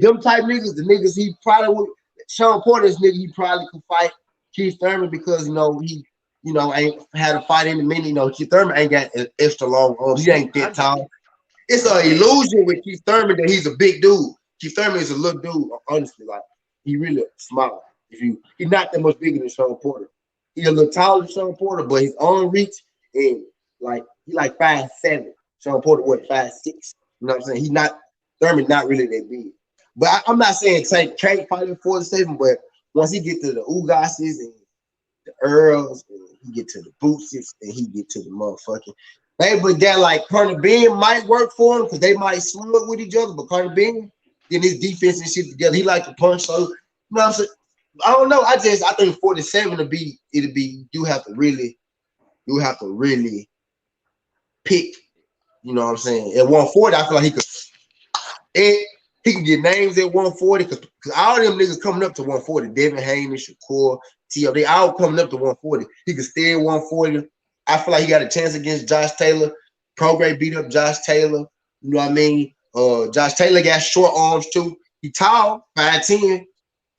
Speaker 2: Them type niggas, the niggas he probably would. Sean Porter's nigga, he probably could fight Keith Thurman because he ain't had a fight in a minute. Keith Thurman ain't got an extra long arms. He ain't that
Speaker 4: I
Speaker 2: tall. It's
Speaker 4: I
Speaker 2: an
Speaker 4: got
Speaker 2: illusion with Keith Thurman that he's a big dude. Keith Thurman is a little dude, honestly. Like he really small. He's not that much bigger than Sean Porter. He's a little taller than Sean Porter, but his arm reach and he like 5'7". Sean Porter
Speaker 4: yeah.
Speaker 2: 5'6". You know what I'm saying? Thurman not really that big. But I'm not saying Tank can't fight at 47, but once he get to the Ugases and the Earls, and he get to the Bootses, and he get to the motherfucking. Hey, but that like Carter Ben might work for him because they might slug with each other. But Carter Ben getting his defense and shit together, he like to punch. So what I'm saying? I don't know. I think 47 it'll be you have to really pick. You know what I'm saying? At 140, I feel like he can get names at 140 because all them niggas coming up to 140. Devin Haney, Shakur, T.O. They all coming up to 140. He can stay at 140. I feel like he got a chance against Josh Taylor. Prograis beat up Josh Taylor. You know what I mean? Josh Taylor got short arms too. He tall, 5'10",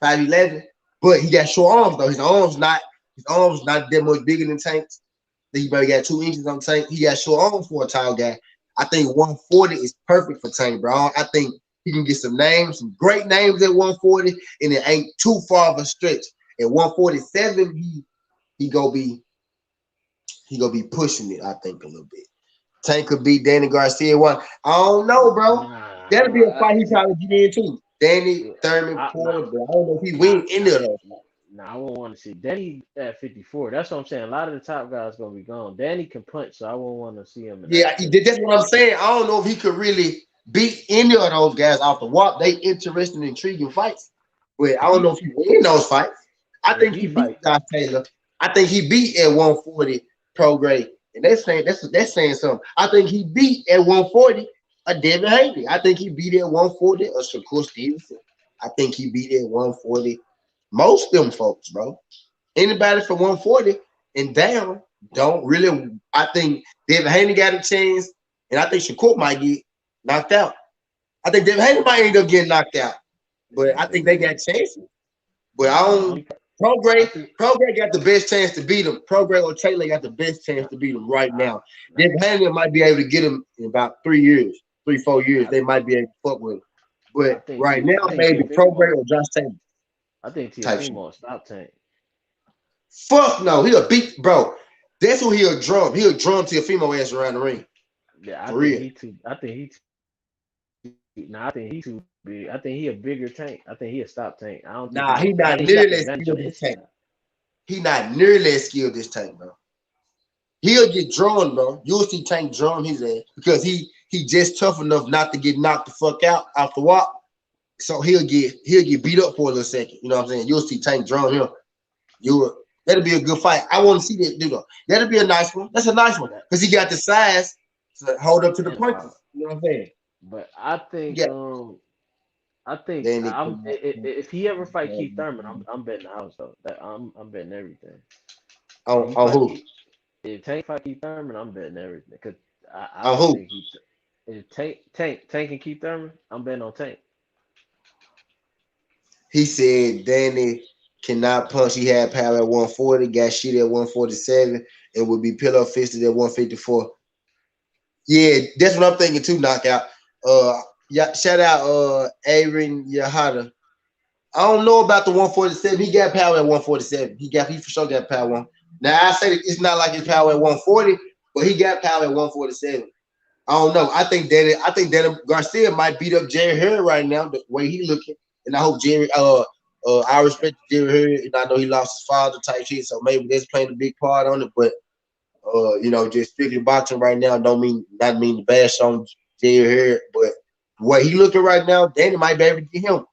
Speaker 2: 5'11", but he got short arms though. His arms not that much bigger than Tank's. He probably got 2 inches on Tank. He got short arms for a tall guy. I think 140 is perfect for Tank, bro. I think he can get some great names at 140, and it ain't too far of a stretch. At 147, he gonna be pushing it, I think, a little bit. Tank could beat Danny Garcia one. I don't know, bro. That'll be a fight he probably get into. Danny Thurman
Speaker 4: Nah,
Speaker 2: Porter, but I don't know if he
Speaker 4: nah,
Speaker 2: win any of those.
Speaker 4: I won't want to see Danny at 54. That's what I'm saying. A lot of the top guys gonna be gone. Danny can punch, so I won't want to see him in that.
Speaker 2: Yeah, that's what I'm saying. I don't know if he could really beat any of those guys off the wall. They interesting, intriguing fights, but I
Speaker 4: If
Speaker 2: don't
Speaker 4: he
Speaker 2: know if he win those fights. I
Speaker 4: if
Speaker 2: think
Speaker 4: he
Speaker 2: he beat
Speaker 4: fight,
Speaker 2: Josh Taylor. I think he beat at 140 Prograis, and that's saying something. I think he beat at 140 a Devin Haney. I think he beat at 140 a Shakur Stevenson. I think he beat at 140 most of them folks, bro. Anybody from 140 and down don't really. I think Devin Haney got a chance, and I think Shakur might get knocked out. I think Devin Haney might end up getting knocked out, but
Speaker 4: I
Speaker 2: I think
Speaker 4: think
Speaker 2: they got chances. But I
Speaker 4: the
Speaker 2: don't.
Speaker 4: only I
Speaker 2: Prograis,
Speaker 4: think
Speaker 2: Prograis got the best chance to beat him. Prograis or Taylor got the best chance to beat him right
Speaker 4: I,
Speaker 2: now. Devin Haney might be able to get him in about 3 years, 4 years.
Speaker 4: I,
Speaker 2: They might be able to fuck with him. But right now,
Speaker 4: I think
Speaker 2: maybe Prograis or Josh Taylor type shit.
Speaker 4: Teofimo stop Tank.
Speaker 2: Fuck no, he'll beat, bro. That's who he'll drum. He'll drum to a female ass around the ring.
Speaker 4: Yeah,
Speaker 2: For real.
Speaker 4: I think he too. Nah, I think he too big. I think he a bigger Tank. I think he a stop Tank. I don't think he
Speaker 2: Nah, he
Speaker 4: gonna. I
Speaker 2: not
Speaker 4: think he got
Speaker 2: nearly
Speaker 4: the
Speaker 2: as
Speaker 4: advantage
Speaker 2: skilled
Speaker 4: on the
Speaker 2: this tank.
Speaker 4: inside.
Speaker 2: He not nearly as skilled this tank, bro. He'll get drawn, bro. You'll see Tank drum his ass because he just tough enough not to get knocked the fuck out off the walk. So he'll get beat up for a little second. You know what I'm saying? You'll see Tank drum him. That'll be a good fight. I want to see that dude. That'll be a nice one. That's a nice one
Speaker 4: That
Speaker 2: because he got the size to hold up to the
Speaker 4: and the power.
Speaker 2: punches. You know what I'm saying?
Speaker 4: But I
Speaker 2: He
Speaker 4: think
Speaker 2: got
Speaker 4: I think
Speaker 2: Danny
Speaker 4: if he ever fight Keith Thurman, I'm betting the house though. That I'm betting everything. If he
Speaker 2: on
Speaker 4: fight
Speaker 2: who?
Speaker 4: Keith, if Tank fight Keith Thurman, I'm betting everything. Cause I
Speaker 2: On
Speaker 4: don't
Speaker 2: who?
Speaker 4: think he. If Tank and Keith Thurman, I'm betting on Tank.
Speaker 2: He said Danny cannot punch. He had power at 140, got shit at 147, and would be pillow fisted at 154. Yeah, that's what I'm thinking too. Knockout. Yeah, shout out Aaron Yahada. I don't know about the 147. He got power at 147. He for sure got power one. Now I say that it's not like his power at 140, but he got power at 147. I don't know. I think Danny Garcia might beat up Jerry Hurd right now, the way he looking. And I hope Jerry I respect Jerry Hurd, and I know he lost his father type shit, so maybe that's playing a big part on it. But just strictly boxing right now don't mean to bash on Jerry Hurd, but what he looking right now, Danny might be able to get him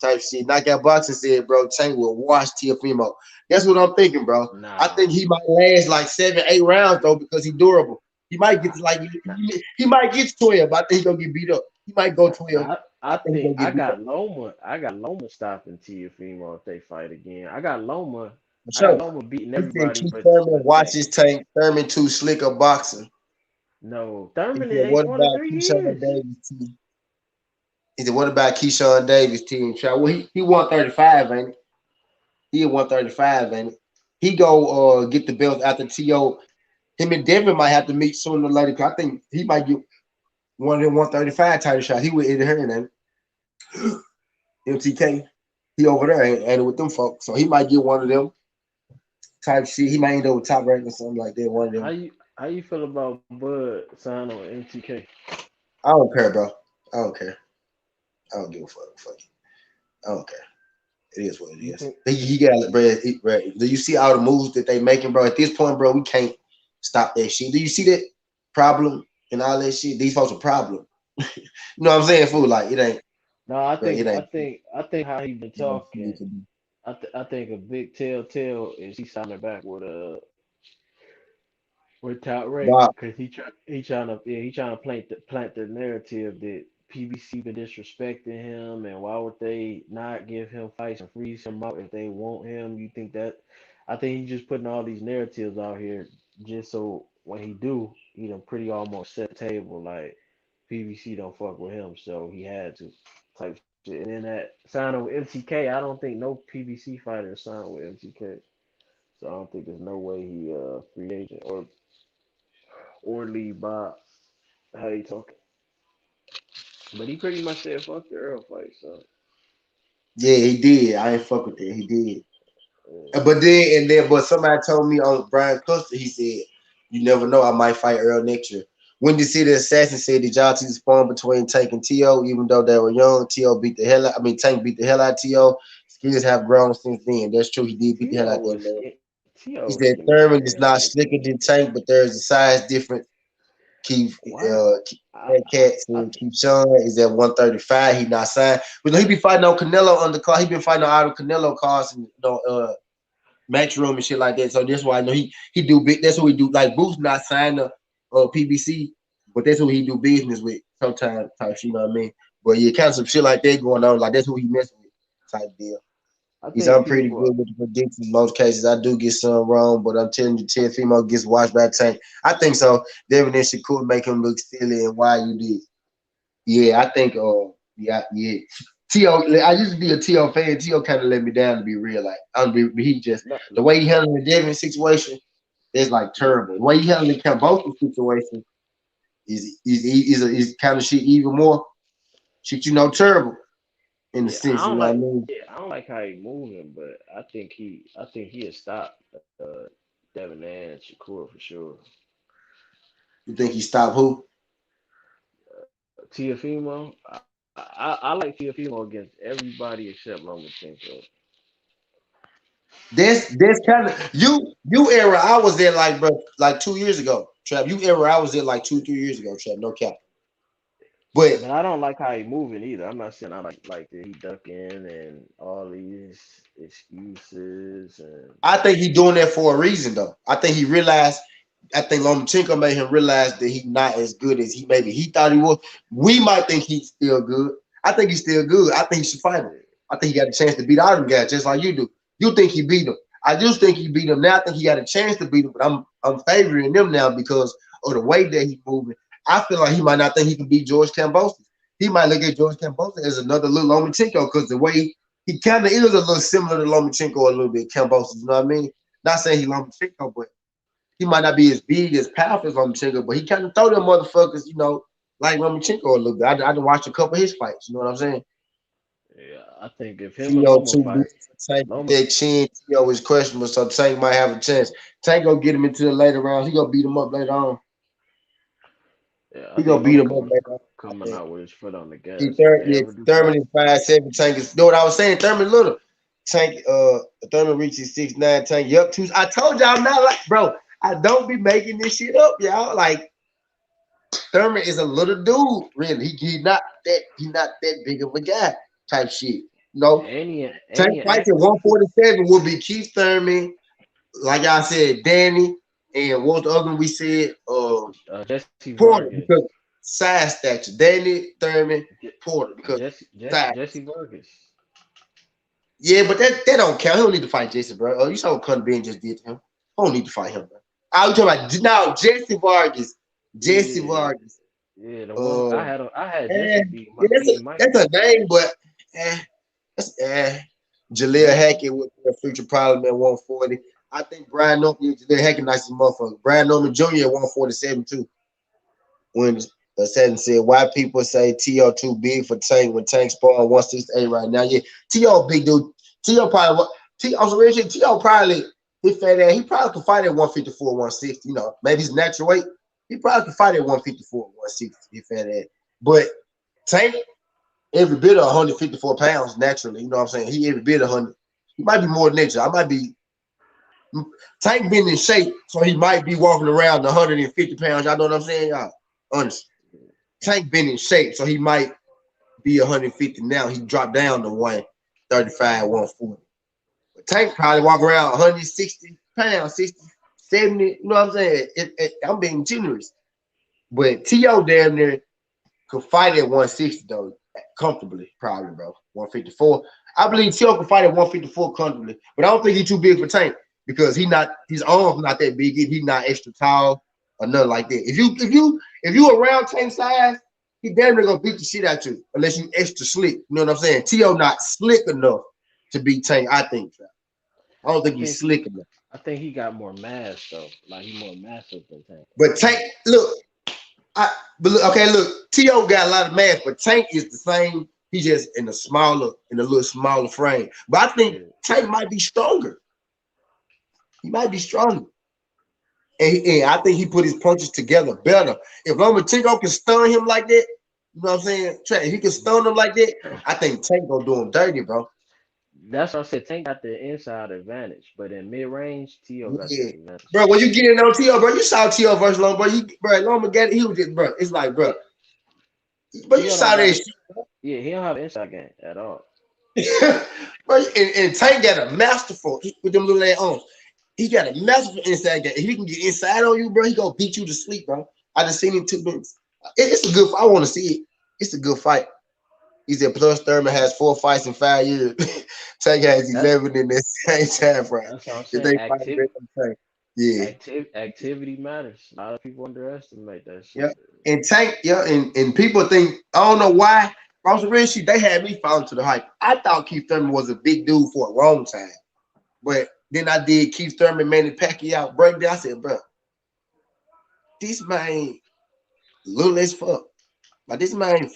Speaker 2: type shit. Knockout Boxing said, bro, Tank will wash Teofimo. That's what I'm thinking, bro. I
Speaker 4: Nah,
Speaker 2: think he might last like 7, 8 rounds though because he's durable. He might get to like
Speaker 4: nah,
Speaker 2: he might get 12. But I think he's gonna get beat up. He might go 12.
Speaker 4: I
Speaker 2: I think he's
Speaker 4: think
Speaker 2: gonna get beat up.
Speaker 4: I got Loma stopping Teofimo if they fight again.
Speaker 2: For
Speaker 4: I got
Speaker 2: sure.
Speaker 4: Loma beating
Speaker 2: He said
Speaker 4: everybody
Speaker 2: Keith
Speaker 4: but
Speaker 2: Thurman watch
Speaker 4: Tank.
Speaker 2: his Tank. Thurman too slick of boxing.
Speaker 4: No,
Speaker 2: He
Speaker 4: Thurman
Speaker 2: said,
Speaker 4: ain't
Speaker 2: what
Speaker 4: fought in
Speaker 2: about
Speaker 4: 3 years.
Speaker 2: Keyshawn Davis? He said, what about Keyshawn Davis team? Well, he won 35, ain't it? He at 135, ain't it? He go get the belt after T.O. Him and Devin might have to meet sooner or later. Cause I think he might get one of them 135 title shots. He with Eddie Hearn, ain't it? MTK. He over there ain't it with them folks. So he might get one of them type shit. He might end up with top rank or something like that. One of
Speaker 4: How
Speaker 2: them.
Speaker 4: you how you feel about Bud signing on MTK?
Speaker 2: I don't care, bro. I don't care. I don't give a fuck. Fuck it. I don't care. It is what it
Speaker 4: You
Speaker 2: is.
Speaker 4: think
Speaker 2: He got, bro. Do you see all the moves that they making, bro? At this point, bro, we can't stop that shit. Do you see that problem and all that shit? These folks are problem. You know what I'm saying, fool? Like it ain't,
Speaker 4: no, I
Speaker 2: bro.
Speaker 4: think
Speaker 2: It
Speaker 4: I
Speaker 2: ain't.
Speaker 4: think I think how he been
Speaker 2: It ain't
Speaker 4: talking. I think a big telltale is he signing back with top rank
Speaker 2: Bob,
Speaker 4: because he trying to plant the narrative that PBC been disrespecting him and why would they not give him fights and freeze him out if they want him? You think that? I think he's just putting all these narratives out here just so when he do, he done pretty almost set the table like PBC don't fuck with him, so he had to type shit. And then that signing with MTK, I don't think no PBC fighter signed with MTK. So I don't think there's no way he free agent or leave by how he talking. But he pretty much said fuck the Earl fight. So
Speaker 2: yeah, he did. I ain't fuck with that. He did.
Speaker 4: uh,
Speaker 2: But somebody told me on Brian Custer, he said, "You never know. I might fight Earl next year." When you see the assassin said, "Did y'all see the spawn between Tank and T.O. Even though they were young, T.O. beat the hell out. I mean, Tank beat the hell out of T.O. Skills have grown since then. That's true. He did beat the hell
Speaker 4: T.O.
Speaker 2: out of that
Speaker 4: was
Speaker 2: man." He
Speaker 4: T.O. was
Speaker 2: said
Speaker 4: skinny as
Speaker 2: Thurman is
Speaker 4: hell
Speaker 2: not
Speaker 4: back
Speaker 2: slicker
Speaker 4: then.
Speaker 2: than Tank, but there's a size difference. Keith
Speaker 4: Why? I
Speaker 2: Cat
Speaker 4: I,
Speaker 2: Cats
Speaker 4: I
Speaker 2: and Keith Sean is at 135. He not signed. But he be fighting on Canelo on the card. He been fighting on all the Canelo cards and Matchroom and shit like that. So that's why I know he do big. That's what he do. Like Booth not signed to PBC, but that's who he do business with sometimes. Type, you know what I mean? But yeah, kind of some shit like that going on. Like that's who he messing with. Type deal.
Speaker 4: I
Speaker 2: He's
Speaker 4: think
Speaker 2: I'm pretty
Speaker 4: people.
Speaker 2: good with the predictions in most cases. I do get some wrong, but I'm telling you, Ted Female gets watched by Tank. I think so. Devin and Shakur make him look silly and why you did. Yeah, I think yeah. T.O. I used to be a T.O. fan. T.O. kind of let me down to be real. Like he just
Speaker 4: No,
Speaker 2: the way he handled the Devin situation is like terrible. The way he handled the Cambosa situation is kind of shit even more shit, terrible in the
Speaker 4: yeah,
Speaker 2: sense, you know what I mean?
Speaker 4: I don't like how he moving, but I think he'll stop Devin and Shakur for sure.
Speaker 2: You think he stopped who?
Speaker 4: Tiafimo, I like Tiafimo against everybody except Lomachenko.
Speaker 2: That's kind of you era. I was there like bro, like 2 years ago. Trap, you era. I was there like 2, 3 years ago. Trap, no cap. But
Speaker 4: But I don't like how he moving either. I'm not saying I like that he ducking and all these excuses and
Speaker 2: I think he doing that for a reason though. I think he realized. I think Lomachenko made him realize that he's not as good as he maybe he thought he was. We might think he's still good. I think he's still good. I think he should fight him. I think he got a chance to beat all them guys just like you do. You think he beat him. I just think he beat him. Now I think he got a chance to beat him, but I'm favoring him now because of the way that he's moving. I feel like he might not think he can beat George Kambosos. He might look at George Kambosos as another little Lomachenko because the way he kind of is a little similar to Lomachenko a little bit, Kambosos, you know what I mean? Not saying he Lomachenko, but he might not be as big, as powerful as Lomachenko, but he kind of throw them motherfuckers, like Lomachenko a little bit. I done watched a couple of his fights, you know what I'm saying?
Speaker 4: Yeah, I think if him and
Speaker 2: Tio
Speaker 4: Loma
Speaker 2: too big
Speaker 4: fight,
Speaker 2: for Tank.
Speaker 4: Loma,
Speaker 2: That chin, Tio is questionable, so Tank might have a chance. Tank gonna get him into the later rounds. He gonna beat him up later on.
Speaker 4: yeah, I
Speaker 2: He gonna
Speaker 4: think
Speaker 2: beat
Speaker 4: Loma
Speaker 2: him up later on. I
Speaker 4: coming
Speaker 2: think.
Speaker 4: out with his foot on the
Speaker 2: He
Speaker 4: gas if
Speaker 2: third,
Speaker 4: they
Speaker 2: yeah,
Speaker 4: ever do fight.
Speaker 2: Thurman is 5'7". Tank is. You know what I was saying? Thurman little. Tank, Thurman reaches 6'9". Tank, yup. Two. I told y'all I'm not like, bro. I don't be making this shit up, y'all. Like Thurman is a little dude, really. He not that big of a guy, type shit. No,
Speaker 4: And
Speaker 2: Tank
Speaker 4: he
Speaker 2: fights at
Speaker 4: active.
Speaker 2: 147 will be Keith Thurman, like I said, Danny, and what's the other one we said?
Speaker 4: Jesse
Speaker 2: Porter,
Speaker 4: Vargas.
Speaker 2: because size stature. Danny, Thurman, Porter, because size.
Speaker 4: Jesse Vargas.
Speaker 2: Yeah, but that don't count. He don't need to fight Jesse, bro. Oh, you saw what Conor Ben just did to him. I don't need to fight him, bro. I was talking about now Jesse Vargas. Jesse
Speaker 4: Yeah,
Speaker 2: Vargas.
Speaker 4: yeah. The one
Speaker 2: Uh,
Speaker 4: I had
Speaker 2: eh,
Speaker 4: Jesse
Speaker 2: yeah,
Speaker 4: beating Mike.
Speaker 2: that's a name, but that's Jaleel Hackett with a future problem at 140. I think Brian Norman, Jaleel Hackett, nice as a motherfucker. Brian Norman Jr. at 147 too. When Sutton said, why people say T.O. too big for Tank when Tank spawned 168 right now? Yeah, T.O. big dude. T.O. probably T.O. real shit. T.O. probably he fat ass. He probably could fight at 154, 160. Maybe his natural weight. He probably could fight at 154, 160. He fat ass. But Tank every bit of 154 pounds naturally. You know what I'm saying? He every bit of 100. He might be more than nature. I might be Tank been in shape, so he might be walking around 150 pounds. Y'all know what I'm saying? Y'all, honestly. Tank been in shape, so he might be 150 now. He dropped down to 135, 140. But Tank probably walk around 160 pounds, 60, 70. You know what I'm saying? I'm being generous. But T.O. damn near could fight at 160 though, comfortably, probably, bro. 154. I believe T.O. could fight at 154 comfortably, but I don't think he's too big for Tank because his arms not that big. He's not extra tall or nothing like that. If you around Tank size, he damn near gonna beat the shit out you unless you extra slick. You know what I'm saying? T.O. not slick enough to beat Tank, I think. I don't
Speaker 4: I
Speaker 2: think he's
Speaker 4: think
Speaker 2: slick enough.
Speaker 4: I think he got more mass though. Like he more massive than Tank.
Speaker 2: But Tank, look, look, T.O. got a lot of mass, but Tank is the same. He just in a little smaller frame. But I think
Speaker 4: Yeah.
Speaker 2: Tank might be stronger. He might be stronger. And I think he put his punches together better. If Lomachenko can stun him like that, you know what I'm saying? If he can stun him like that, I think Tank gonna do him dirty, bro.
Speaker 4: That's what I said. Tank got the inside advantage, but in mid range, T.O. got the
Speaker 2: Yeah.
Speaker 4: advantage.
Speaker 2: Bro, when you get in on T.O., bro, you saw T.O. versus Loma, bro, Loma got it. He was just, bro, it's like, bro, but you
Speaker 4: T.O. don't
Speaker 2: saw
Speaker 4: got
Speaker 2: that
Speaker 4: it.
Speaker 2: shit.
Speaker 4: Yeah, he don't have an inside game at all.
Speaker 2: Bro, and Tank got a masterful with them little ass arms. He got a masterful inside game. If he can get inside on you, bro, he gonna beat you to sleep, bro. I just seen him 2 minutes. It's a good fight. I want to see it. It's a good fight. He said plus Thurman has 4 fights in 5 years. Tank has
Speaker 4: That
Speaker 2: 11 in that same time frame.
Speaker 4: that's what I'm
Speaker 2: If
Speaker 4: saying.
Speaker 2: they fight, Tank. Yeah.
Speaker 4: Activity matters. A lot of people underestimate that
Speaker 2: Yeah.
Speaker 4: shit.
Speaker 2: And Tank, yeah, and people think, I don't know why. On some real shit, they had me falling to the hype. I thought Keith Thurman was a big dude for a long time. But then I did Keith Thurman, Manny Pacquiao breakdown. I said, bro, this man little as fuck. Like this man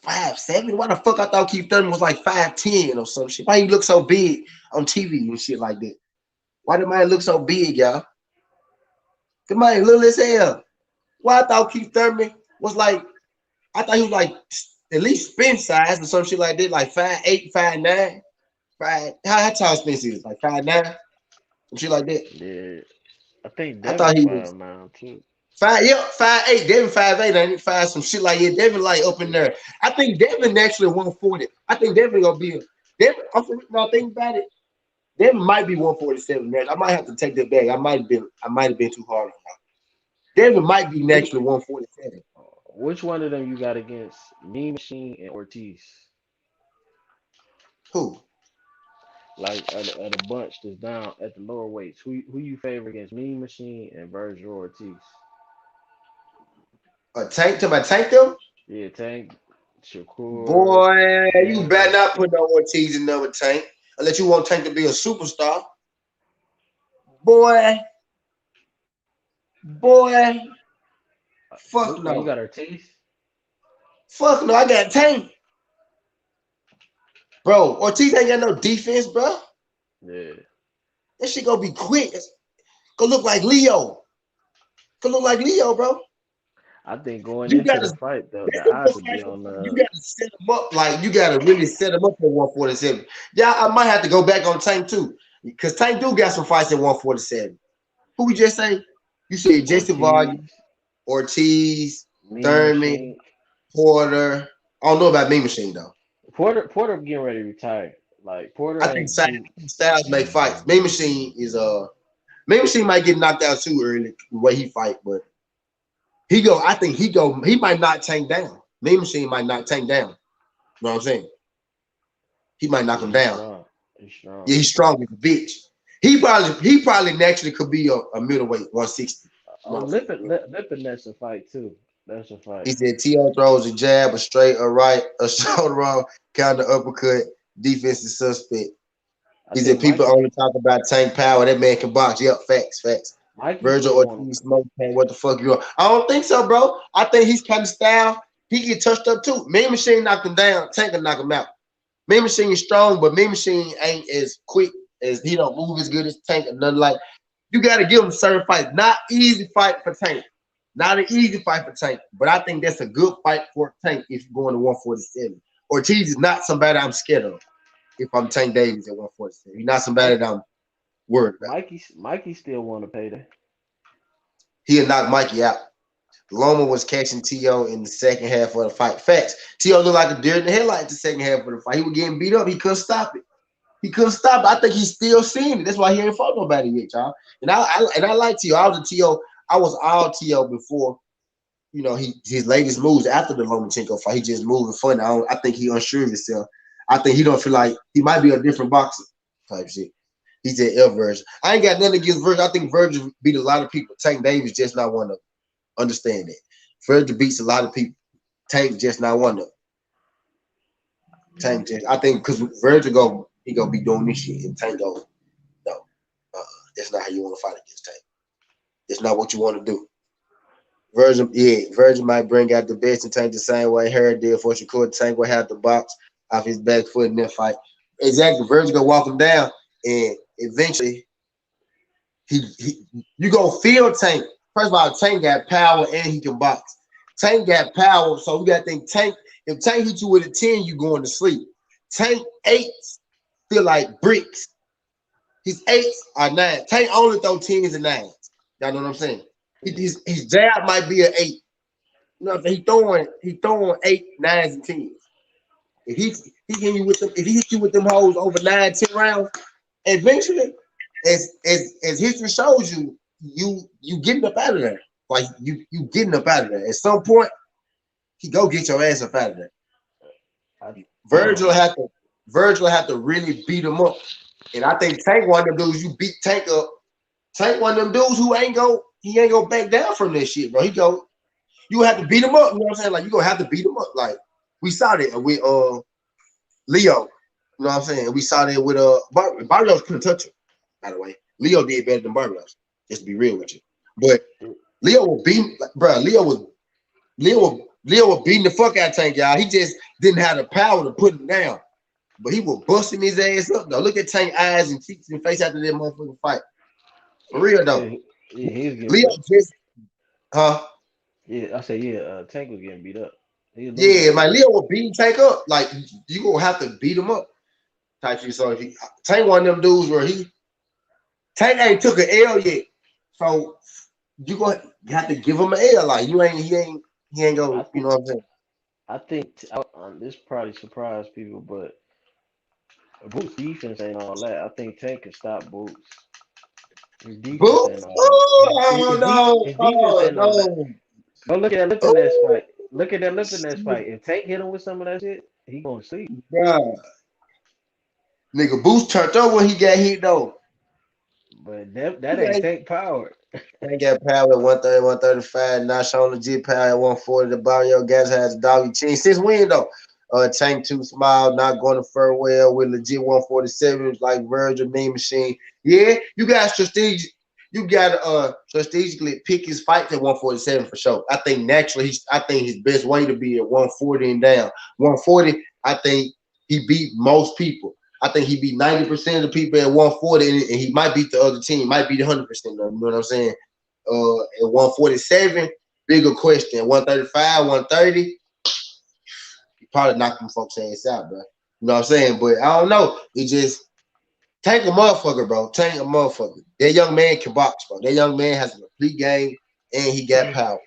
Speaker 2: 5'7". Why the fuck I thought Keith Thurman was like 5'10" or some shit? Why he look so big on TV and shit like that? Why the man look so big, y'all? The man little as hell. Why I thought Keith Thurman was like, I thought he was like at least spin size or some shit like that, like 5'8", 5'9". How tall Spence is? Like 5'9", some shit like that.
Speaker 4: Yeah, I think
Speaker 2: I thought
Speaker 4: Devin
Speaker 2: he was
Speaker 4: 5'9" too.
Speaker 2: 5'8". Devin 5'8", ain't it? Some shit like that. Devin like up in there. I think Devin actually 140. I think Devin gonna be Devin. Now think about it. Devin might be 147 next. I might have to take that back. I might have been too hard on him. Devin might be
Speaker 4: Which
Speaker 2: naturally 147.
Speaker 4: which one of them you got against Mean Machine and Ortiz?
Speaker 2: Who?
Speaker 4: Like at a bunch that's down at the lower weights. Who you favor against Mean Machine and Virgil Ortiz?
Speaker 2: A Tank to my Tank them?
Speaker 4: Yeah, Tank, Shakur,
Speaker 2: Boy, you better
Speaker 4: Danny.
Speaker 2: not put no Ortiz in number Tank unless you want Tank to be a superstar. Boy, boy, fuck
Speaker 4: Oh, you
Speaker 2: no.
Speaker 4: got Ortiz?
Speaker 2: Fuck no, I got Tank. Bro, Ortiz ain't got no defense, bro.
Speaker 4: Yeah.
Speaker 2: That shit gonna be quick. It's gonna look like Leo. Gonna look like Leo, bro.
Speaker 4: I think going
Speaker 2: You
Speaker 4: into
Speaker 2: gotta
Speaker 4: the fight, though,
Speaker 2: that's
Speaker 4: the
Speaker 2: the
Speaker 4: odds
Speaker 2: most
Speaker 4: would be
Speaker 2: fight.
Speaker 4: on
Speaker 2: You gotta set them up like you gotta really set them up for 147. Yeah, I might have to go back on Tank too. Because Tank do got some fights at 147. Who we just say? You said Jason Vargas,
Speaker 4: Ortiz,
Speaker 2: Ortiz,
Speaker 4: Mean
Speaker 2: Thurman,
Speaker 4: Machine.
Speaker 2: Porter. I don't know about Mean Machine though.
Speaker 4: Porter getting ready to retire. Like Porter
Speaker 2: I think
Speaker 4: ain't do.
Speaker 2: Styles make fights. Mean Machine is Mean Machine might get knocked out too early the way he fight, but he go. I think he might not Tank down. Mean Machine might not Tank down. You know what I'm saying? He might knock
Speaker 4: Yeah,
Speaker 2: him
Speaker 4: he's
Speaker 2: down.
Speaker 4: strong. He's strong.
Speaker 2: Yeah, he's strong as a bitch. He probably naturally could be a middleweight 160. You know what I'm saying?
Speaker 4: Lippin, that's a fight too. That's a
Speaker 2: He
Speaker 4: fight.
Speaker 2: said T.O. throws a jab, a straight, a right, a shoulder roll, counter uppercut, defense is suspect.
Speaker 4: I
Speaker 2: He
Speaker 4: think
Speaker 2: said people
Speaker 4: Mikey
Speaker 2: only talk about Tank Power. That man can box. Yep, facts, facts.
Speaker 4: Mikey
Speaker 2: Virgil
Speaker 4: still want
Speaker 2: Ortiz, smoke tank. What the fuck you on? I don't think so, bro. I think he's kind of style. He get touched up too. Mean Machine knocked him down. Tank can knock him out. Mean Machine is strong, but Mean Machine ain't as quick as he don't move as good as Tank and nothing like. You got to give him certain fights. Not easy fight for Tank. Not an easy fight for Tank, but I think that's a good fight for Tank if you're going to 147. Ortiz is not somebody I'm scared of if I'm Tank Davis at 147. He's not somebody
Speaker 4: Mike
Speaker 2: that I'm worried about.
Speaker 4: Mikey still want to pay that.
Speaker 2: He'll knock Mikey out. Loma was catching T.O. in the second half of the fight. Facts. T.O. looked like a deer in the headlights the second half of the fight. He was getting beat up. He couldn't stop it. He couldn't stop it. I think he's still seeing it. That's why he ain't fought nobody yet, y'all. And I like T.O. I was a T.O. I was all T.O. before, his latest moves after the Lomachenko fight. He just moving funny. I think he unsure of himself. I think he don't feel like he might be a different boxer type shit. He's at L Virgil. I ain't got nothing against Virgil. I think Virgil beat a lot of people. Tank Davis just not one of them. Understand that. Virgil beats a lot of people. Tank just not one of them. Tank just, I think, because Virgil he gonna be doing this shit, and Tank no, that's not how you want to fight against Tank. It's not what you want to do. Virgil might bring out the best and Tank the same way Harry did for Shakur. Tank will have the box off his back foot in that fight. Exactly. Virgil gonna walk him down, and eventually you gonna feel Tank. First of all, Tank got power and he can box. Tank got power, so we gotta think Tank. If Tank hit you with a 10, you going to sleep. Tank 8s feel like bricks. His 8s are 9. Tank only throw 10s and 9s. Y'all know what I'm saying? His jab might be an 8. You know what I'm saying? He throwing 8, 9s, and 10s. If he hit you with them, if he hit you with them hoes over 9, 10 rounds, eventually, as history shows you, you getting up out of there. Like you getting up out of there. At some point, he go get your ass up out of there. Virgil have to really beat him up. And I think Tank one of them dudes you beat Tank up. Tank one of them dudes who ain't go back down from this shit, bro. You have to beat him up. You know what I'm saying? Like you gonna have to beat him up. Like we saw that with Leo. You know what I'm saying? We saw that with Barrios couldn't touch him, by the way. Leo did better than Barrios, just to be real with you. But Leo was beating, bro. Leo was beating the fuck out of Tank, y'all. He just didn't have the power to put him down. But he was busting his ass up, though. Look at Tank's eyes and cheeks and face after that motherfucking fight. For real, though.
Speaker 4: Yeah, he was getting
Speaker 2: Leo
Speaker 4: beat up.
Speaker 2: just, huh?
Speaker 4: Yeah, I said Tank was getting beat up. He was losing
Speaker 2: Yeah,
Speaker 4: a
Speaker 2: my
Speaker 4: lot.
Speaker 2: Leo will beat Tank up. Like, you gonna have to beat him up. Type shit. So if Tank one of them dudes where Tank ain't took an L yet. So you gonna have to give him an L. Like he ain't
Speaker 4: I
Speaker 2: gonna, you
Speaker 4: think
Speaker 2: know what I'm saying?
Speaker 4: this probably surprised people, but Boots' defense ain't all that. I think Tank can stop Boots. His defense
Speaker 2: Boo!
Speaker 4: ain't all that.
Speaker 2: Oh no!
Speaker 4: His defense
Speaker 2: Oh
Speaker 4: ain't all that.
Speaker 2: no!
Speaker 4: Go look at that Lippin Ness
Speaker 2: Oh
Speaker 4: fight. Look at that Lippin Ness
Speaker 2: shit,
Speaker 4: fight. If Tank hit him with some of that shit, he gonna sleep.
Speaker 2: bro. Nigga, Boost turned up when he got hit though.
Speaker 4: But that ain't Tank power.
Speaker 2: Tank got power at 130, 135. Now showing legit power at 140. The Barrio guys has doggy chin. Since when though? Tank too small, not going to farewell with legit 147 like Virgil Mean Machine. Yeah, you got strategic. You got to strategically pick his fight at 147 for sure. I think naturally, I think his best way to be at 140 and down. 140, I think he beat most people. I think he beat 90% of the people at 140, and he might beat the other team, might beat 100%. You know what I'm saying? At 147, bigger question. 135, 130, he probably knocked them folks' ass out, bro. You know what I'm saying? But I don't know. It just Tank a motherfucker, bro. Tank a motherfucker. That young man can box, bro. That young man has a complete game, and he got power.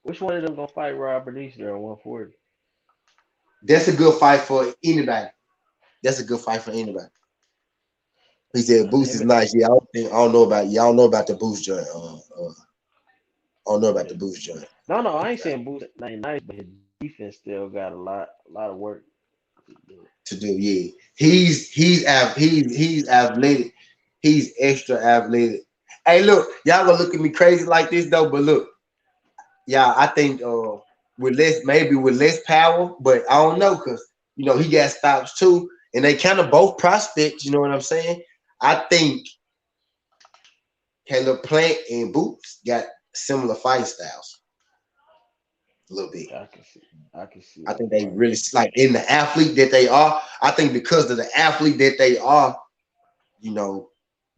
Speaker 4: Which one of them gonna fight Robert Easter at 140?
Speaker 2: That's a good fight for anybody. That's a good fight for anybody. He said Boost is
Speaker 4: Him,
Speaker 2: nice. Yeah, I don't know about y'all know about the Boost joint. I don't know about the Boost joint
Speaker 4: no, I ain't saying Boost ain't nice, but his defense still got a lot of work to do.
Speaker 2: to do. Yeah, he's athletic. He's extra athletic. Hey, look, y'all gonna look at me crazy like this though, but look, yeah, I think with less power, but I don't know because he got stops too, and they kind of both prospects. You know what I'm saying? I think Caleb Plant and Boots got similar fight styles a little bit.
Speaker 4: I can see
Speaker 2: I
Speaker 4: that
Speaker 2: think they
Speaker 4: part.
Speaker 2: really like in the athlete that they are. I think because of the athlete that they are, you know,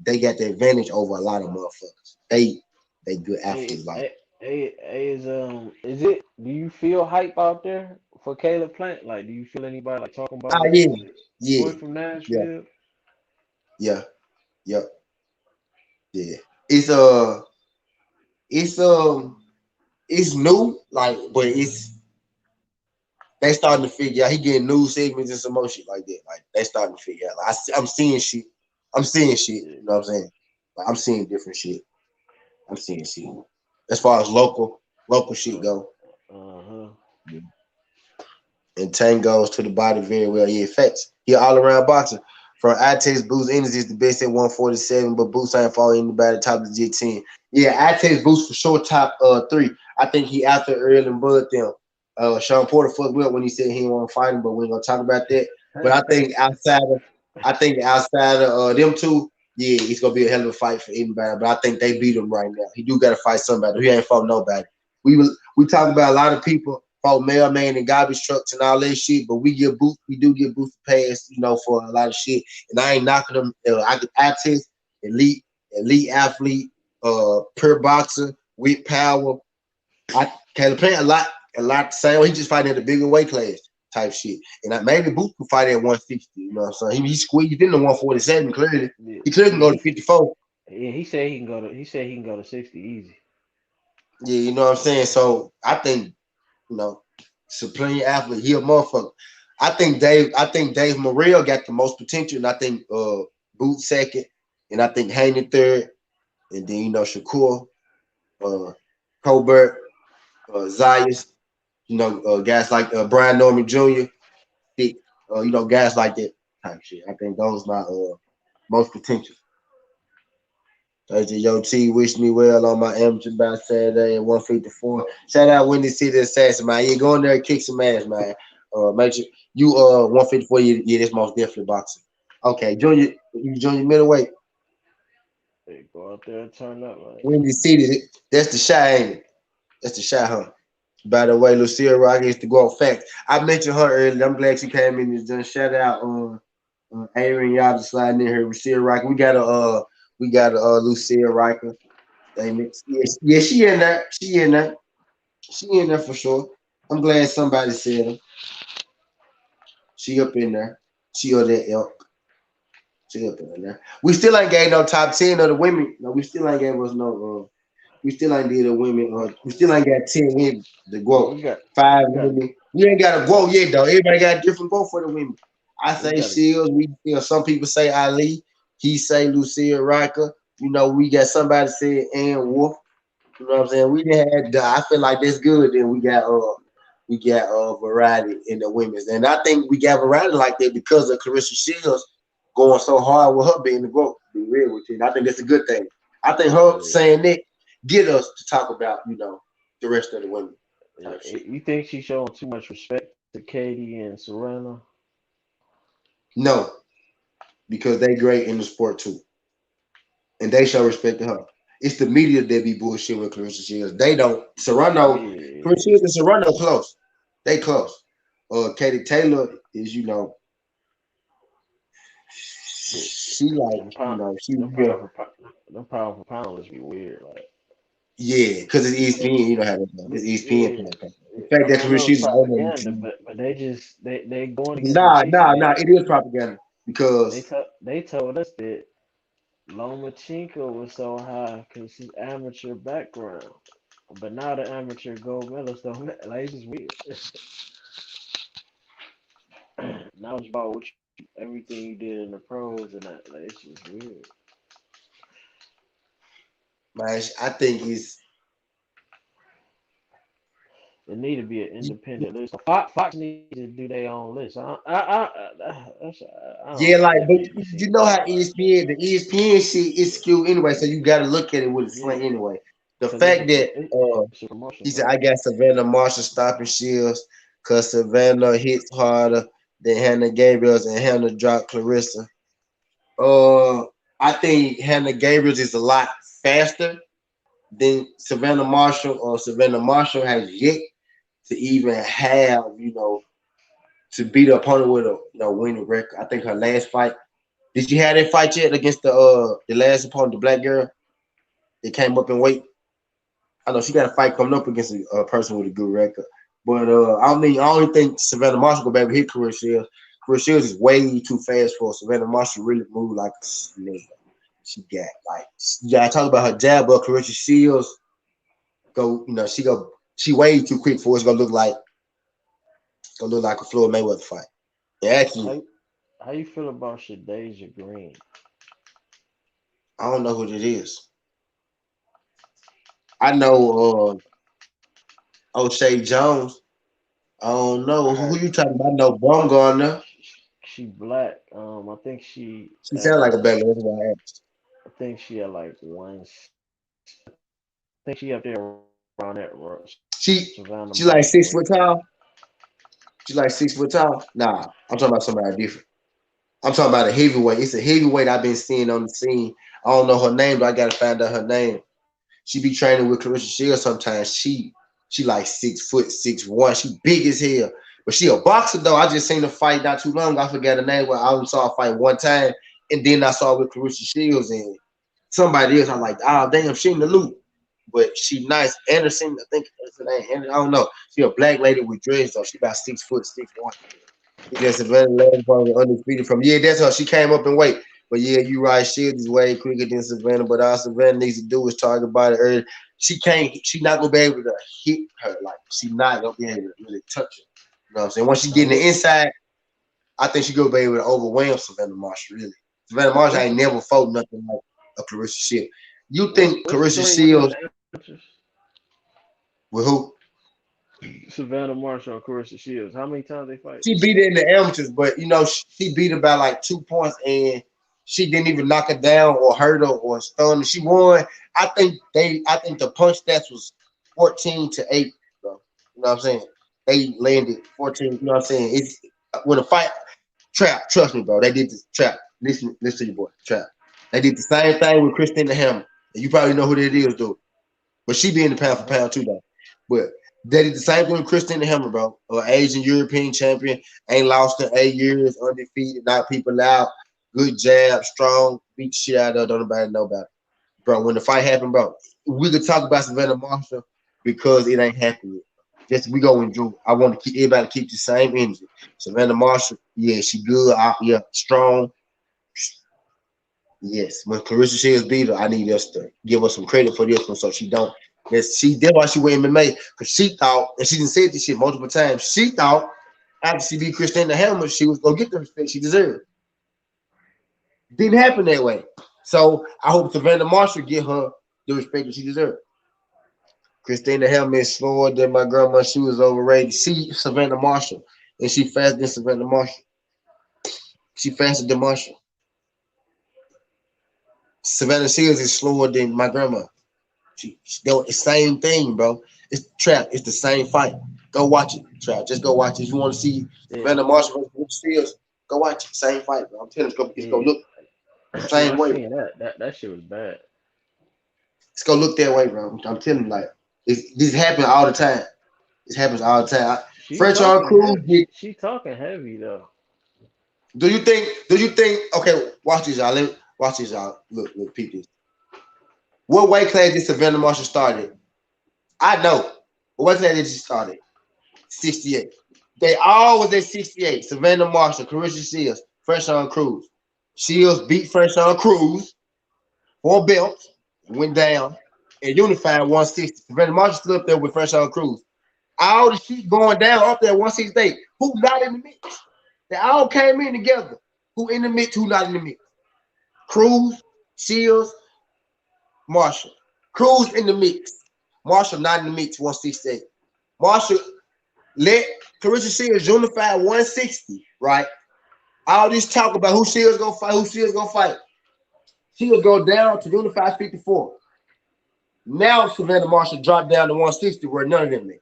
Speaker 2: they got the advantage over a lot of motherfuckers. They good
Speaker 4: Hey,
Speaker 2: athletes. Like,
Speaker 4: hey, is it? Do you feel hype out there for Caleb Plant? Like, do you feel anybody like talking about it?
Speaker 2: yeah, yeah,
Speaker 4: Boy from
Speaker 2: yeah,
Speaker 4: Nashville.
Speaker 2: yeah, yeah, yeah. It's it's it's new, like, but they starting to figure out. He getting new segments and some more shit like that. Like they starting to figure out. Like, I'm seeing shit. I'm seeing shit.
Speaker 4: Yeah.
Speaker 2: You know what I'm saying? Like, I'm seeing different shit. I'm seeing shit. As far as local shit go,
Speaker 4: Uh huh.
Speaker 2: and Tank goes to the body very well. Yeah, facts. He all around boxer. From eye test, Boost Energy is the best at 147, but Boost ain't falling anybody top of the G10. Yeah, eye test Boost for sure top 3. I think he after Earl and Bud them. Sean Porter fucked me up when he said he didn't want to fight him, but we ain't gonna talk about that. But I think outside of them two, yeah, it's gonna be a hell of a fight for anybody. But I think they beat him right now. He do gotta fight somebody. He ain't fought nobody. We talk about a lot of people fought mailman and garbage trucks and all that shit, but we do get boosted pass, for a lot of shit. And I ain't knocking them. I test elite athlete, pure boxer with power. I can play a lot the same way. He just fighting at a bigger weight class type shit. And maybe Booth can fight at 160. You know what I'm saying? He squeezed into 147 clearly.
Speaker 4: Yeah.
Speaker 2: He clearly can go to 54.
Speaker 4: Yeah, he said he can go to. He said he can go to 60 easy.
Speaker 2: Yeah, you know what I'm saying? So I think, supreme athlete, he a motherfucker. I think Dave Morrell got the most potential, and I think Boot second, and I think Haney third, and then Shakur, uh Colbert, Zayas, guys like Brian Norman Jr., Thick, guys like that type shit. I think those my most potential. Yo T wish me well on my amateur bout Saturday at 154. Shout out Windy City Assassin, man. You go in there and kick some ass, man. Make sure you 154. Yeah, that's most definitely boxing. Okay, junior middleweight.
Speaker 4: Hey, go out there and turn up, like.
Speaker 2: Windy City, that's the shot, ain't it? That's the shot, huh? By the way, Lucille Rock is to go fact. I mentioned her earlier. I'm glad she came in and done. Shout out Aaron, y'all just sliding in here. Lucille Rock. We got a Lucille Riker. Yeah, she in there. She in there. She in there for sure. I'm glad somebody said her. She up in there. She or that elk. She up in there. We still ain't gave no top 10 of the women. No, we still ain't gave us no. We still ain't did the women. We still ain't got 10 women. The
Speaker 4: Well,
Speaker 2: quote 5 women. We ain't got a quote yet though. Everybody got a different quote for the women. I
Speaker 4: we
Speaker 2: say
Speaker 4: got to
Speaker 2: Shields. Some people say Ali. He say Lucille Riker. We got somebody said Ann Wolfe. You know what I'm saying? We didn't have. I feel like that's good. Then we got variety in the women's, and I think we got variety like that because of Clarissa Shields going so hard with her being the GOAT. To be real with you, and I think that's a good thing. I think her saying that get us to talk about the rest of the women type shit.
Speaker 4: You think she's showing too much respect to Katie and Serrano?
Speaker 2: No, because they great in the sport too, and they show respect to her. It's the media that be bullshit with Clarissa Shields. They don't. Serrano, Clarissa Shields and Serrano close. They close. Katie Taylor is, she like, she
Speaker 4: them powerful pounders be weird. Like,
Speaker 2: yeah, because it's ESPN. You know how it's ESPN.
Speaker 4: Yeah.
Speaker 2: The fact that
Speaker 4: I
Speaker 2: Clarissa
Speaker 4: know it's
Speaker 2: Shields is
Speaker 4: propaganda,
Speaker 2: on
Speaker 4: but they going against what
Speaker 2: nah,
Speaker 4: she
Speaker 2: nah, nah.
Speaker 4: said.
Speaker 2: It is propaganda because
Speaker 4: They told us that Lomachenko was so high because his amateur background, but now the amateur gold medalists don't like it's just weird. Now it's about everything you did in the pros and that. Like, it's just weird.
Speaker 2: man, I think it's
Speaker 4: It need to be an independent list. Fox needs to do their own list. I
Speaker 2: yeah,
Speaker 4: don't
Speaker 2: like,
Speaker 4: think
Speaker 2: but
Speaker 4: BBC
Speaker 2: you know how
Speaker 4: doing right.
Speaker 2: the ESPN shit is skewed anyway, so you got to look at it with a slant
Speaker 4: Yeah,
Speaker 2: anyway. The
Speaker 4: because
Speaker 2: fact that
Speaker 4: it's a
Speaker 2: he
Speaker 4: promotion
Speaker 2: said I
Speaker 4: company.
Speaker 2: got Savannah Marshall stopping Shields because Savannah hits harder than Hannah Gabriels and Hannah dropped Clarissa. Uh, I think Hannah Gabriels is a lot faster than Savannah Marshall, or Savannah Marshall has yet to even have, to beat the opponent with a winning record. I think her last fight. Did you have that fight yet against the last opponent, the black girl? That came up in weight. I know she got a fight coming up against a person with a good record. But I only think Savannah Marshall go back and hit Career Shields. Career Shields is way too fast for Savannah Marshall. Really move like a snail. She got like, yeah. I talk about her jab, but Career Shields she way too quick for it's gonna look like a Floyd Mayweather fight. Yeah, actually,
Speaker 4: How you feel about Shadeja Green?
Speaker 2: I don't know who it is. I know O'Shea Jones. I don't know who you talking about. I know Bumgarner.
Speaker 4: She black. I think
Speaker 2: She sound like a black girl. That's why I asked.
Speaker 4: I think she had like one. I think she up there around that
Speaker 2: She
Speaker 4: Savannah
Speaker 2: she like
Speaker 4: Marshall
Speaker 2: 6 foot
Speaker 4: weight class.
Speaker 2: tall. She like 6 foot tall. Nah, I'm talking about somebody different. I'm talking about a heavyweight. It's a heavyweight I've been seeing on the scene. I don't know her name, but I gotta find out her name. She be training with Clarissa Shields sometimes. She like 6 foot, 6'1". She big as hell. But she a boxer though. I just seen her fight not too long. I forgot her name. Well, I only saw her fight one time, and then I saw her with Clarissa Shields and somebody else. I'm like, oh damn, she in the loop. But she nice. Anderson, I think that's her name. I don't know. She a black lady with dreads though. She about 6 foot, 6'1". Yes, Savannah last probably undisputed from. Yeah, that's her. She came up in weight. But yeah, you right. Shields is way quicker than Savannah. But all Savannah needs to do is target body early. She can't. She not gonna be able to hit her. Like she not gonna be able to really touch her. You know what I'm saying? Once she get in the inside, I think she gonna be able to overwhelm Savannah Marshall. Really, Savannah Marshall ain't never fought nothing like a Clarissa Shields. You think
Speaker 4: What's
Speaker 2: Clarissa
Speaker 4: the rate within
Speaker 2: Shields
Speaker 4: the amateurs?
Speaker 2: with who?
Speaker 4: Savannah Marshall and Carissa Shields. How many times they fight?
Speaker 2: She beat her in the amateurs, but she beat her by like 2 points, and she didn't even knock her down or hurt her or stun her. She won. I think the punch stats was 14-8, bro. You know what I'm saying? They landed 14. You know what I'm saying? It's when a fight trap. Trust me, bro. They did this trap. Listen to your boy, trap. They did the same thing with Christina Hammer. And you probably know who that is, dude. But she be in the pound for pound too, though. But they did the same thing with Christina Hammer, bro. Asian European champion, ain't lost in 8 years, undefeated, knock people out, good jab, strong, beat the shit out of her, don't nobody know about it. Bro, when the fight happened, bro, we could talk about Savannah Marshall because it ain't happening yet. Just we go enjoy. I want to keep everybody keep the same energy. Savannah Marshall, yeah, she good, yeah, strong. Yes, when Clarissa Shields beat her, I need us to give her some credit for this one, so she don't. That's why she went MMA because she thought, and she didn't say this shit multiple times. She thought after she beat Christina Hammer, she was gonna get the respect she deserved. Didn't happen that way. So I hope Savannah Marshall get her the respect that she deserved. Christina Hammer is slower than my grandma. She was overrated. See Savannah Marshall, and she faster than Savannah Marshall. She faster than Marshall. Savannah Shields is slower than my grandma. They're the same thing, bro. It's trap. It's the same fight. Go watch it, trap. Just go watch it. If you want to see
Speaker 4: Yeah,
Speaker 2: Savannah Marshall versus Shields, go watch it. Same fight, bro. I'm telling you, it's gonna
Speaker 4: yeah,
Speaker 2: look
Speaker 4: yeah.
Speaker 2: same
Speaker 4: I
Speaker 2: way.
Speaker 4: seen that. That shit was bad.
Speaker 2: It's gonna look that way, bro. I'm telling you, like this happens all the time. This happens all the time.
Speaker 4: She
Speaker 2: French on
Speaker 4: talking
Speaker 2: Cruz.
Speaker 4: heavy. She talking heavy though.
Speaker 2: Do you think? Do you think? Okay, watch this, y'all. Watch this, y'all. Look, peep this. What weight class did Savannah Marshall started? I know. What weight class did she started? 68. They all was at 68. Savannah Marshall, Carissa Shields, Fresh on Cruz. Shields beat Fresh on Cruz. 4 belts. Went down. And unified 160. Savannah Marshall stood up there with Fresh on Cruz. All the shit going down up there 168. Who not in the mix? They all came in together. Who in the mix, who not in the mix? Cruz, Shields, Marshall. Cruz in the mix. Marshall not in the mix, 168. Marshall let Carissa Shields unify 160, right? All this talk about who Shields gonna fight, Shields go down to unify 54. Now Savannah Marshall dropped down to 160 where none of them made.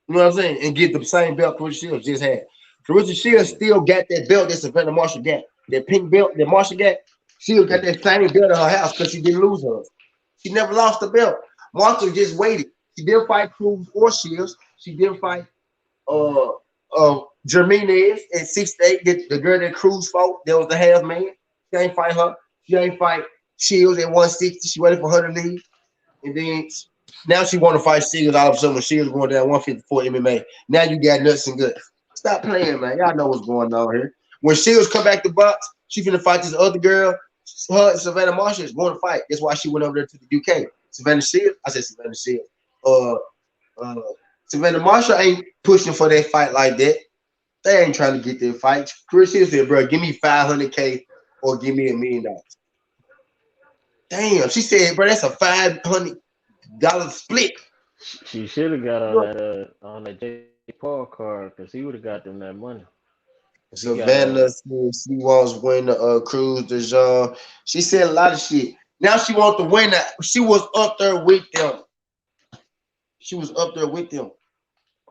Speaker 2: You know what I'm saying? And get the same belt Carissa Shields just had. Carissa Shields still got that belt that Savannah Marshall got. That pink belt that Marshall got. Shields got that same belt at her house because she didn't lose hers. She never lost the belt. Marshall just waited. She didn't fight Cruz or Shields. She didn't fight Jerminez at 6'8", the girl that Cruz fought. That was the half man. She ain't fight her. She ain't fight Shields at 160. She waited for her to leave. And then now she want to fight Shields all of a sudden when Shields going down 154 MMA. Now you got nuts and guts. Stop playing, man. Y'all know what's going on here. When Shields come back to box, she finna fight this other girl. Her and Savannah Marshall is going to fight. That's why she went over there to the UK. Savannah Shields. I said Savannah Shields. Savannah Marshall ain't pushing for that fight like that. They ain't trying to get that fight. Chris Shields said, bro, give me $500K or give me $1 million. Damn, she said, bro, that's a $500 split.
Speaker 4: She should have got on that J. Paul card because he would have got them that money. He got
Speaker 2: Savannah said she wants to win the Cruz de Jean. She said a lot of shit. Now she wants to win that. She was up there with them. She was up there with them.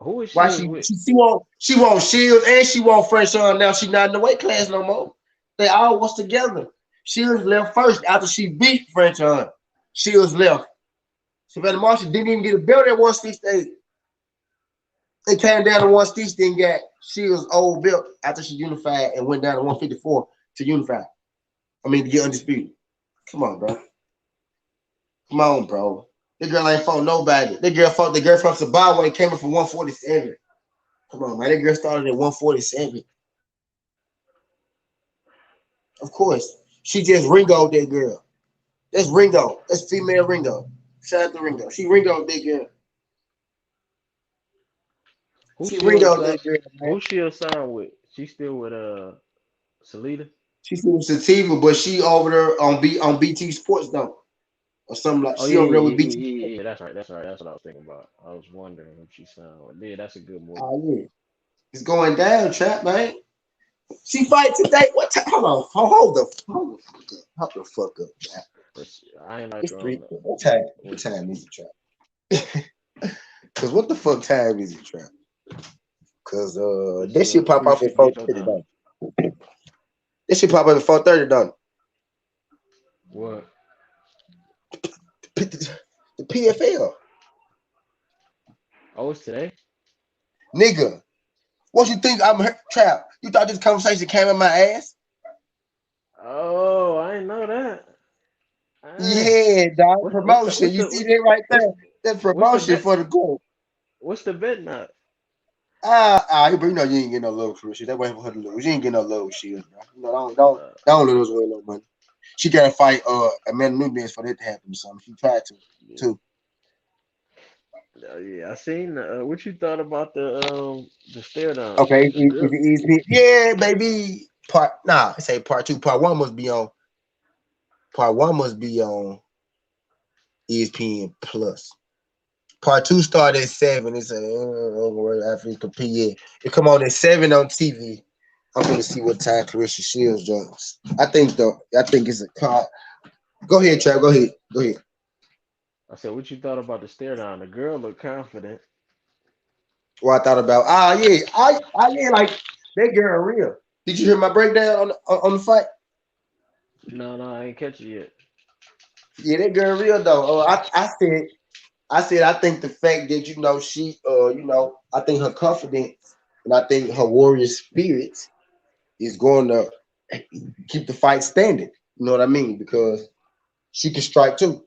Speaker 4: who is
Speaker 2: Why
Speaker 4: she with?
Speaker 2: she want Shields and she want Fresh on. Now she not in the weight class no more. They all was together. Shields left first after she beat French on. Shields left. Savannah Marshall didn't even get a belt at 168. It came down to 160 and got Shields' old belt after she unified and went down to 154 to unify. I mean, to get undisputed. Come on, bro. Come on, bro. That girl ain't fought nobody. That girl fought the girl from Zimbabwe, came in from 147. Come on, man. That girl started at 147. Of course. She just Ringo'd that girl. That's Ringo. That's female Ringo. Shout out to Ringo. She Ringo'd that girl.
Speaker 4: Who
Speaker 2: She
Speaker 4: she
Speaker 2: Ringo'd that girl, man.
Speaker 4: Who she signed with? She still with Salida?
Speaker 2: She still Sativa, but she over there on BT Sports though. Or something like
Speaker 4: Oh
Speaker 2: she
Speaker 4: yeah,
Speaker 2: over
Speaker 4: yeah,
Speaker 2: there with
Speaker 4: yeah,
Speaker 2: BT.
Speaker 4: yeah, yeah, yeah. That's right. That's right. That's what I was thinking about. I was wondering who she signed with. Yeah, that's a good move.
Speaker 2: Oh yeah. It's going down, trap, man. She fight today. What time? Hold on. Hold the fuck up, trap.
Speaker 4: I ain't like
Speaker 2: It's
Speaker 4: her
Speaker 2: 3.
Speaker 4: on the.
Speaker 2: What time is it, trap? Cause what the fuck time is it, trap? Cause that shit pop off at 4:30, done. That shit pop off at 4:30, done.
Speaker 4: What?
Speaker 2: The PFL.
Speaker 4: Oh, it's today?
Speaker 2: Nigga. What you think I'm trap? You thought this conversation came in my ass?
Speaker 4: Oh, I didn't know that.
Speaker 2: Yeah, dog. Promotion. You see that right
Speaker 4: what's,
Speaker 2: there? That
Speaker 4: what's the
Speaker 2: promotion
Speaker 4: bet?
Speaker 2: for the goal.
Speaker 4: What's the bet not?
Speaker 2: But you know you ain't getting no love for shit. That way for her to lose. You ain't getting no love shit, bro. You know, don't lose with no money. She gotta fight Amanda Nunes for that to happen or something. She tried to too.
Speaker 4: Yeah, I seen. What you thought about the stare down?
Speaker 2: Okay,
Speaker 4: It's good.
Speaker 2: yeah, baby. I say part 2. Part 1 must be on. Part 1 must be on ESPN Plus. Part 2 started at 7. It's after he compete. Yeah, it come on at 7 on TV. I'm gonna see what time Clarissa Shields joins. I think it's a card. Go ahead, Trav. Go ahead. Go ahead.
Speaker 4: I said, what you thought about the stare down? The girl looked confident.
Speaker 2: What I thought about. Yeah. Yeah, like that girl real. Did you hear my breakdown on the fight?
Speaker 4: No, I ain't catch it yet.
Speaker 2: Yeah, that girl real though. I said I think the fact that she I think her confidence and I think her warrior spirit is going to keep the fight standing. You know what I mean? Because she can strike too.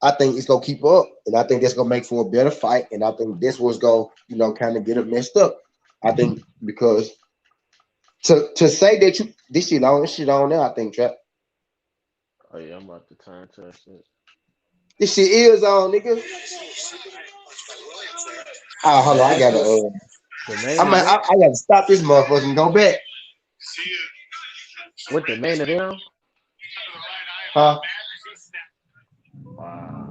Speaker 2: I think it's gonna keep her up, and I think that's gonna make for a better fight. And I think this was gonna, kind of get her messed up. I think because to say that this shit on there, I think Trap.
Speaker 4: Oh yeah, I'm about to time test it.
Speaker 2: This shit is on, nigga. Oh, hold on, I
Speaker 4: That's
Speaker 2: gotta.
Speaker 4: the main
Speaker 2: I
Speaker 4: event.
Speaker 2: gotta stop this motherfucker and go back.
Speaker 4: What the main event on?
Speaker 2: Huh?
Speaker 4: Wow.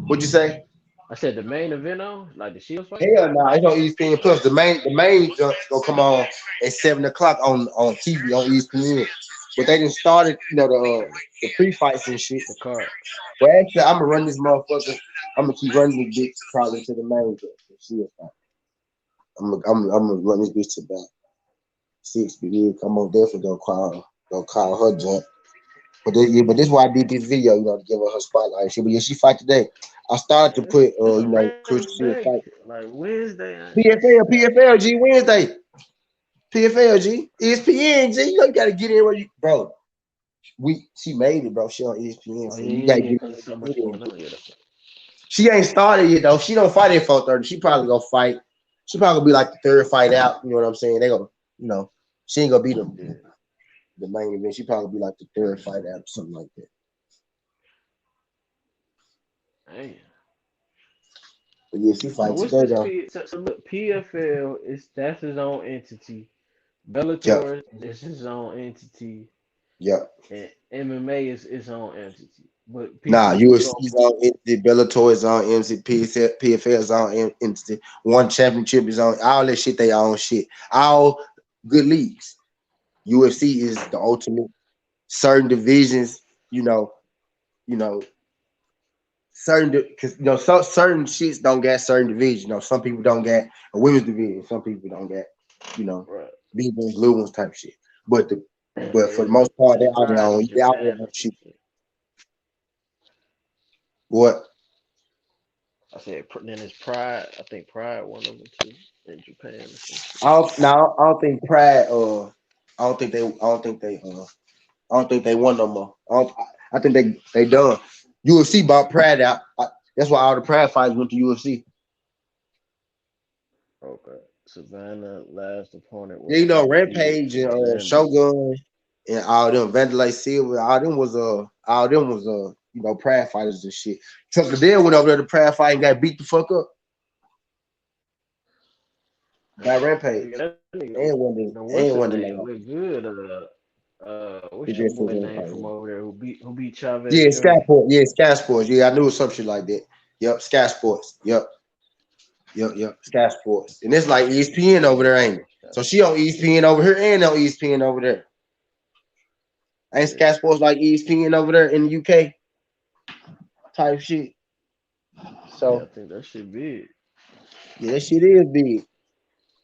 Speaker 2: What'd you say?
Speaker 4: I said the main event on, like the Shields fight.
Speaker 2: Hell no, it's on ESPN Plus. The main junk's gonna come on at 7 o'clock on TV on ESPN. But they didn't started, the pre-fights and shit.
Speaker 4: The card.
Speaker 2: Well, actually, I'm gonna run this motherfucker. I'm gonna keep running this bitch probably to the main junk. I'm gonna run this bitch to about 6. Because I'm gonna definitely gonna call her junk. But this is why I did this video, to give her spotlight and shit. But yeah, she fight today. I started to put,
Speaker 4: It's a
Speaker 2: Christian
Speaker 4: Wednesday,
Speaker 2: fight.
Speaker 4: like Wednesday.
Speaker 2: PFL G Wednesday. PFL G ESPN G. You gotta get in where you, bro. She made it, bro. She on ESPN,
Speaker 4: Oh
Speaker 2: so
Speaker 4: yeah,
Speaker 2: you
Speaker 4: yeah,
Speaker 2: gotta
Speaker 4: yeah.
Speaker 2: get
Speaker 4: Cause so much
Speaker 2: in.
Speaker 4: going on. Yeah,
Speaker 2: She ain't started yet though. She don't fight at 4:30. She probably gonna fight. She probably gonna be like the third fight out. You know what I'm saying? They gonna, she ain't gonna be the main event. She probably be like the third fight out or something like that.
Speaker 4: damn.
Speaker 2: But yeah, she
Speaker 4: So
Speaker 2: fight
Speaker 4: what's
Speaker 2: today
Speaker 4: this
Speaker 2: though.
Speaker 4: So look, PFL is that's his own entity.
Speaker 2: Yep.
Speaker 4: Bellator is his own entity,
Speaker 2: Yep.
Speaker 4: and MMA is its own entity. But
Speaker 2: Nah,
Speaker 4: people still go.
Speaker 2: UFC's on entity, Bellator is on MC, PFL is on entity, one championship is on all that shit, they own shit. All good leagues. UFC is the ultimate. Certain divisions, you know, because certain shits don't get certain divisions. Some people don't get a women's division, some people don't get,
Speaker 4: Right.
Speaker 2: big ones, little ones type shit. But for the
Speaker 4: Yeah,
Speaker 2: most part, they
Speaker 4: like
Speaker 2: all their
Speaker 4: Pride
Speaker 2: own.
Speaker 4: in
Speaker 2: They all their
Speaker 4: Japan
Speaker 2: own
Speaker 4: or some
Speaker 2: shit.
Speaker 4: shit.
Speaker 2: What?
Speaker 4: I said then it's Pride. I think Pride one of them too in Japan or some shit.
Speaker 2: I don't think Pride. I don't think they. I don't think they. I don't think they won no more. I think they done. UFC bought Pride out. That's why all the Pride fighters went to UFC.
Speaker 4: Okay. Savannah last opponent
Speaker 2: Yeah,
Speaker 4: was undefeated
Speaker 2: Rampage and
Speaker 4: Fernandez.
Speaker 2: Shogun and all them Vandalay Silva, all them was Pride fighters and shit. Tucker Dale went over there to Pride fight and got beat the fuck up by Rampage.
Speaker 4: Yeah, that nigga,
Speaker 2: And
Speaker 4: no, what's
Speaker 2: and
Speaker 4: his
Speaker 2: won the
Speaker 4: name?
Speaker 2: loud.
Speaker 4: Look good.
Speaker 2: He
Speaker 4: What's your
Speaker 2: did
Speaker 4: boy
Speaker 2: something
Speaker 4: name from
Speaker 2: like
Speaker 4: over there who beat Chavez
Speaker 2: yeah, Sky
Speaker 4: Jr.?
Speaker 2: Sports. Yeah, Sky Sports. Yeah, I knew it was some shit like that. Yep, Sky Sports. Yep. Sky Sports. And it's like ESPN over there, ain't it? So she on ESPN over here and on ESPN over there. Ain't Sky Sports like ESPN over there in the UK type shit.
Speaker 4: Yeah, I
Speaker 2: So
Speaker 4: think that shit big.
Speaker 2: yeah, that shit is big.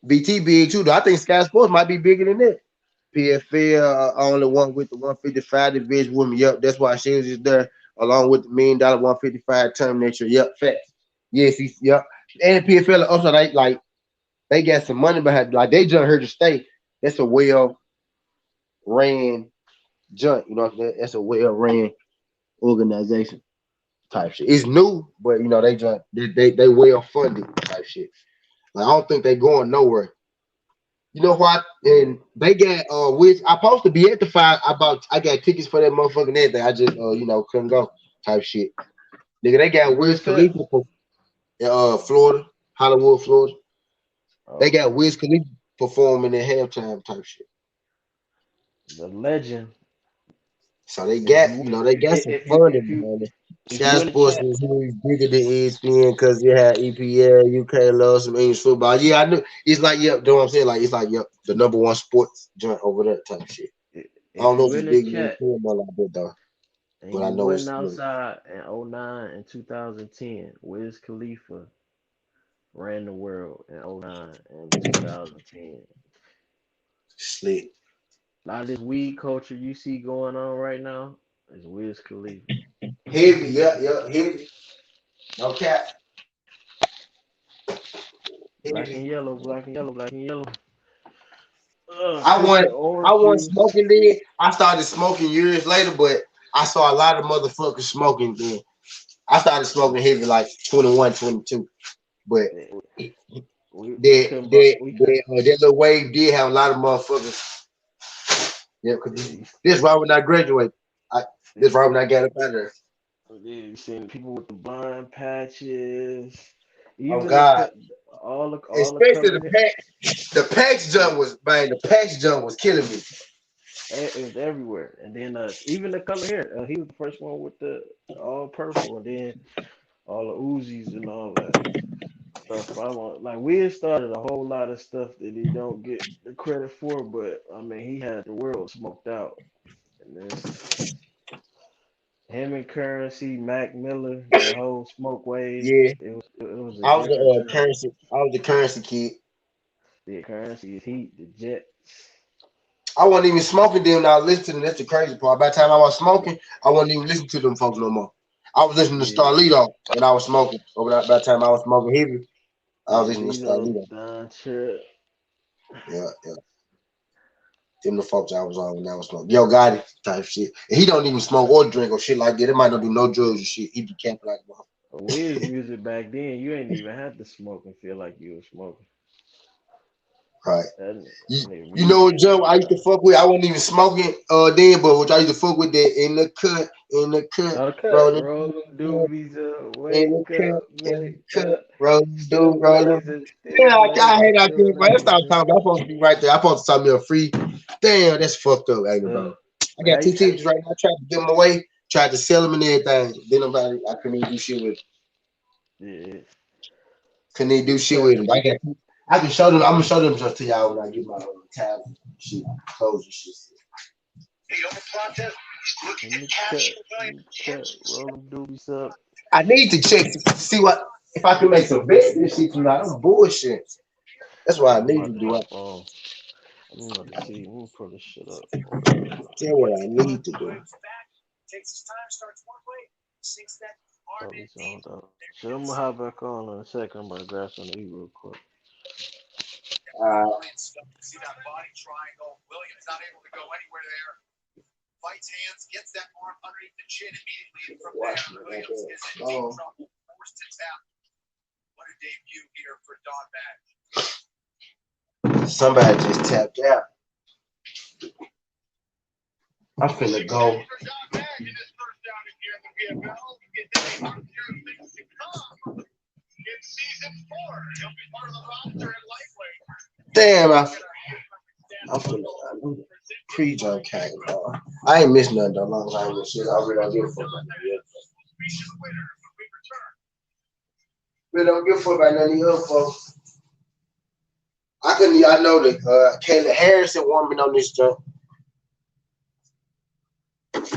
Speaker 2: BT big too, though. I think Sky Sports might be bigger than that. PFL only one with the 155 division woman. Yep, that's why she was just there along with the $1 million 155 terminator. Yep, facts. Yes, yep. And PFL also they got some money behind. Like they just here to stay. That's a well ran joint. That's a well ran organization type shit. It's new, but they well funded type shit. Like I don't think they going nowhere. You know what? And they got which I supposed to be at the fight. I got tickets for that motherfucking everything. I just couldn't go type shit. Nigga, they got
Speaker 4: Where
Speaker 2: Wiz
Speaker 4: it's at?
Speaker 2: Khalifa for Florida, Hollywood, Florida. They
Speaker 4: Okay.
Speaker 2: got Wiz Khalifa performing at halftime type shit.
Speaker 4: The legend.
Speaker 2: So they
Speaker 4: If
Speaker 2: got
Speaker 4: you
Speaker 2: they got some funding behind it.
Speaker 4: if you
Speaker 2: Sky
Speaker 4: in the
Speaker 2: Sports
Speaker 4: chat,
Speaker 2: is bigger than ESPN because you had EPL, UK loves some English football. Yeah, I knew. It's like, you know what I'm saying? Like, it's like, the number one sports joint over there type shit. I
Speaker 4: if
Speaker 2: don't know
Speaker 4: you
Speaker 2: if
Speaker 4: in
Speaker 2: it's
Speaker 4: the
Speaker 2: bigger than
Speaker 4: chat,
Speaker 2: ESPN or like that though.
Speaker 4: And
Speaker 2: but I
Speaker 4: you
Speaker 2: know
Speaker 4: wasn't
Speaker 2: it's
Speaker 4: outside in '09 and 2010. Wiz Khalifa ran the world in '09 and 2010.
Speaker 2: slick.
Speaker 4: A lot of this weed culture you see going on right now is Wiz Khalifa.
Speaker 2: Heavy, yeah, heavy. No cap.
Speaker 4: Black and
Speaker 2: Heavy.
Speaker 4: yellow, black and yellow, black and yellow.
Speaker 2: I
Speaker 4: Kush
Speaker 2: want
Speaker 4: and
Speaker 2: I
Speaker 4: orange
Speaker 2: wasn't
Speaker 4: juice.
Speaker 2: smoking then. I started smoking years later, but I saw a lot of motherfuckers smoking then. I started smoking heavy like 21, 22. But
Speaker 4: Eh, we
Speaker 2: that
Speaker 4: couldn't,
Speaker 2: that
Speaker 4: we could,
Speaker 2: that, that little wave did have a lot of motherfuckers. Yeah, cause
Speaker 4: yeah,
Speaker 2: this right when I graduated. This right when I got up out of there.
Speaker 4: yeah, you seen people with the blind patches,
Speaker 2: Oh
Speaker 4: even
Speaker 2: God.
Speaker 4: all the
Speaker 2: Especially
Speaker 4: color
Speaker 2: the
Speaker 4: hair.
Speaker 2: pack. The patch jump was man, the patch jump was killing me.
Speaker 4: It was everywhere. And then even the color hair. He was the first one with the all purple, and then all the Uzis and all that stuff. I want like Wiz started a whole lot of stuff that he don't get the credit for, but I mean he had the world smoked out. And this him and Currency, Mac Miller, that whole smoke wave.
Speaker 2: Yeah.
Speaker 4: It was a
Speaker 2: I was
Speaker 4: different
Speaker 2: the
Speaker 4: time.
Speaker 2: currency. I was the currency kid.
Speaker 4: The Currency is heat, the Jets.
Speaker 2: I wasn't even smoking them when I was listening to them. That's the crazy part. By the time I was smoking, I wasn't even listening to them folks no more. I was listening to
Speaker 4: Yeah,
Speaker 2: Starlito when I was smoking. By the time I was smoking heavy, I was
Speaker 4: yeah,
Speaker 2: listening to
Speaker 4: Lito,
Speaker 2: Starlito.
Speaker 4: Don Trip.
Speaker 2: Yeah, yeah. Them the folks I was on when I was smoking. Yo, Gotti type shit. And he don't even smoke or drink or shit like that. It might not do no drugs or shit. He be camping like
Speaker 4: Wiz music back then, you ain't even had to smoke and feel like you was smoking.
Speaker 2: right.
Speaker 4: That nigga
Speaker 2: You know
Speaker 4: music
Speaker 2: what,
Speaker 4: was
Speaker 2: Joe? I used to
Speaker 4: fire.
Speaker 2: fuck with. I wasn't even smoking then, but what I used to fuck with that in the cut,
Speaker 4: Now the cut,
Speaker 2: rolling,
Speaker 4: roll them
Speaker 2: in
Speaker 4: doobies up,
Speaker 2: the
Speaker 4: wake
Speaker 2: cut,
Speaker 4: up,
Speaker 2: in
Speaker 4: wake
Speaker 2: the cut,
Speaker 4: up.
Speaker 2: rolling, do rolling.
Speaker 4: Somebody's a
Speaker 2: Yeah, I
Speaker 4: stimulator,
Speaker 2: hate that good, bro. Let's stop
Speaker 4: stimulator.
Speaker 2: talking. I'm supposed to be right there. I'm supposed to tell me a free. Damn, that's fucked up, ain't it,
Speaker 4: Uh,
Speaker 2: bro? I
Speaker 4: how
Speaker 2: got two
Speaker 4: you say?
Speaker 2: tickets right now. I tried to give them away, tried to sell them and everything. Then nobody, I couldn't even do shit with.
Speaker 4: Yeah,
Speaker 2: Couldn't even do
Speaker 4: the
Speaker 2: shit with
Speaker 4: cut.
Speaker 2: them. I can show them. I'm gonna show them just to y'all when I get my tab shit, clothes and shit.
Speaker 4: In the cut, roll them doobies up.
Speaker 2: I need to check to see what if I can make some bets. This shit tonight. I'm bullshit. That's what I
Speaker 4: I'm
Speaker 2: need
Speaker 4: about
Speaker 2: to
Speaker 4: to
Speaker 2: do.
Speaker 4: hop on. I'm about to see. Let me pull this shit up.
Speaker 2: Tell what I need to do.
Speaker 4: Oh, this on though. So I'm gonna hop back on in a second. I'm gonna grab something to eat real quick.
Speaker 2: Uh, somebody just tapped out. I'm finna go. Damn, I'm finna pre-jump came. I ain't missed nothing though. Long as I ain't missed shit. I really don't give a fuck about that. Really don't give a fuck about none of these other folks. I know that Kayla Harrison won me on this jump.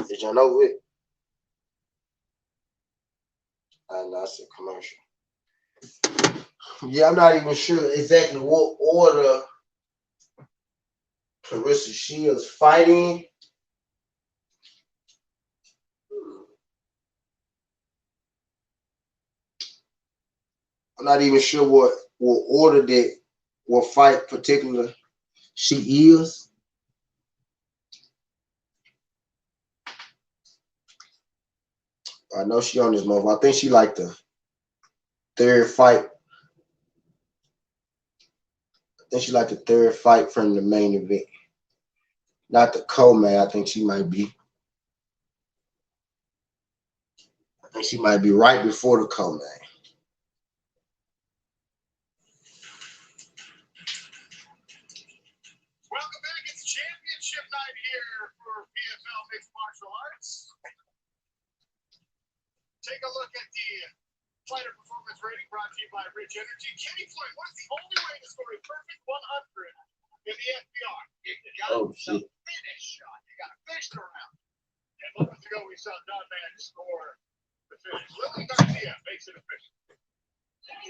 Speaker 2: Did y'all know it? I know it's a commercial. Yeah, I'm not even sure exactly what order Clarissa Shields fighting. I'm not even sure what order that what fight particular she is. I know she on this move. I think she like the third fight. I think she like the third fight from the main event. Not the co-main. I think she might be. I think she might be right before the co-main.
Speaker 5: Welcome back. It's championship night here for PFL Mixed Martial Arts. Take a look at the fighter performance rating brought to you by Rich Energy. Kenny Floyd, what's the only way to score a perfect 100 in the FBR? You got to finish shot. You got to finish the round. And moments ago, we saw Don Man score the finish. Lily Garcia makes it official.
Speaker 6: 15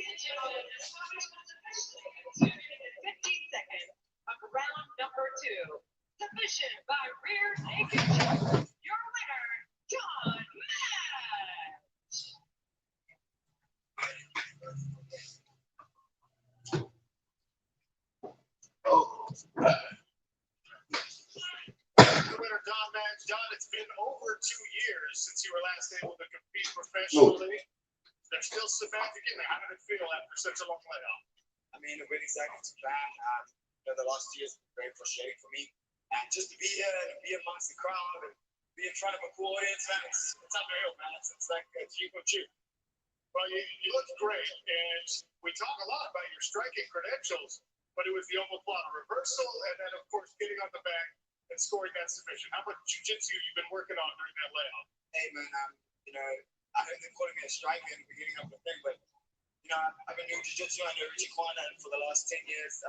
Speaker 6: seconds of round number 2. Submission by rear naked choke. Your winner, Don Match.
Speaker 5: The winner, Don Match. Don, it's been over 2 years since you were last able to compete professionally. There's still some magic in there. How did it feel after such a long layoff?
Speaker 7: I mean, the winning cycle's back. The last years were very frustrating for me. And just to be here and be amongst the crowd and be in front of a cool audience, man, it's unreal, man. It's like a dream come true.
Speaker 5: Well, you looked great, and we talk a lot about your striking credentials, but it was the omoplata reversal, and then, of course, getting on the back and scoring that submission. How much jiu-jitsu you've been working on during that layoff?
Speaker 7: Hey, man, I heard them calling me a striker in the beginning of the thing, but, I've been doing jiu-jitsu under Richie Kwana for the last 10 years.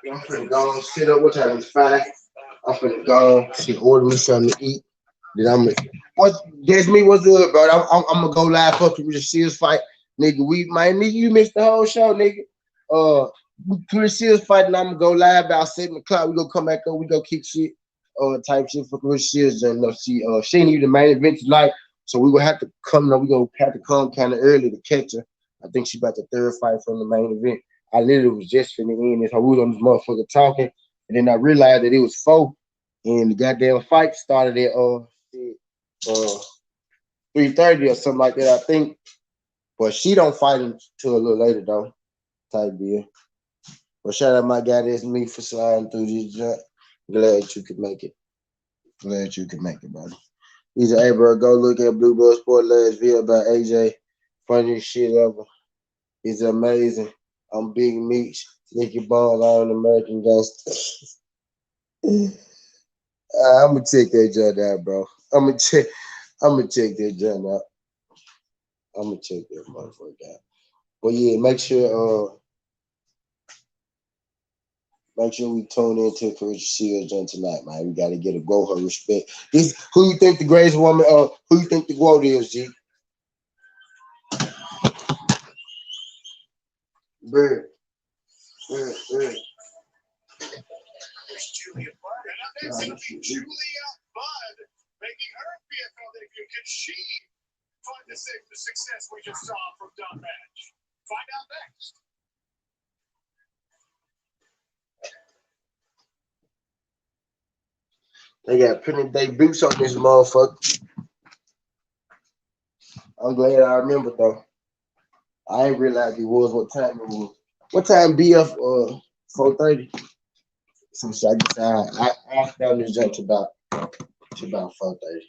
Speaker 2: I'm finna go sit up. What time is 5? I'm finna go. She ordered me something to eat. Then that's me. What's good, bro? I'm gonna go live for the Seals fight, nigga. You missed the whole show, nigga. Chris Seals fight, and I'm gonna go live about 7 o'clock. We gonna come back up. We gonna kick shit, type shit for Chris Seals. And she ain't even the main event tonight, so we gonna have to come. We gonna have to come kind of early to catch her. I think she about the 3rd fight from the main event. I literally was just finna end this. I was on this motherfucker talking, and then I realized that it was 4, and the goddamn fight started at 3:30 or something like that, I think. But she don't fight until a little later though, type deal. But shout out my guy, that's me for sliding through this junk. Glad you could make it. Glad you could make it, buddy. He's a, hey, bro, go look at Blue Ball Sport last video about AJ. Funniest shit ever. It's amazing. I'm Big Meech, Nicky Ball, Iron American Gangster. I'm gonna check that joint out, bro. I'm gonna check that joint out. I'm gonna check that motherfucker out. But yeah, make sure we tune into Carissa Shields joint tonight, man. We gotta get her respect. Who you think the greatest woman? Who you think the GWOAT is, G? Bird.
Speaker 5: There's Julia Budd. And up next, it'll be Julia Budd making her PFL debut. Can she find the success we just saw from Don Match? Find out next.
Speaker 2: They got plenty debuts on this motherfucker. I'm glad I remember though. I ain't realized it was what time it was. What time BF 4:30? So I guess I found this jump to about 4:30.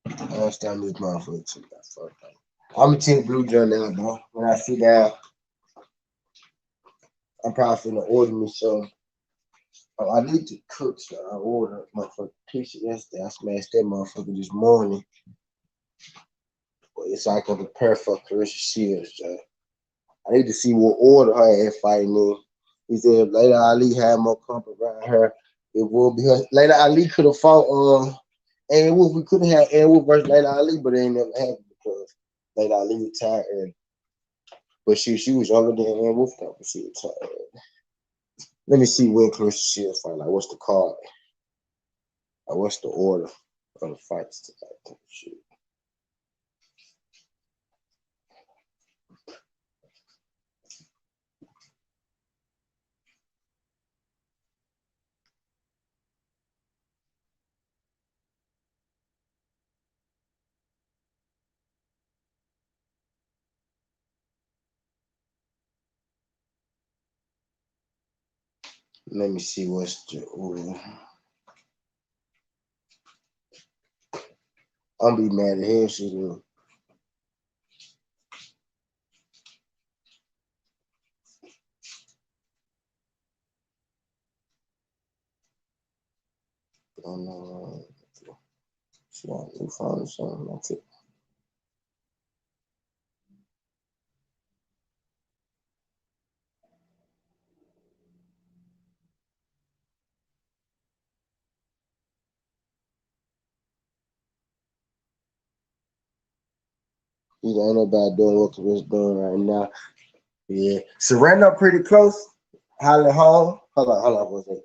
Speaker 2: I found this motherfucker to about 4:30. I'm gonna take Blue John now, bro. When I sit down, I'm probably finna order me some. Oh, I need to cook, so I ordered a motherfucking pizza yesterday. I smashed that motherfucker this morning. But it's like I can prepare for Carissa Shields, Joe. I need to see what order her ass fighting in. He said if Layla Ali had more comfort around her, it will be her. Layla Ali could have fought Aaron Wolfe. We couldn't have Aaron Wolfe versus Layla Ali, but it ain't never happened because Layla Ali retired early. But she was younger than Aaron Wolfe, but she retired early. Let me see when Carissa Shields fight. Like, what's the card? Like, what's the order of the fights tonight? Shit. Let me see what's the order. I'm be mad at hell she do. I don't know. She got a new phone or something. That's it. Ain't nobody doing what Carissa's doing right now. Yeah. Serrano pretty close. Holly Hall. Hold on for a second.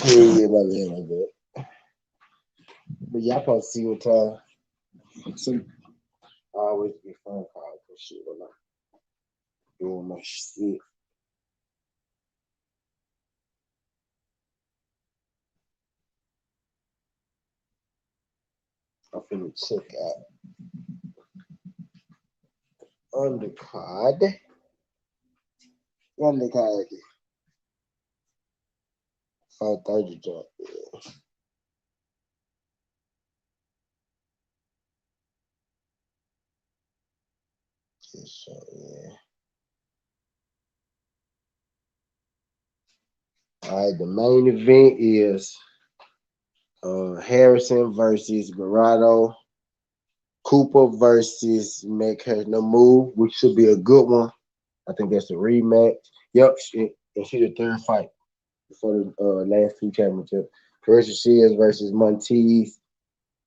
Speaker 2: Yeah, my bad. But y'all probably see what some I always get phone calls and shit when I'm doing my shit. I'm finna check out undercard. Undercard 5:30 jump. Yeah. So, yeah. All right, the main event is Harrison versus Garado. Cooper versus Make Her No Move, which should be a good one. I think that's a rematch. Yep, and she the third fight for the last two championships. Carissa Shields versus Monteith.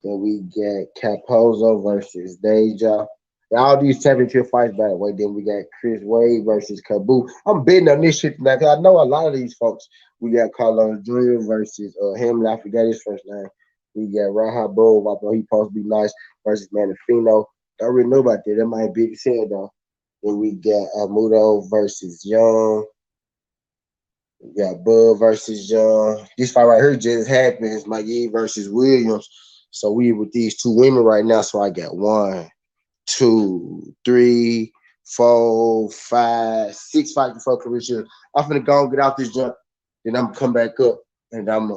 Speaker 2: Then we got Capozzo versus Deja. And all these championship fights, by the way. Then we got Chris Wade versus Caboose. I'm betting on this shit tonight because I know a lot of these folks. We got Carlos Jr. versus him. I forgot his first name. We got Raha Bull. I thought he supposed to be nice versus Manafino. Don't really know about that. That might be said though. Then we got Muto versus Young. We got Bud versus Young. This fight right here just happened. It's McGee versus Williams. So we with these two women right now. So I got 1, 2, 3, 4, 5, 6 fights before Carissa. I'm finna go and get out this jump. Then I'm gonna come back up and I'm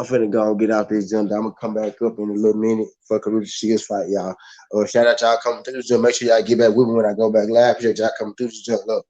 Speaker 2: finna go and get out this jump. I'm gonna come back up in a little minute for Carissa Shields fight, y'all. Shout out y'all coming through the jump. Make sure y'all get back with me when I go back live. Appreciate y'all coming through the jump. Look.